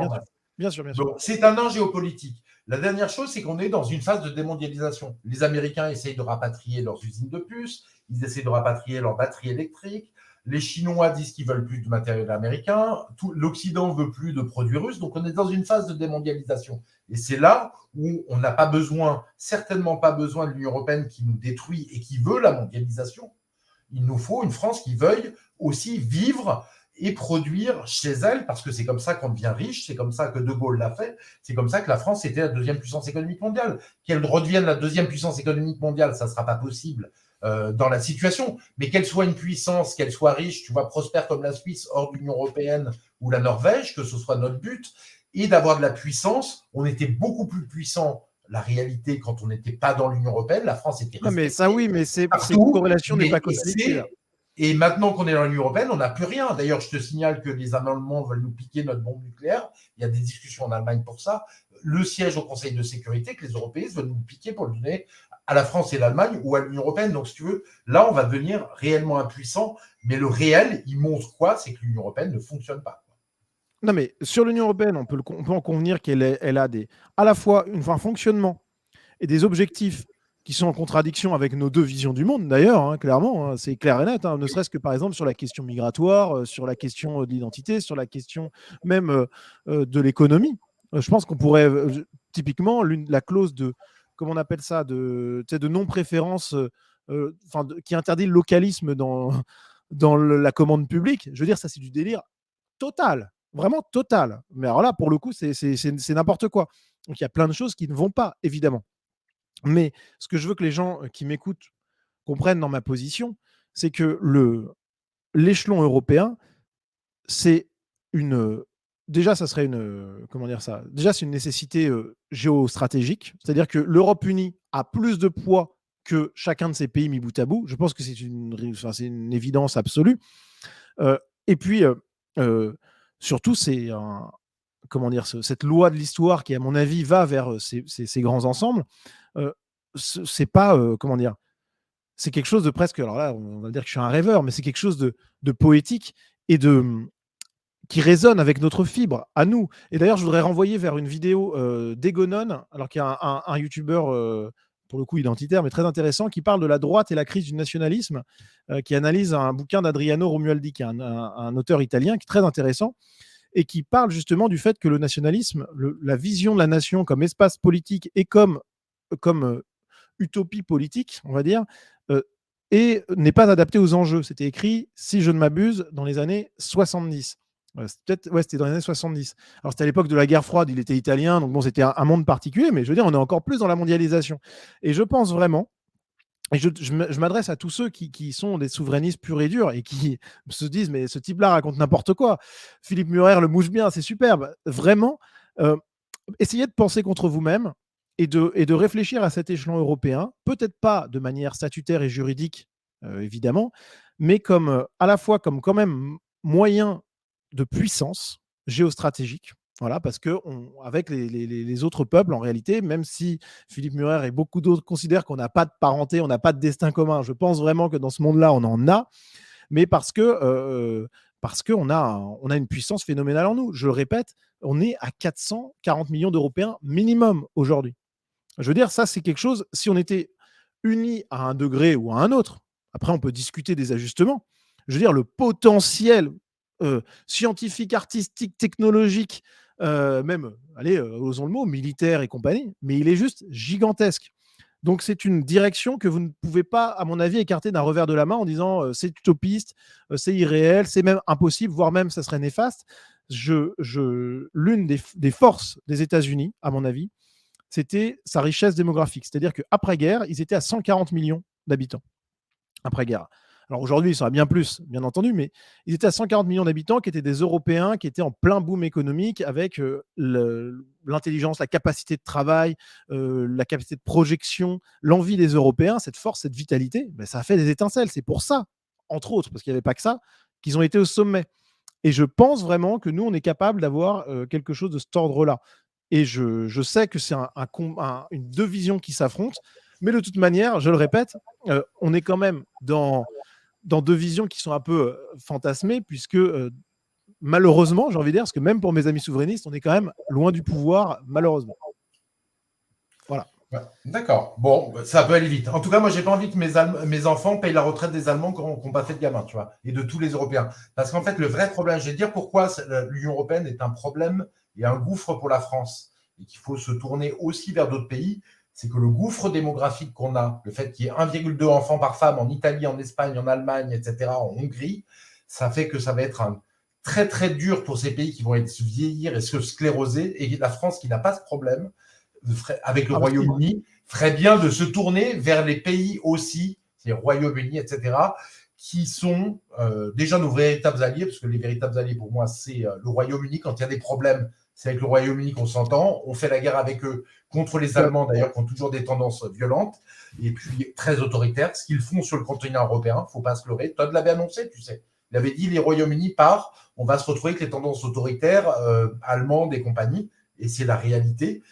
bien sûr. Donc, c'est un enjeu géopolitique. La dernière chose, c'est qu'on est dans une phase de démondialisation. Les Américains essayent de rapatrier leurs usines de puces, ils essayent de rapatrier leurs batteries électriques. Les Chinois disent qu'ils veulent plus de matériel américain. L'Occident veut plus de produits russes. Donc, on est dans une phase de démondialisation. Et c'est là où on n'a pas besoin, certainement pas besoin de l'Union européenne qui nous détruit et qui veut la mondialisation. Il nous faut une France qui veuille aussi vivre et produire chez elle, parce que c'est comme ça qu'on devient riche, c'est comme ça que De Gaulle l'a fait, c'est comme ça que la France était la deuxième puissance économique mondiale. Qu'elle redevienne la deuxième puissance économique mondiale, ça ne sera pas possible dans la situation, mais qu'elle soit une puissance, qu'elle soit riche, tu vois, prospère comme la Suisse hors de l'Union européenne ou la Norvège, que ce soit notre but, et d'avoir de la puissance. On était beaucoup plus puissant, la réalité, quand on n'était pas dans l'Union européenne. La France était Non, mais respectée ça, oui, mais c'est partout, corrélation n'est pas causalité. et maintenant qu'on est dans l'Union européenne, on n'a plus rien. D'ailleurs, je te signale que les Allemands veulent nous piquer notre bombe nucléaire. Il y a des discussions en Allemagne pour ça. Le siège au Conseil de sécurité, que les Européens veulent nous piquer pour le donner à la France et l'Allemagne ou à l'Union européenne. Donc, si tu veux, là, on va devenir réellement impuissant. Mais le réel, il montre quoi? C'est que l'Union européenne ne fonctionne pas. Non, mais sur l'Union européenne, on peut en convenir qu'elle a à la fois un fonctionnement et des objectifs qui sont en contradiction avec nos deux visions du monde, d'ailleurs, hein, clairement, hein, c'est clair et net, hein, ne serait-ce que par exemple sur la question migratoire, sur la question de l'identité, sur la question même de l'économie. Je pense qu'on pourrait, typiquement, la clause de, comment on appelle ça, de non-préférence, qui interdit le localisme dans la commande publique. Je veux dire, ça, c'est du délire total, vraiment total. Mais alors là, pour le coup, c'est n'importe quoi. Donc il y a plein de choses qui ne vont pas, évidemment. Mais ce que je veux que les gens qui m'écoutent comprennent dans ma position, c'est que l'échelon européen, c'est une. Déjà, ça serait une. Comment dire ça? Déjà, c'est une nécessité géostratégique. C'est-à-dire que l'Europe unie a plus de poids que chacun de ces pays mis bout à bout. Je pense que c'est une évidence absolue. Et puis, surtout, c'est comment dire, cette loi de l'histoire qui, à mon avis, va vers ces grands ensembles. C'est pas, comment dire, c'est quelque chose de presque, alors là, on va dire que je suis un rêveur, mais c'est quelque chose de poétique et qui résonne avec notre fibre, à nous. Et d'ailleurs, je voudrais renvoyer vers une vidéo d'Egonon, alors qu'il y a un youtubeur, pour le coup identitaire, mais très intéressant, qui parle de la droite et la crise du nationalisme, qui analyse un bouquin d'Adriano Romualdi, qui est un auteur italien, qui est très intéressant, et qui parle justement du fait que le nationalisme, la vision de la nation comme espace politique et comme utopie politique, on va dire, et n'est pas adapté aux enjeux. C'était écrit, si je ne m'abuse, dans les années 70. C'était dans les années 70. Alors, c'était à l'époque de la guerre froide, il était italien, donc bon, c'était un monde particulier, mais je veux dire, on est encore plus dans la mondialisation. Et je pense vraiment, et je m'adresse à tous ceux qui sont des souverainistes purs et durs et qui se disent, mais ce type-là raconte n'importe quoi. Philippe Murer le mouche bien, c'est superbe. Vraiment, essayez de penser contre vous-même et de réfléchir à cet échelon européen, peut-être pas de manière statutaire et juridique, évidemment, mais comme, à la fois comme quand même moyen de puissance géostratégique. Voilà, parce que avec les autres peuples, en réalité, même si Philippe Murer et beaucoup d'autres considèrent qu'on n'a pas de parenté, on n'a pas de destin commun, je pense vraiment que dans ce monde-là, on en a, mais parce qu'on a une puissance phénoménale en nous. Je le répète, on est à 440 millions d'Européens minimum aujourd'hui. Je veux dire, ça, c'est quelque chose, si on était unis à un degré ou à un autre, après, on peut discuter des ajustements. Je veux dire, le potentiel scientifique, artistique, technologique, même, allez, osons le mot, militaire et compagnie, mais il est juste gigantesque. Donc, c'est une direction que vous ne pouvez pas, à mon avis, écarter d'un revers de la main en disant c'est utopiste, c'est irréel, c'est même impossible, voire même ça serait néfaste. L'une des forces des États-Unis, à mon avis, c'était sa richesse démographique. C'est-à-dire qu'après-guerre, ils étaient à 140 millions d'habitants. Après-guerre. Alors aujourd'hui, ils sont à bien plus, bien entendu, mais ils étaient à 140 millions d'habitants qui étaient des Européens, qui étaient en plein boom économique avec l'intelligence, la capacité de travail, la capacité de projection, l'envie des Européens, cette force, cette vitalité, ben, ça a fait des étincelles. C'est pour ça, entre autres, parce qu'il n'y avait pas que ça, qu'ils ont été au sommet. Et je pense vraiment que nous, on est capable d'avoir quelque chose de cet ordre-là. Et je sais que c'est deux visions qui s'affrontent, mais de toute manière, je le répète, on est quand même dans deux visions qui sont un peu fantasmées, puisque malheureusement, j'ai envie de dire, parce que même pour mes amis souverainistes, on est quand même loin du pouvoir, malheureusement. Voilà. Ouais, d'accord. Bon, ça peut aller vite. En tout cas, moi, j'ai pas envie que mes enfants payent la retraite des Allemands qui n'ont pas fait de gamin, tu vois, et de tous les Européens. Parce qu'en fait, le vrai problème, je vais dire pourquoi l'Union européenne est un problème et un gouffre pour la France, et qu'il faut se tourner aussi vers d'autres pays, c'est que le gouffre démographique qu'on a, le fait qu'il y ait 1,2 enfants par femme en Italie, en Espagne, en Allemagne, etc., en Hongrie, ça fait que ça va être très très dur pour ces pays qui vont se vieillir et se scléroser, et la France qui n'a pas ce problème avec le Royaume-Uni ferait bien de se tourner vers les pays aussi, les Royaume-Uni, etc., qui sont déjà nos véritables alliés, parce que les véritables alliés pour moi c'est le Royaume-Uni. Quand il y a des problèmes, c'est avec le Royaume-Uni qu'on s'entend. On fait la guerre avec eux contre les Allemands d'ailleurs, qui ont toujours des tendances violentes et puis très autoritaires. Ce qu'ils font sur le continent européen, il ne faut pas se leurrer. Todd l'avait annoncé, tu sais. Il avait dit les Royaume-Uni part, on va se retrouver avec les tendances autoritaires allemandes et compagnie, et c'est la réalité.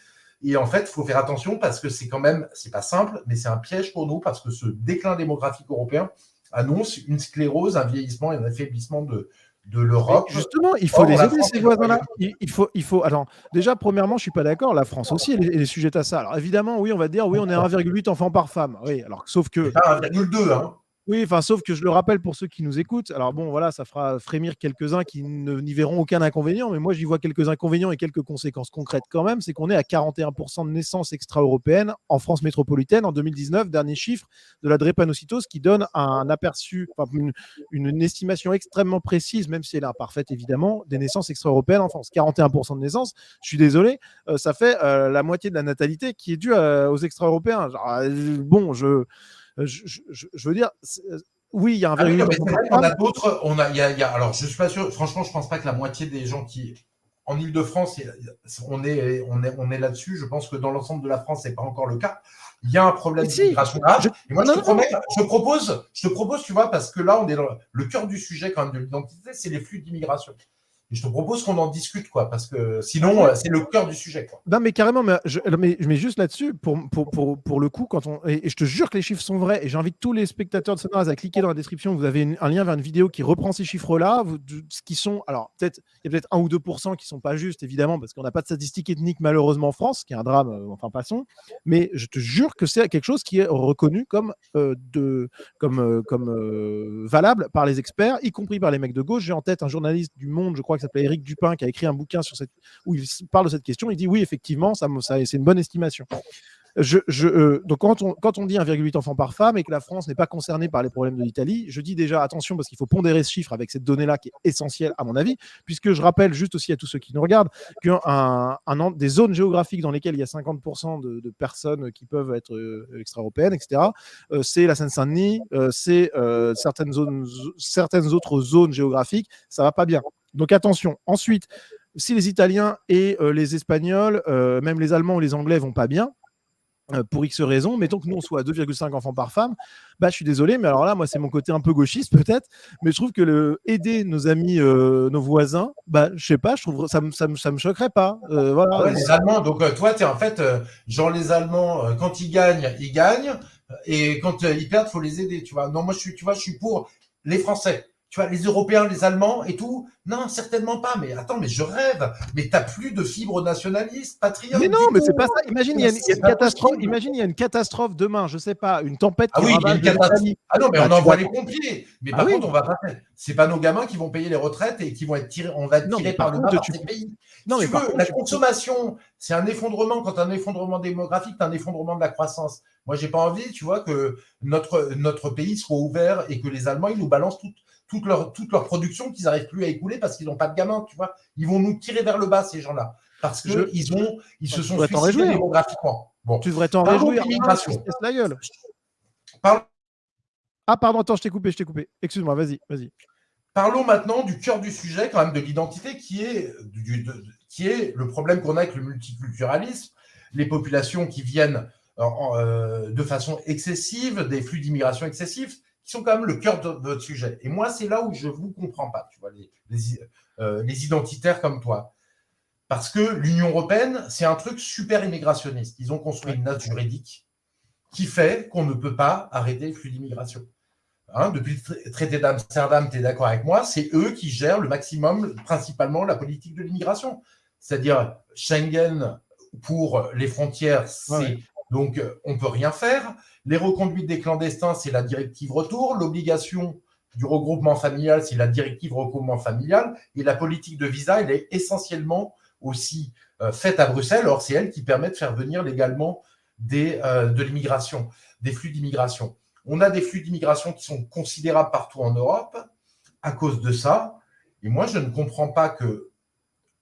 Et en fait, il faut faire attention parce que c'est quand même, c'est pas simple, mais c'est un piège pour nous parce que ce déclin démographique européen annonce une sclérose, un vieillissement et un affaiblissement de l'Europe. Mais justement, il faut les aider, ces voisins-là. Il faut. Alors, déjà, premièrement, je ne suis pas d'accord. La France aussi, elle est sujette à ça. Alors, évidemment, oui, on va dire, oui, on est à 1,8 enfants par femme. Oui, alors, sauf que. C'est pas 1,2, hein. Oui, enfin, sauf que je le rappelle pour ceux qui nous écoutent. Alors bon, voilà, ça fera frémir quelques-uns qui n'y verront aucun inconvénient, mais moi, j'y vois quelques inconvénients et quelques conséquences concrètes quand même. C'est qu'on est à 41% de naissances extra-européennes en France métropolitaine en 2019, dernier chiffre de la drépanocytose qui donne un aperçu, enfin, une estimation extrêmement précise, même si elle est imparfaite évidemment, des naissances extra-européennes en France. 41% de naissances, je suis désolé, ça fait la moitié de la natalité qui est due aux extra-européens. Bon, je veux dire, oui, il y a un ah oui, virgule. c'est vrai qu'on a d'autres. Alors, je ne suis pas sûr. Franchement, je ne pense pas que la moitié des gens qui. En Ile-de-France, on est là-dessus. Je pense que dans l'ensemble de la France, ce n'est pas encore le cas. Il y a un problème d'immigration grave. Et moi, je te propose, tu vois, parce que là, on est dans le cœur du sujet quand même de l'identité, c'est les flux d'immigration. Et je te propose qu'on en discute, quoi, parce que sinon, c'est le cœur du sujet, quoi. Non, mais carrément, mais juste là-dessus, pour le coup, et je te jure que les chiffres sont vrais, et j'invite tous les spectateurs de Sonoras à cliquer dans la description, vous avez un lien vers une vidéo qui reprend ces chiffres-là, ce qui sont, alors il y a peut-être 1 ou 2% qui ne sont pas justes, évidemment, parce qu'on n'a pas de statistiques ethniques malheureusement en France, qui est un drame, enfin passons, mais je te jure que c'est quelque chose qui est reconnu comme valable par les experts, y compris par les mecs de gauche. J'ai en tête un journaliste du Monde, je crois, qui s'appelle Éric Dupin, qui a écrit un bouquin où il parle de cette question. Il dit oui, effectivement, c'est une bonne estimation. Donc quand on dit 1,8 enfants par femme et que la France n'est pas concernée par les problèmes de l'Italie, je dis déjà attention parce qu'il faut pondérer ce chiffre avec cette donnée-là qui est essentielle à mon avis, puisque je rappelle juste aussi à tous ceux qui nous regardent que des zones géographiques dans lesquelles il y a 50% de personnes qui peuvent être extra-européennes, etc., c'est la Seine-Saint-Denis, c'est certaines autres zones géographiques, ça va pas bien. Donc attention. Ensuite, si les Italiens et les Espagnols, même les Allemands ou les Anglais vont pas bien, pour X raisons, mettons que nous on soit à 2,5 enfants par femme, bah je suis désolé, mais alors là, moi c'est mon côté un peu gauchiste peut-être, mais je trouve que aider nos amis, nos voisins, bah je sais pas, je trouve ça me choquerait pas. Voilà. Ouais, les Allemands, donc toi, tu es en fait, genre les Allemands, quand ils gagnent, et quand ils perdent, il faut les aider, tu vois. Non, moi, je suis pour les Français. Tu vois, les Européens, les Allemands et tout. Non, certainement pas. Mais attends, mais je rêve. Mais t'as plus de fibre nationaliste, patriote. Mais non, mais c'est pas ça. Imagine, il y a une catastrophe. Imagine, il y a une catastrophe demain, je sais pas, une tempête qui ravage l'Italie. Ah non, mais on envoie les pompiers. Mais par contre, oui. on va pas. C'est pas nos gamins qui vont payer les retraites et qui vont être tirés. On va être tirés par le bas par ces pays. Non, si tu veux, la consommation, c'est un effondrement. Quand un effondrement démographique, c'est un effondrement de la croissance. Moi, j'ai pas envie, tu vois, que notre pays soit ouvert et que les Allemands ils nous balancent toute leur production qu'ils n'arrivent plus à écouler parce qu'ils n'ont pas de gamins, tu vois. Ils vont nous tirer vers le bas, ces gens-là, parce qu'ils se sont suicidés démographiquement. Bon. Tu devrais t'en réjouir. La gueule. Ah, pardon, attends, je t'ai coupé. Excuse-moi, vas-y. Parlons maintenant du cœur du sujet, quand même, de l'identité, qui est le problème qu'on a avec le multiculturalisme, les populations qui viennent de façon excessive, des flux d'immigration excessifs, qui sont quand même le cœur de votre sujet. Et moi, c'est là où je ne vous comprends pas, tu vois, les identitaires comme toi. Parce que l'Union européenne, c'est un truc super immigrationniste. Ils ont construit une note juridique qui fait qu'on ne peut pas arrêter les flux d'immigration. Depuis le traité d'Amsterdam, tu es d'accord avec moi, c'est eux qui gèrent le maximum, principalement, la politique de l'immigration. C'est-à-dire Schengen pour les frontières, donc on ne peut rien faire. Les reconduites des clandestins, c'est la directive retour. L'obligation du regroupement familial, c'est la directive regroupement familial. Et la politique de visa, elle est essentiellement aussi faite à Bruxelles. Or, c'est elle qui permet de faire venir légalement de l'immigration, des flux d'immigration. On a des flux d'immigration qui sont considérables partout en Europe à cause de ça. Et moi, je ne comprends pas que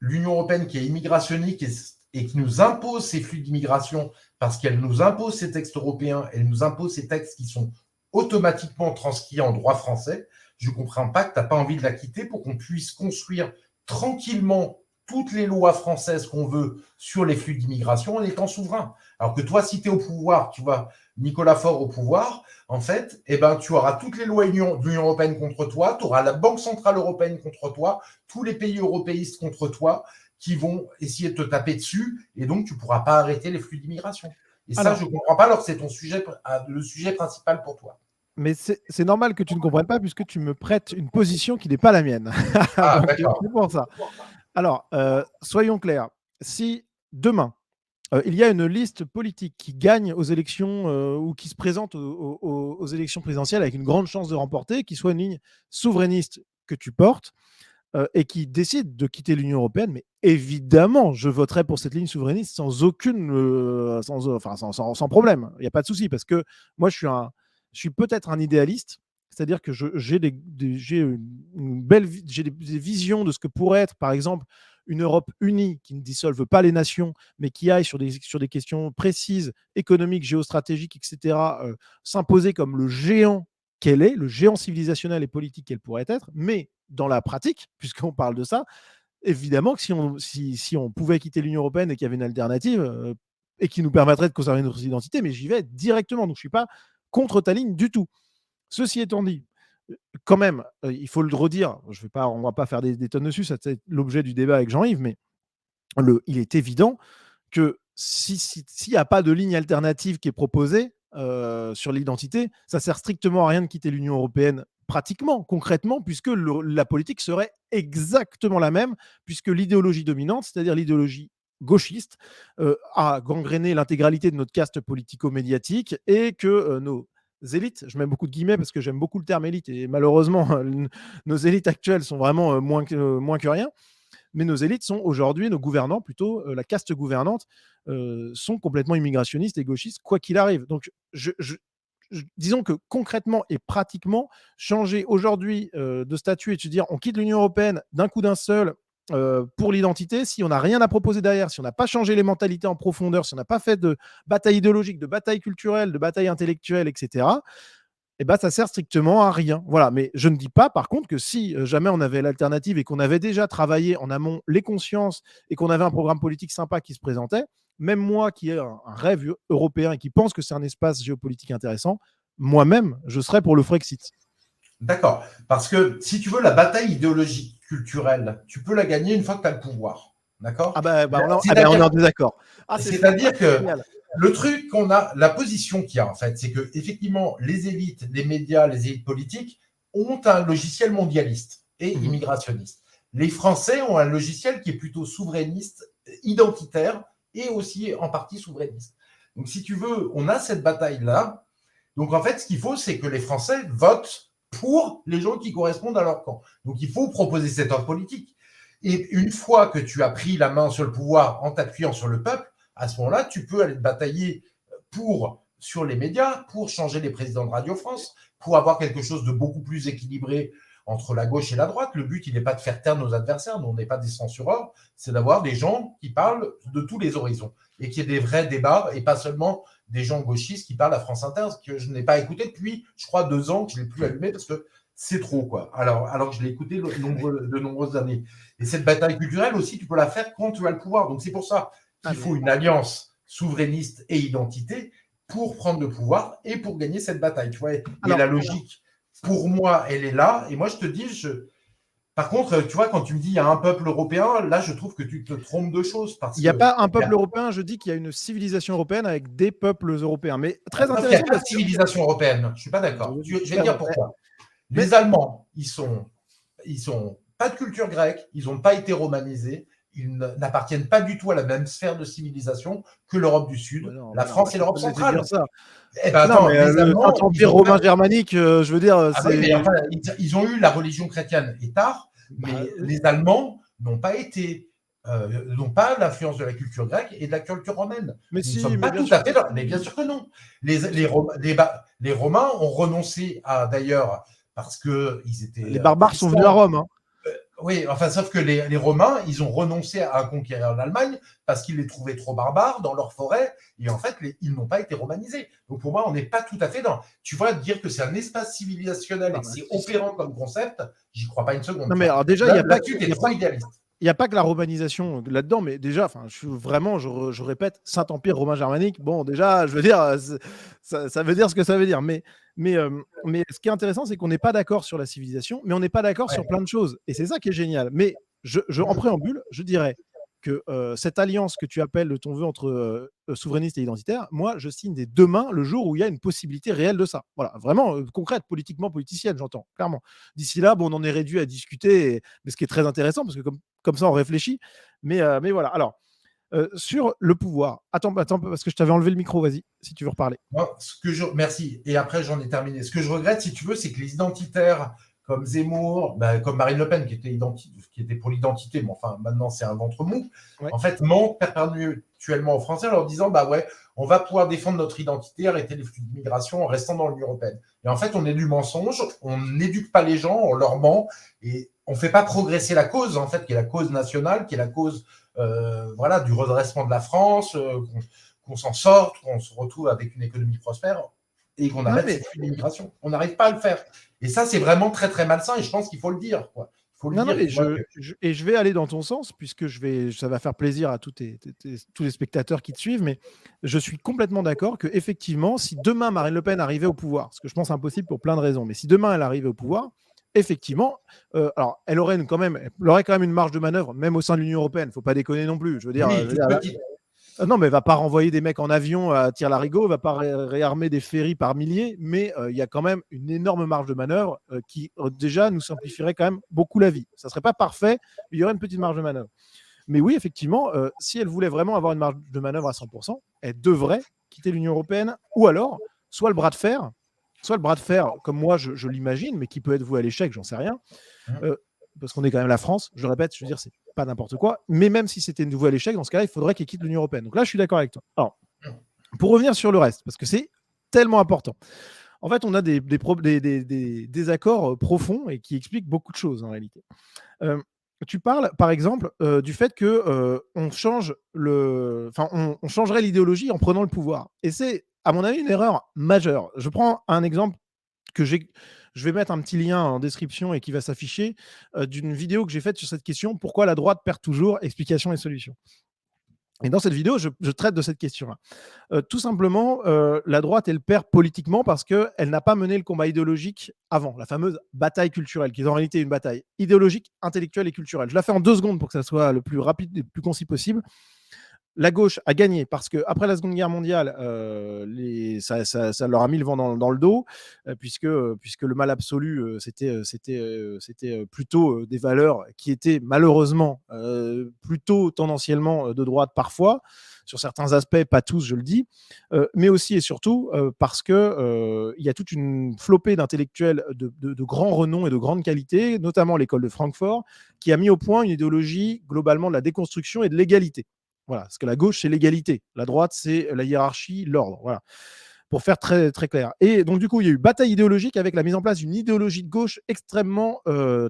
l'Union européenne, qui est immigrationniste et qui nous impose ces flux d'immigration, parce qu'elle nous impose ces textes européens, elle nous impose ces textes qui sont automatiquement transcrits en droit français, je ne comprends pas que tu n'as pas envie de la quitter pour qu'on puisse construire tranquillement toutes les lois françaises qu'on veut sur les flux d'immigration en étant souverain. Alors que toi, si tu es au pouvoir, tu vois Nicolas Faure au pouvoir, en fait, tu auras toutes les lois de l'Union européenne contre toi, tu auras la Banque centrale européenne contre toi, tous les pays européistes contre toi qui vont essayer de te taper dessus, et donc tu ne pourras pas arrêter les flux d'immigration. Et ça, je ne comprends pas, alors que c'est le sujet principal pour toi. Mais c'est normal que tu ne comprennes pas, puisque tu me prêtes une position qui n'est pas la mienne. Ah, Donc, d'accord. c'est pour ça. Alors, soyons clairs. Si demain, il y a une liste politique qui gagne aux élections ou qui se présente aux élections présidentielles avec une grande chance de remporter, qui soit une ligne souverainiste que tu portes et qui décide de quitter l'Union européenne, mais évidemment, je voterai pour cette ligne souverainiste sans sans problème. Il n'y a pas de souci, parce que moi, je suis peut-être un idéaliste, c'est-à-dire que j'ai des visions de ce que pourrait être, par exemple, une Europe unie qui ne dissolve pas les nations, mais qui aille sur des questions précises, économiques, géostratégiques, etc., s'imposer comme le géant qu'elle est, le géant civilisationnel et politique qu'elle pourrait être. Mais dans la pratique, puisqu'on parle de ça, évidemment que si on pouvait quitter l'Union européenne et qu'il y avait une alternative et qui nous permettrait de conserver notre identité, mais j'y vais directement. Donc je ne suis pas contre ta ligne du tout. Ceci étant dit, quand même, il faut le redire, on ne va pas faire des tonnes dessus, c'est l'objet du débat avec Jean-Yves, mais il est évident que s'il n'y a pas de ligne alternative qui est proposée sur l'identité, ça sert strictement à rien de quitter l'Union européenne pratiquement, concrètement, puisque la politique serait exactement la même, puisque l'idéologie dominante, c'est-à-dire l'idéologie gauchiste, a gangréné l'intégralité de notre caste politico-médiatique et que nos élites, je mets beaucoup de guillemets parce que j'aime beaucoup le terme élite et malheureusement, nos élites actuelles sont vraiment moins que rien, mais nos élites sont aujourd'hui, nos gouvernants plutôt, la caste gouvernante, sont complètement immigrationnistes et gauchistes, quoi qu'il arrive. Donc, disons que concrètement et pratiquement, changer aujourd'hui de statut et de se dire on quitte l'Union européenne d'un coup d'un seul pour l'identité, si on n'a rien à proposer derrière, si on n'a pas changé les mentalités en profondeur, si on n'a pas fait de bataille idéologique, de bataille culturelle, de bataille intellectuelle, etc., eh ben, ça sert strictement à rien. Voilà. Mais je ne dis pas, par contre, que si jamais on avait l'alternative et qu'on avait déjà travaillé en amont les consciences et qu'on avait un programme politique sympa qui se présentait, même moi qui ai un rêve européen et qui pense que c'est un espace géopolitique intéressant, moi-même, je serais pour le Frexit. D'accord. Parce que si tu veux, la bataille idéologique culturelle, tu peux la gagner une fois que tu as le pouvoir. D'accord. On est en désaccord. C'est-à-dire que le truc qu'on a, la position qu'il y a en fait, c'est que effectivement, les élites, les médias, les élites politiques ont un logiciel mondialiste et immigrationniste. Les Français ont un logiciel qui est plutôt souverainiste, identitaire et aussi en partie souverainiste. Donc, si tu veux, on a cette bataille-là. Donc, en fait, ce qu'il faut, c'est que les Français votent pour les gens qui correspondent à leur camp. Donc, il faut proposer cette offre politique. Et une fois que tu as pris la main sur le pouvoir en t'appuyant sur le peuple, à ce moment-là, tu peux aller te batailler sur les médias, pour changer les présidents de Radio France, pour avoir quelque chose de beaucoup plus équilibré entre la gauche et la droite. Le but, il n'est pas de faire taire nos adversaires, nous, on n'est pas des censureurs, c'est d'avoir des gens qui parlent de tous les horizons et qu'il y ait des vrais débats et pas seulement des gens gauchistes qui parlent à France Inter, que je n'ai pas écouté depuis, je crois, 2 ans, que je ne l'ai plus allumé parce que c'est trop, quoi. Alors que je l'ai écouté de nombreuses années. Et cette bataille culturelle aussi, tu peux la faire quand tu as le pouvoir. Donc, c'est pour ça qu'il faut une alliance souverainiste et identité pour prendre le pouvoir et pour gagner cette bataille. Tu vois. Et la logique, pour moi, elle est là. Et moi, je te dis, par contre, tu vois, quand tu me dis il y a un peuple européen, là, je trouve que tu te trompes de choses. Il n'y a pas un peuple européen, je dis qu'il y a une civilisation européenne avec des peuples européens. Mais très intéressant. Il n'y a pas de civilisation européenne. Je ne suis pas d'accord. Je vais dire pourquoi. Les Allemands, ils sont pas de culture grecque, ils n'ont pas été romanisés, ils n'appartiennent pas du tout à la même sphère de civilisation que l'Europe du Sud, la France et l'Europe centrale. Eh ben, attends, les Allemands, l'Empire romain germanique, je veux dire, ils ont eu la religion chrétienne et tard, mais les Allemands n'ont pas l'influence de la culture grecque et de la culture romaine. Mais ils ne sont pas tout à fait là. Mais bien sûr que non. Les Romains ont renoncé à, d'ailleurs, parce que ils étaient. Les barbares sont venus à Rome. Hein. Oui, enfin, sauf que les Romains, ils ont renoncé à conquérir l'Allemagne parce qu'ils les trouvaient trop barbares dans leur forêt, et en fait, ils n'ont pas été romanisés. Donc pour moi, on n'est pas tout à fait dans. Tu vois, dire que c'est un espace civilisationnel et Non, que mais c'est si, si. opérant comme concept, j'y crois pas une seconde. Non, Tu mais vois. alors déjà, Là-dessus, tu es trop idéaliste. il y a pas que la romanisation là-dedans, mais déjà, enfin, je suis vraiment, je répète, Saint-Empire romain germanique. Bon, déjà, je veux dire, ça veut dire ce que ça veut dire. Mais ce qui est intéressant, c'est qu'on n'est pas d'accord sur la civilisation, mais on n'est pas d'accord sur Ouais. plein de choses. Et c'est ça qui est génial. Mais en préambule, je dirais que cette alliance que tu appelles de ton vœu entre souverainiste et identitaire, moi, je signe dès demain le jour où il y a une possibilité réelle de ça. Voilà, vraiment concrète, politiquement politicienne, j'entends, clairement. D'ici là, bon, on en est réduit à discuter, mais ce qui est très intéressant, parce que comme ça, on réfléchit. Mais voilà. Alors, sur le pouvoir, attends, parce que je t'avais enlevé le micro, vas-y, si tu veux reparler. Moi, merci. Et après, j'en ai terminé. Ce que je regrette, si tu veux, c'est que les identitaires comme Zemmour, comme Marine Le Pen, qui était pour l'identité, mais enfin, maintenant, c'est un ventre mou, Ouais. en fait, mentent perpétuellement aux Français en leur disant, bah ouais, on va pouvoir défendre notre identité, arrêter les flux de migration en restant dans l'Union européenne. Et en fait, on est du mensonge, on n'éduque pas les gens, on leur ment, et on ne fait pas progresser la cause, en fait, qui est la cause nationale, qui est la cause voilà, du redressement de la France, qu'on s'en sorte, qu'on se retrouve avec une économie prospère et qu'on Non, arrête mais cette flux d'immigration. On n'arrive pas à le faire. Et ça, c'est vraiment très, très malsain et je pense qu'il faut le dire. Quoi. Il faut le Non, non, dire. mais Tu vois, je vais aller dans ton sens, puisque ça va faire plaisir à tous les spectateurs qui te suivent, mais je suis complètement d'accord que effectivement, si demain Marine Le Pen arrivait au pouvoir, ce que je pense impossible pour plein de raisons, mais si demain elle arrivait au pouvoir, effectivement, alors elle aurait quand même une marge de manœuvre, même au sein de l'Union européenne. Il ne faut pas déconner non plus. oui, toute petite. Non, mais elle va pas renvoyer des mecs en avion à tir-larigot, elle va pas réarmer des ferries par milliers, mais il y a quand même une énorme marge de manœuvre qui déjà nous simplifierait quand même beaucoup la vie. Ça serait pas parfait, mais il y aurait une petite marge de manœuvre. Mais oui, effectivement, si elle voulait vraiment avoir une marge de manœuvre à 100%, elle devrait quitter l'Union européenne, ou alors soit le bras de fer, comme moi je l'imagine, mais qui peut être voué à l'échec, j'en sais rien, euh, parce qu'on est quand même la France, je le répète, je veux dire, c'est pas n'importe quoi, mais même si c'était une voie à l'échec, dans ce cas-là, il faudrait qu'il quitte l'Union européenne. Donc là, je suis d'accord avec toi. Alors, pour revenir sur le reste, parce que c'est tellement important. En fait, on a des accords profonds et qui expliquent beaucoup de choses en réalité. Tu parles, par exemple, du fait que on changerait l'idéologie en prenant le pouvoir. Et c'est, à mon avis, une erreur majeure. Je prends un exemple que je vais mettre un petit lien en description et qui va s'afficher d'une vidéo que j'ai faite sur cette question. Pourquoi la droite perd toujours? Explications et solutions. Et dans cette vidéo, je traite de cette question-là. Tout simplement, la droite, elle perd politiquement parce qu'elle n'a pas mené le combat idéologique avant, la fameuse bataille culturelle, qui est en réalité une bataille idéologique, intellectuelle et culturelle. Je la fais en 2 secondes pour que ça soit le plus rapide et le plus concis possible. La gauche a gagné parce qu'après la Seconde Guerre mondiale, ça leur a mis le vent dans le dos, puisque le mal absolu, c'était plutôt des valeurs qui étaient malheureusement plutôt tendanciellement de droite parfois, sur certains aspects, pas tous, je le dis, mais aussi et surtout parce qu'il y a toute une flopée d'intellectuels de grand renom et de grande qualité, notamment l'école de Francfort, qui a mis au point une idéologie globalement de la déconstruction et de l'égalité. Voilà, parce que la gauche, c'est l'égalité. La droite, c'est la hiérarchie, l'ordre. Voilà, pour faire très, très clair. Et donc, du coup, il y a eu bataille idéologique avec la mise en place d'une idéologie de gauche extrêmement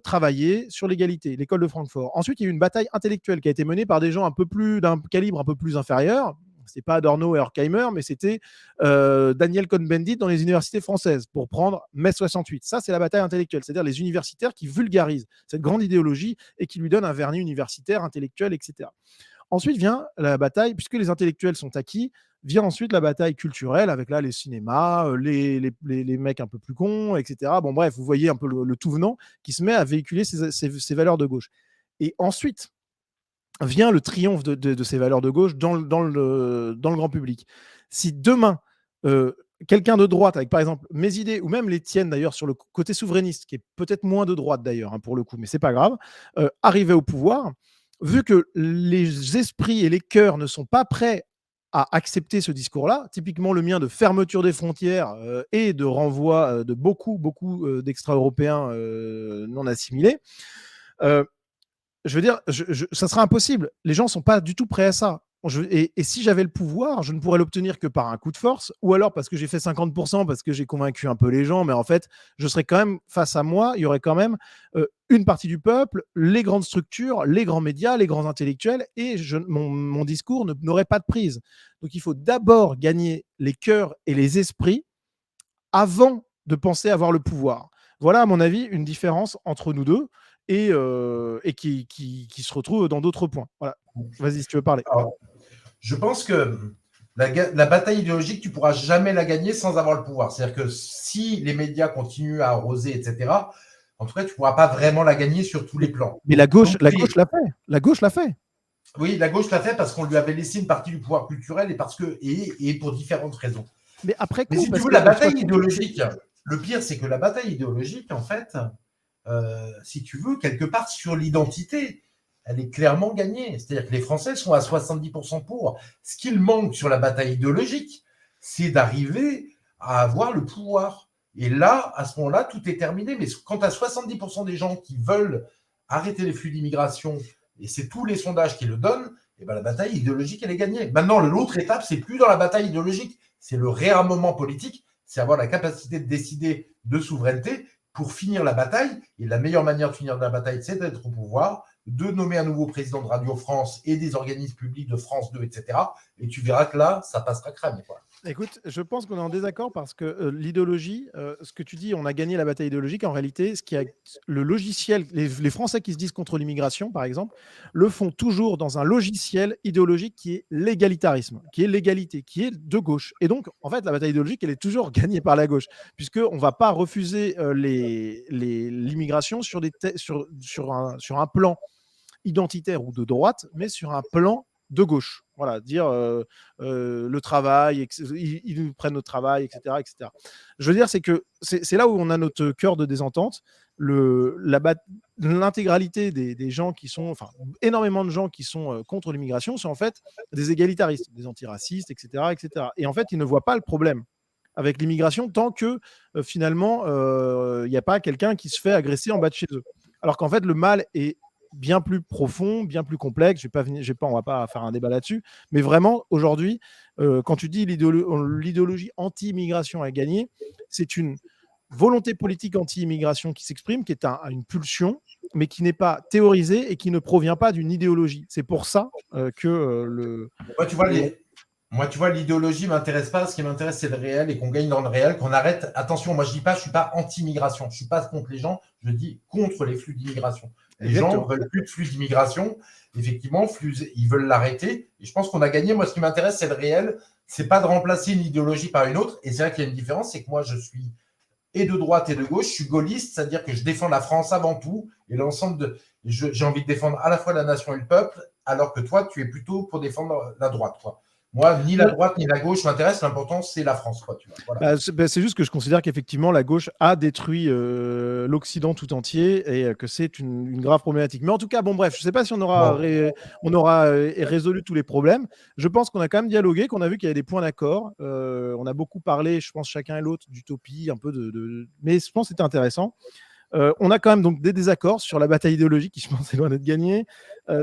travaillée sur l'égalité, l'école de Francfort. Ensuite, il y a eu une bataille intellectuelle qui a été menée par des gens d'un calibre un peu plus inférieur. Ce n'est pas Adorno et Horkheimer, mais c'était Daniel Cohn-Bendit dans les universités françaises, pour prendre mai 68. Ça, c'est la bataille intellectuelle, c'est-à-dire les universitaires qui vulgarisent cette grande idéologie et qui lui donnent un vernis universitaire, intellectuel, etc. Ensuite vient la bataille, puisque les intellectuels sont acquis, vient ensuite la bataille culturelle avec là les cinémas, les mecs un peu plus cons, etc. Bon, bref, vous voyez un peu le tout venant qui se met à véhiculer ces valeurs de gauche. Et ensuite vient le triomphe de ces valeurs de gauche dans le grand public. Si demain, quelqu'un de droite, avec par exemple mes idées, ou même les tiennes d'ailleurs sur le côté souverainiste, qui est peut-être moins de droite d'ailleurs, pour le coup, mais c'est pas grave, arrivait au pouvoir, vu que les esprits et les cœurs ne sont pas prêts à accepter ce discours-là, typiquement le mien de fermeture des frontières et de renvoi de beaucoup d'extra-européens non assimilés, je veux dire, ça sera impossible. Les gens ne sont pas du tout prêts à ça. et si j'avais le pouvoir, je ne pourrais l'obtenir que par un coup de force, ou alors parce que j'ai fait 50%, parce que j'ai convaincu un peu les gens, mais en fait, je serais quand même face à moi, il y aurait quand même une partie du peuple, les grandes structures, les grands médias, les grands intellectuels, et mon discours n'aurait pas de prise. Donc il faut d'abord gagner les cœurs et les esprits avant de penser avoir le pouvoir. Voilà, à mon avis, une différence entre nous deux et qui se retrouve dans d'autres points. Voilà. Vas-y, si tu veux parler. Alors, je pense que la bataille idéologique, tu ne pourras jamais la gagner sans avoir le pouvoir. C'est-à-dire que si les médias continuent à arroser, etc., en tout cas, tu ne pourras pas vraiment la gagner sur tous les plans. Mais la gauche l'a fait. La gauche l'a fait. Oui, la gauche l'a fait parce qu'on lui avait laissé une partie du pouvoir culturel et pour différentes raisons. Mais après coup, Mais si tu veux, la bataille idéologique, le pire, c'est que la bataille idéologique, en fait, si tu veux, quelque part sur l'identité, elle est clairement gagnée. C'est-à-dire que les Français sont à 70% pour. Ce qu'il manque sur la bataille idéologique, c'est d'arriver à avoir le pouvoir. Et là, à ce moment-là, tout est terminé. Mais quand tu as 70% des gens qui veulent arrêter les flux d'immigration, et c'est tous les sondages qui le donnent, et ben la bataille idéologique, elle est gagnée. Maintenant, l'autre étape, c'est plus dans la bataille idéologique, c'est le réarmement politique, c'est avoir la capacité de décider de souveraineté pour finir la bataille. Et la meilleure manière de finir la bataille, c'est d'être au pouvoir, de nommer un nouveau président de Radio France et des organismes publics de France 2, etc. Et tu verras que là, ça passera crème, quoi. Écoute, je pense qu'on est en désaccord parce que l'idéologie, ce que tu dis, on a gagné la bataille idéologique. En réalité, le logiciel, les Français qui se disent contre l'immigration, par exemple, le font toujours dans un logiciel idéologique qui est l'égalitarisme, qui est l'égalité, qui est de gauche. Et donc, en fait, la bataille idéologique, elle est toujours gagnée par la gauche, puisqu'on ne va pas refuser l'immigration sur un plan identitaire ou de droite, mais sur un plan de gauche. Voilà, dire le travail, ils nous prennent notre travail, etc., etc. Je veux dire, c'est que c'est là où on a notre cœur de désentente. L'intégralité des gens qui sont, enfin, énormément de gens qui sont contre l'immigration sont en fait des égalitaristes, des antiracistes, etc., etc. Et en fait, ils ne voient pas le problème avec l'immigration tant que finalement, il n'y a pas quelqu'un qui se fait agresser en bas de chez eux. Alors qu'en fait, le mal est bien plus profond, bien plus complexe. On va pas faire un débat là-dessus. Mais vraiment, aujourd'hui, quand tu dis l'idéologie anti-immigration a gagné, c'est une volonté politique anti-immigration qui s'exprime, qui est une pulsion, mais qui n'est pas théorisée et qui ne provient pas d'une idéologie. C'est pour ça que Moi, tu vois, l'idéologie ne m'intéresse pas. Ce qui m'intéresse, c'est le réel et qu'on gagne dans le réel, qu'on arrête. Attention, moi, je dis pas, je suis pas anti-immigration. Je suis pas contre les gens. Je dis contre les flux d'immigration. Les gens veulent plus de flux d'immigration. Effectivement, ils veulent l'arrêter. Et je pense qu'on a gagné. Moi, ce qui m'intéresse, c'est le réel. C'est pas de remplacer une idéologie par une autre. Et c'est vrai qu'il y a une différence, c'est que moi, je suis et de droite et de gauche. Je suis gaulliste, c'est-à-dire que je défends la France avant tout et l'ensemble de. J'ai envie de défendre à la fois la nation et le peuple, alors que toi, tu es plutôt pour défendre la droite, quoi. Moi, ni la droite ni la gauche m'intéresse. L'important, c'est la France, quoi. Tu vois, voilà. C'est juste que je considère qu'effectivement, la gauche a détruit l'Occident tout entier et que c'est une grave problématique. Mais en tout cas, bon, bref, je ne sais pas si on aura résolu tous les problèmes. Je pense qu'on a quand même dialogué, qu'on a vu qu'il y avait des points d'accord. On a beaucoup parlé, je pense, chacun et l'autre, d'utopie, un peu mais je pense que c'était intéressant. On a quand même donc des désaccords sur la bataille idéologique qui, je pense, est loin d'être gagnée,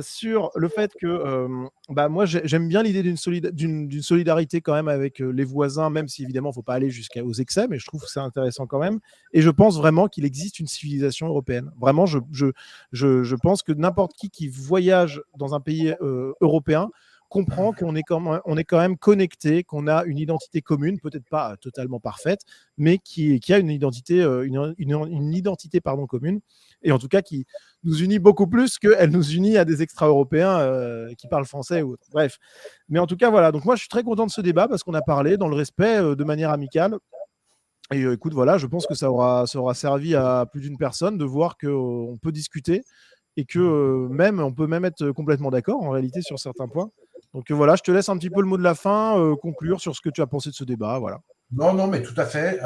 sur le fait que moi, j'aime bien l'idée d'une solidarité quand même avec les voisins, même si évidemment, il ne faut pas aller jusqu'aux excès, mais je trouve que c'est intéressant quand même. Et je pense vraiment qu'il existe une civilisation européenne. Vraiment, je pense que n'importe qui voyage dans un pays européen comprend qu'on est quand même connecté, qu'on a une identité commune, peut-être pas totalement parfaite, mais qui a une identité, une identité commune, et en tout cas qui nous unit beaucoup plus qu'elle nous unit à des extra-européens qui parlent français ou autre. Bref. Mais en tout cas, voilà. Donc moi, je suis très content de ce débat parce qu'on a parlé dans le respect, de manière amicale. Et écoute, voilà, je pense que ça aura servi à plus d'une personne de voir qu'on peut discuter et que même on peut même être complètement d'accord en réalité sur certains points. Donc voilà, je te laisse un petit peu le mot de la fin, conclure sur ce que tu as pensé de ce débat. Voilà. Non, mais tout à fait.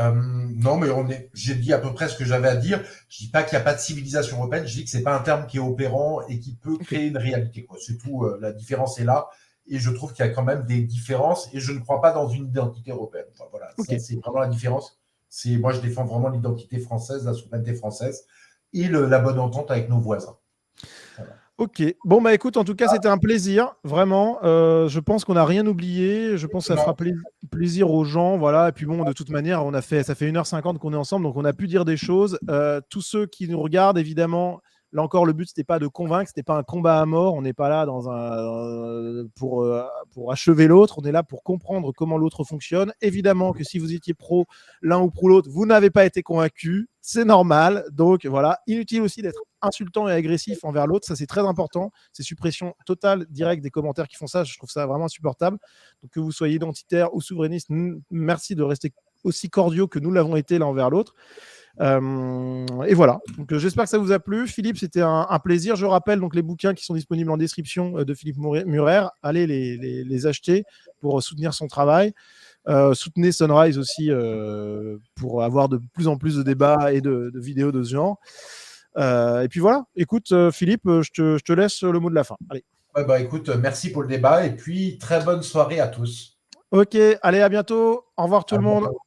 Non, mais j'ai dit à peu près ce que j'avais à dire. Je dis pas qu'il n'y a pas de civilisation européenne. Je dis que c'est pas un terme qui est opérant et qui peut créer une réalité, quoi. C'est tout. La différence est là. Et je trouve qu'il y a quand même des différences. Et je ne crois pas dans une identité européenne. Enfin, voilà, ça, c'est vraiment la différence. Moi, je défends vraiment l'identité française, la souveraineté française et la bonne entente avec nos voisins. Voilà. Ok. Bon, bah écoute, en tout cas, c'était un plaisir, vraiment. Je pense qu'on n'a rien oublié. Je pense que ça fera Non. plaisir aux gens. Voilà. Et puis bon, de toute manière, ça fait 1h50 qu'on est ensemble, donc on a pu dire des choses. Tous ceux qui nous regardent, évidemment, là encore, le but, c'était pas de convaincre, c'était pas un combat à mort. On n'est pas là pour achever l'autre. On est là pour comprendre comment l'autre fonctionne. Évidemment que si vous étiez pro l'un ou pro l'autre, vous n'avez pas été convaincu. C'est normal. Donc voilà, inutile aussi d'être insultant et agressif envers l'autre, ça c'est très important. C'est suppression totale, directe des commentaires qui font ça. Je trouve ça vraiment insupportable. Donc que vous soyez identitaire ou souverainiste, merci de rester aussi cordiaux que nous l'avons été l'un envers l'autre. Et voilà. Donc j'espère que ça vous a plu. Philippe, c'était un plaisir. Je rappelle donc les bouquins qui sont disponibles en description de Philippe Murer. Allez les acheter pour soutenir son travail. Soutenez Sunrise aussi pour avoir de plus en plus de débats et de vidéos de ce genre. Et puis voilà, écoute Philippe, je te laisse le mot de la fin. Allez. Ouais, bah, écoute, merci pour le débat et puis très bonne soirée à tous. Ok, allez, à bientôt. Au revoir tout À le monde. bientôt.